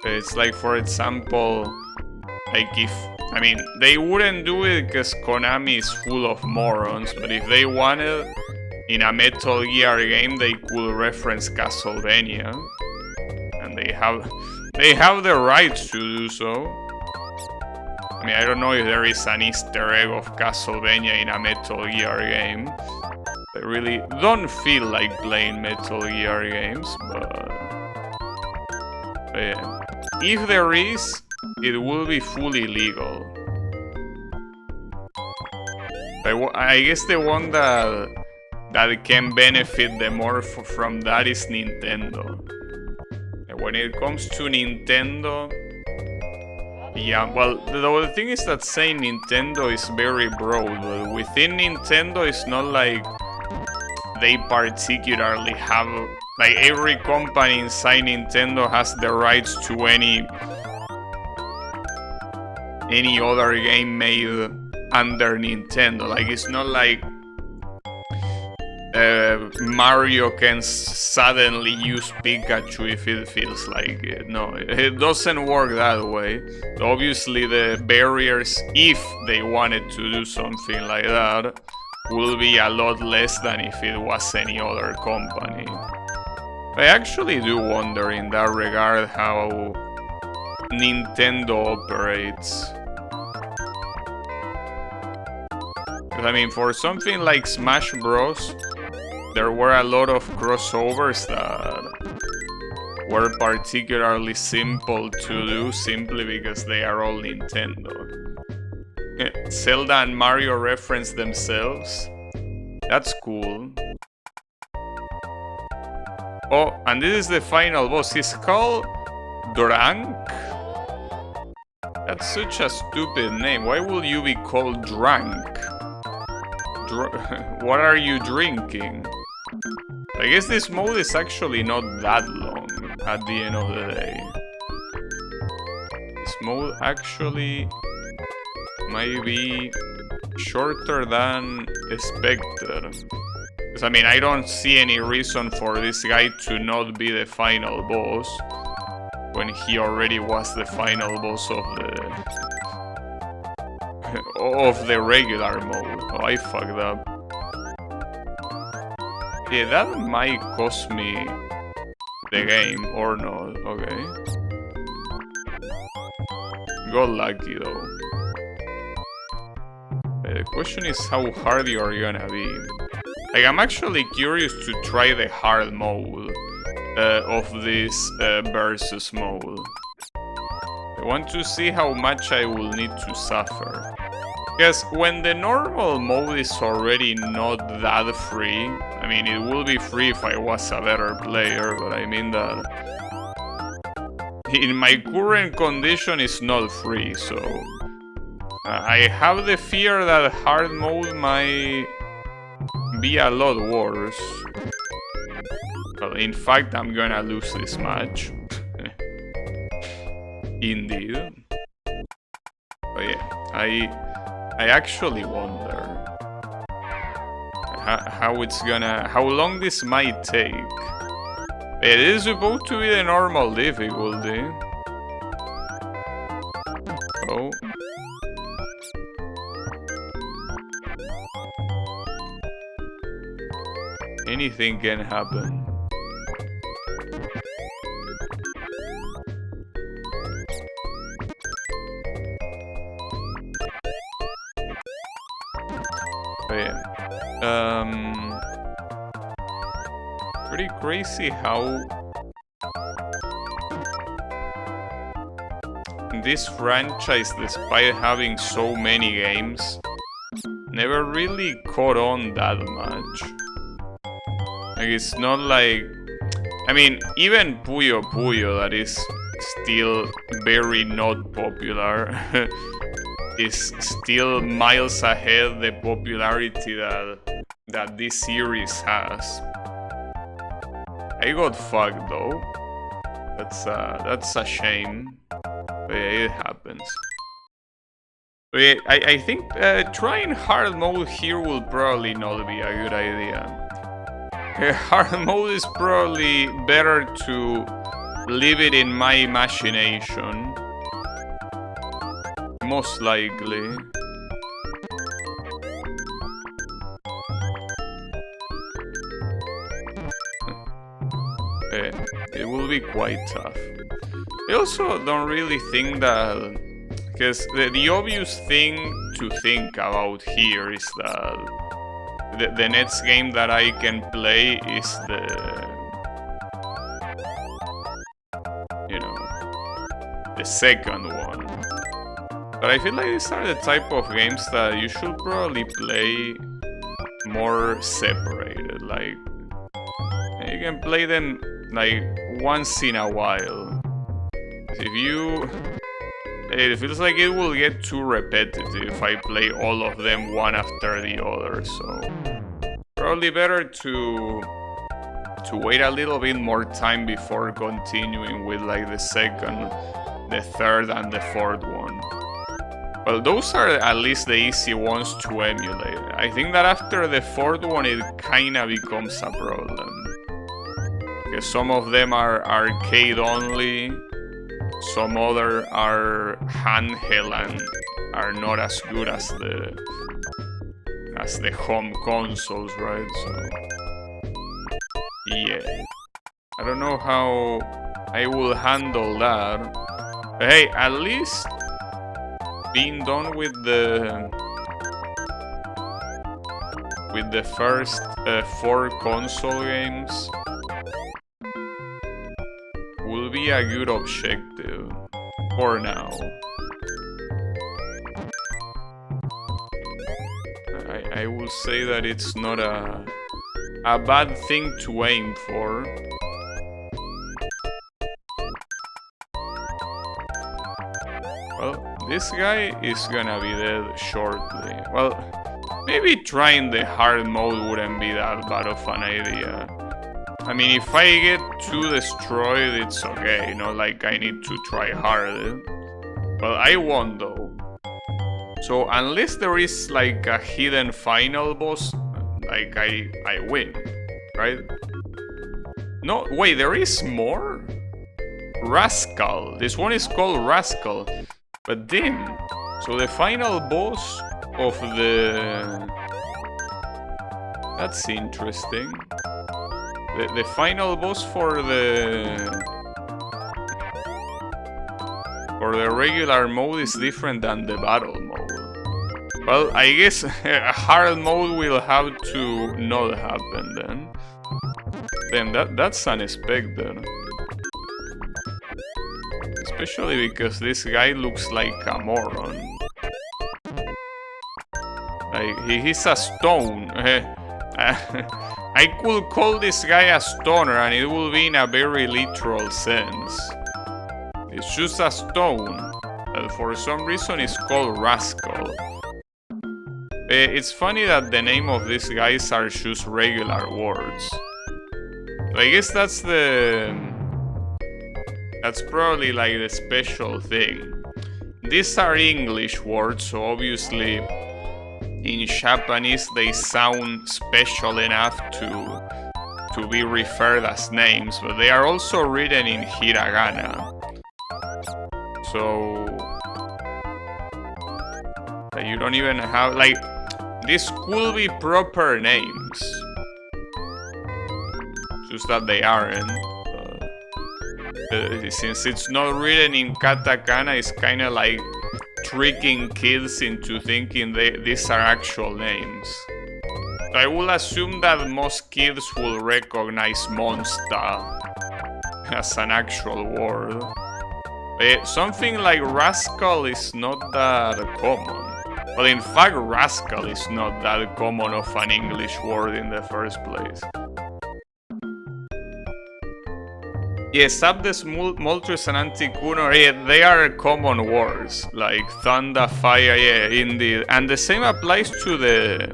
[SPEAKER 1] It's like, for example, like if... I mean, they wouldn't do it because Konami is full of morons, but if they wanted, in a Metal Gear game, they could reference Castlevania. And they have the rights to do so. I mean, I don't know if there is an Easter egg of Castlevania in a Metal Gear game. I really don't feel like playing Metal Gear games, but yeah. If there is, it will be fully legal. I guess the one that can benefit the more from that is Nintendo. And when it comes to Nintendo... Yeah, well, the thing is that saying Nintendo is very broad, but within Nintendo it's not like they particularly have... Like, every company inside Nintendo has the rights to any other game made under Nintendo. Like, it's not like Mario can suddenly use Pikachu if it feels like it. No, it doesn't work that way. Obviously, the barriers, if they wanted to do something like that, will be a lot less than if it was any other company. I actually do wonder in that regard how Nintendo operates. Because, I mean, for something like Smash Bros, there were a lot of crossovers that were particularly simple to do simply because they are all Nintendo. Zelda and Mario reference themselves. That's cool. Oh, and this is the final boss. He's called Drank? That's such a stupid name. Why will you be called Drank? What are you drinking? I guess this mode is actually not that long at the end of the day. This mode actually might be shorter than expected. Because, I mean, I don't see any reason for this guy to not be the final boss when he already was the final boss of the regular mode. Oh, I fucked up. Yeah, that might cost me the game or not. Okay. Got lucky though. The question is how hard you are gonna be. Like, I'm actually curious to try the hard mode of this versus mode. I want to see how much I will need to suffer. Because when the normal mode is already not that free, I mean, it will be free if I was a better player, but I mean that in my current condition it's not free, so I have the fear that hard mode might be a lot worse. Well, in fact, I'm gonna lose this match. Indeed. Oh yeah, I actually wonder how long this might take. It is supposed to be the normal difficulty. Oh. Anything can happen. Oh yeah. Pretty crazy how this franchise, despite having so many games, never really caught on that much. Like, it's not like... I mean, even Puyo Puyo, that is still very not popular, is still miles ahead the popularity that this series has. I got fucked though. That's a shame. But yeah, it happens. But yeah, I think trying hard mode here will probably not be a good idea. Hard mode is probably better to leave it in my imagination. Most likely. It will be quite tough. I also don't really think that... Because the obvious thing to think about here is that the next game that I can play is the... You know, the second one. But I feel like these are the type of games that you should probably play more separated. Like, you can play them like once in a while. It feels like it will get too repetitive if I play all of them one after the other, so probably better to wait a little bit more time before continuing with like the second, the third, and the fourth one. Well, those are at least the easy ones to emulate. I think that after the fourth one it kinda becomes a problem. Because some of them are arcade only, some other are handheld and are not as good as the home consoles, right? So yeah, I don't know how I will handle that. But hey, at least being done with the first 4 console games will be a good objective for now. I will say that it's not a bad thing to aim for. Well, this guy is gonna be dead shortly. Well, maybe trying the hard mode wouldn't be that bad of an idea. I mean, if I get too destroyed, it's okay, you know, like I need to try harder. But I won't though. So unless there is like a hidden final boss, like I win, right? No, wait, there is more? Rascal. This one is called Rascal. But then, so the final boss of the... That's interesting. The final boss for the regular mode is different than the battle mode. Well, I guess a hard mode will have to not happen then. Then that's unexpected. especially because this guy looks like a moron. Like, he's a stone. I could call this guy a stoner and it will be in a very literal sense. It's just a stone. But for some reason it's called Rascal. It's funny that the name of these guys are just regular words. So I guess that's probably like the special thing. These are English words, so obviously in Japanese they sound special enough to be referred as names, but they are also written in hiragana. So you don't even have, like, these could be proper names, just that they aren't. Since it's not written in katakana, it's kind of like tricking kids into thinking these are actual names. So I will assume that most kids will recognize monster as an actual word. Something like rascal is not that common. Well, in fact, rascal is not that common of an English word in the first place. Yes, Sabdes, Moltres, and Anticuno, yeah, they are common words, like thunder, fire, yeah, indeed. And the same applies to the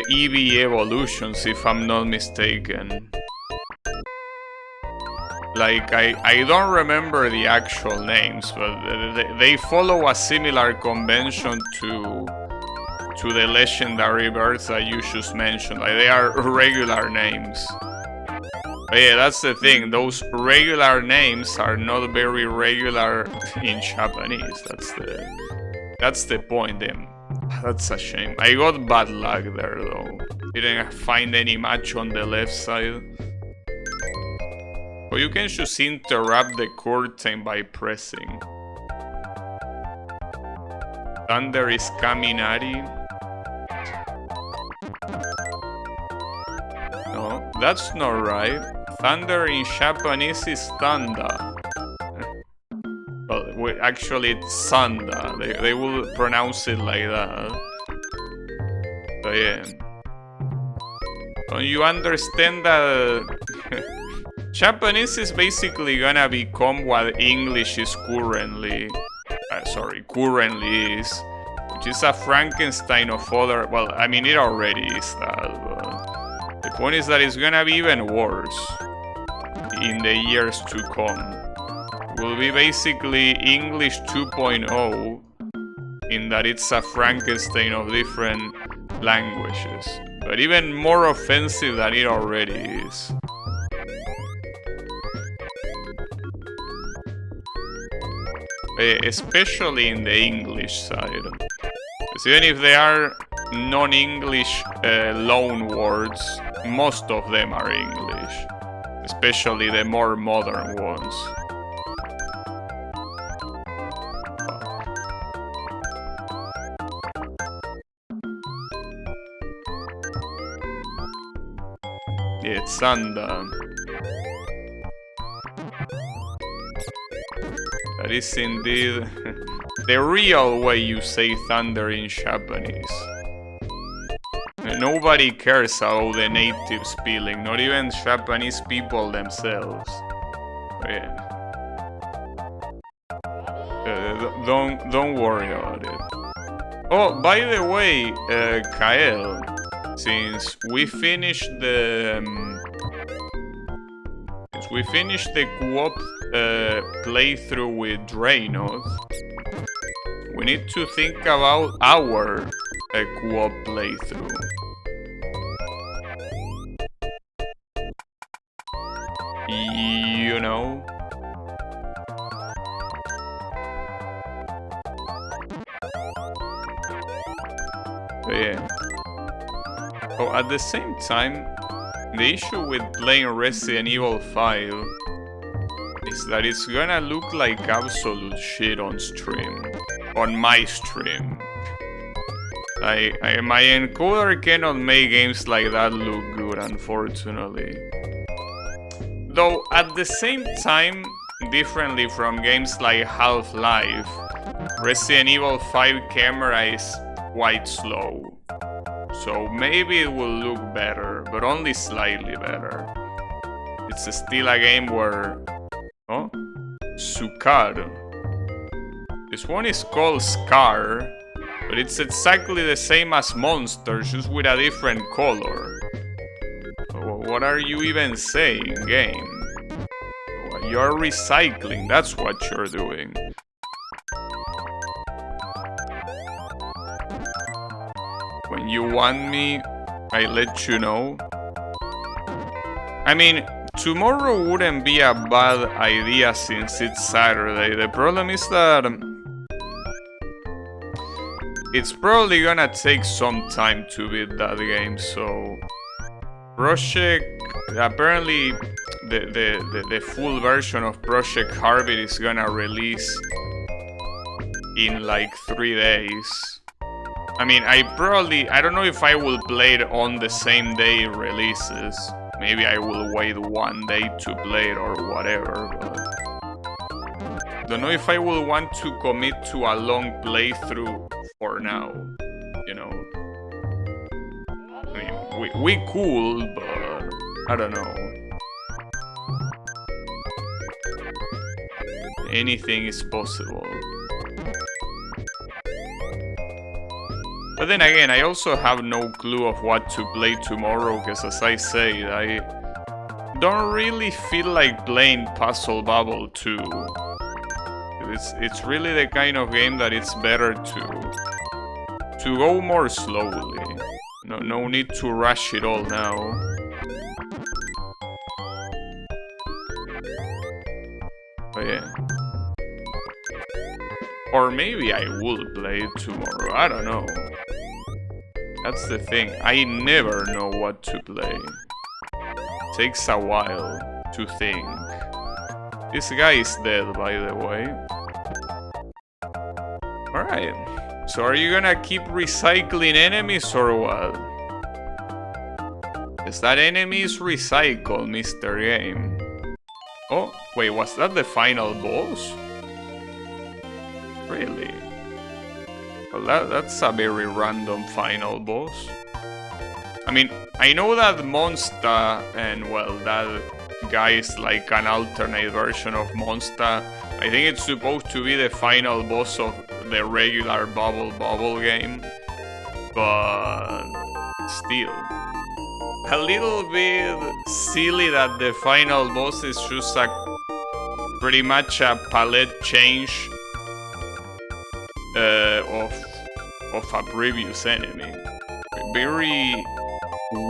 [SPEAKER 1] EV evolutions, if I'm not mistaken. Like, I don't remember the actual names, but they follow a similar convention to the legendary birds that you just mentioned. Like, they are regular names. But yeah, that's the thing. Those regular names are not very regular in Japanese. That's the point. That's a shame. I got bad luck there, though. Didn't find any match on the left side. But you can just interrupt the curtain by pressing. Thunder is Kaminari. No, that's not right. Thunder in Japanese is Thanda. Well, actually it's Sanda. They will pronounce it like that. So yeah. So you understand that Japanese is basically gonna become what English is currently is, which is a Frankenstein of other, well, I mean, it already is that, but the point is that it's gonna be even worse in the years to come. It will be basically English 2.0 in that it's a Frankenstein of different languages, but even more offensive than it already is. Especially in the English side. Because even if they are non-English loan words, most of them are English. Especially the more modern ones. Yeah, it's Sanda. That is indeed the real way you say thunder in Japanese. Nobody cares about the native spelling, not even Japanese people themselves. Yeah. Don't worry about it. Oh, by the way, Kael, since we finished the co-op playthrough with Draynoth, we need to think about our co-op playthrough. You know? But yeah. Oh, at the same time, the issue with playing Resident Evil 5 is that it's gonna look like absolute shit on stream. On my stream. My encoder cannot make games like that look good, unfortunately. Though, at the same time, differently from games like Half-Life, Resident Evil 5 camera is quite slow. So maybe it will look better, but only slightly better. It's still a game where... Oh, Sukar. This one is called Scar, but it's exactly the same as Monsters, just with a different color. What are you even saying, game? You're recycling, that's what you're doing. When you want me, I let you know. I mean, tomorrow wouldn't be a bad idea since it's Saturday. The problem is that it's probably gonna take some time to beat that game, so... Project... Apparently, the full version of Project Harvey is gonna release in like 3 days. I mean, I don't know if I will play it on the same day it releases. Maybe I will wait 1 day to play it or whatever, but... Don't know if I will want to commit to a long playthrough for now, you know? I mean, we cool, but I don't know. Anything is possible. But then again, I also have no clue of what to play tomorrow, because as I said, I don't really feel like playing Puzzle Bobble 2. It's really the kind of game that it's better to go more slowly. No need to rush it all now. But yeah. Or maybe I will play it tomorrow, I don't know. That's the thing, I never know what to play. Takes a while to think. This guy is dead, by the way. Alright, so are you gonna keep recycling enemies or what? Is that enemies recycle, Mr. Game? Oh, wait, was that the final boss? Really? Well, that's a very random final boss. I mean, I know that Monsta and, well, that guy is like an alternate version of Monsta. I think it's supposed to be the final boss of the regular Bobble game. But still. A little bit silly that the final boss is just pretty much a palette change of a previous enemy. Very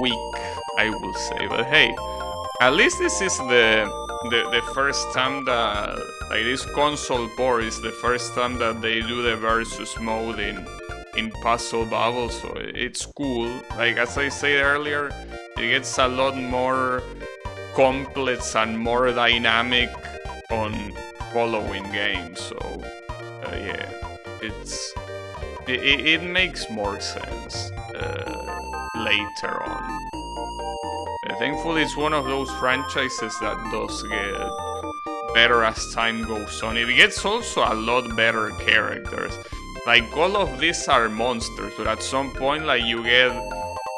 [SPEAKER 1] weak, I will say. But hey, at least this is the first time that, like, this console port is the first time that they do the versus mode in Puzzle Bobble, so it's cool. Like, as I said earlier, it gets a lot more complex and more dynamic on following games, so yeah, it makes more sense later on. Thankfully, it's one of those franchises that does get better as time goes on. It gets also a lot better characters. Like, all of these are monsters, but at some point, like, you get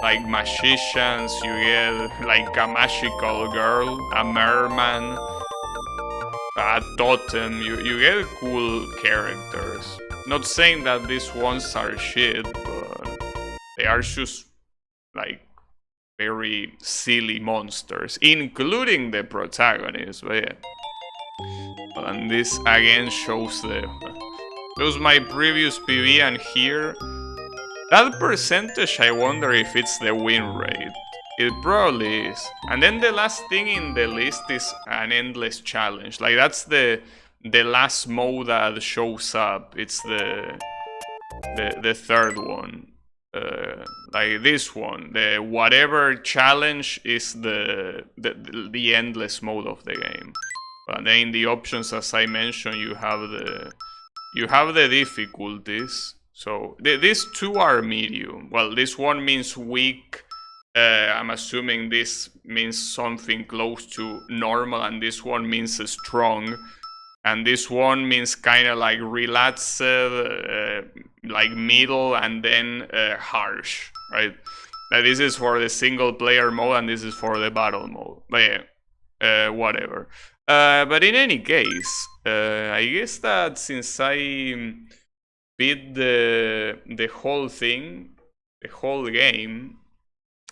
[SPEAKER 1] like magicians, you get like a magical girl, a merman, a totem, you get cool characters. Not saying that these ones are shit, but they are just like very silly monsters, including the protagonist. But yeah. And this again shows my previous PV, and here that percentage, I wonder if it's the win rate. It probably is. And then the last thing in the list is an endless challenge. Like, that's the last mode that shows up. It's the third one. Like this one, the whatever challenge is the endless mode of the game. But then in the options, as I mentioned, you have the difficulties. So these two are medium. Well, this one means weak. I'm assuming this means something close to normal, and this one means strong. and this one means kind of like relaxed, like middle, and then harsh, right? Now this is for the single player mode, and this is for the battle mode. But yeah, whatever. But in any case, I guess that since I beat the whole thing, the whole game,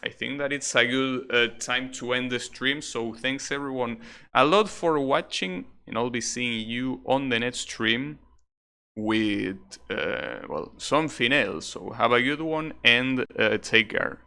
[SPEAKER 1] I think that it's a good time to end the stream. So thanks everyone a lot for watching, and I'll be seeing you on the next stream with well, something else. So have a good one, and take care.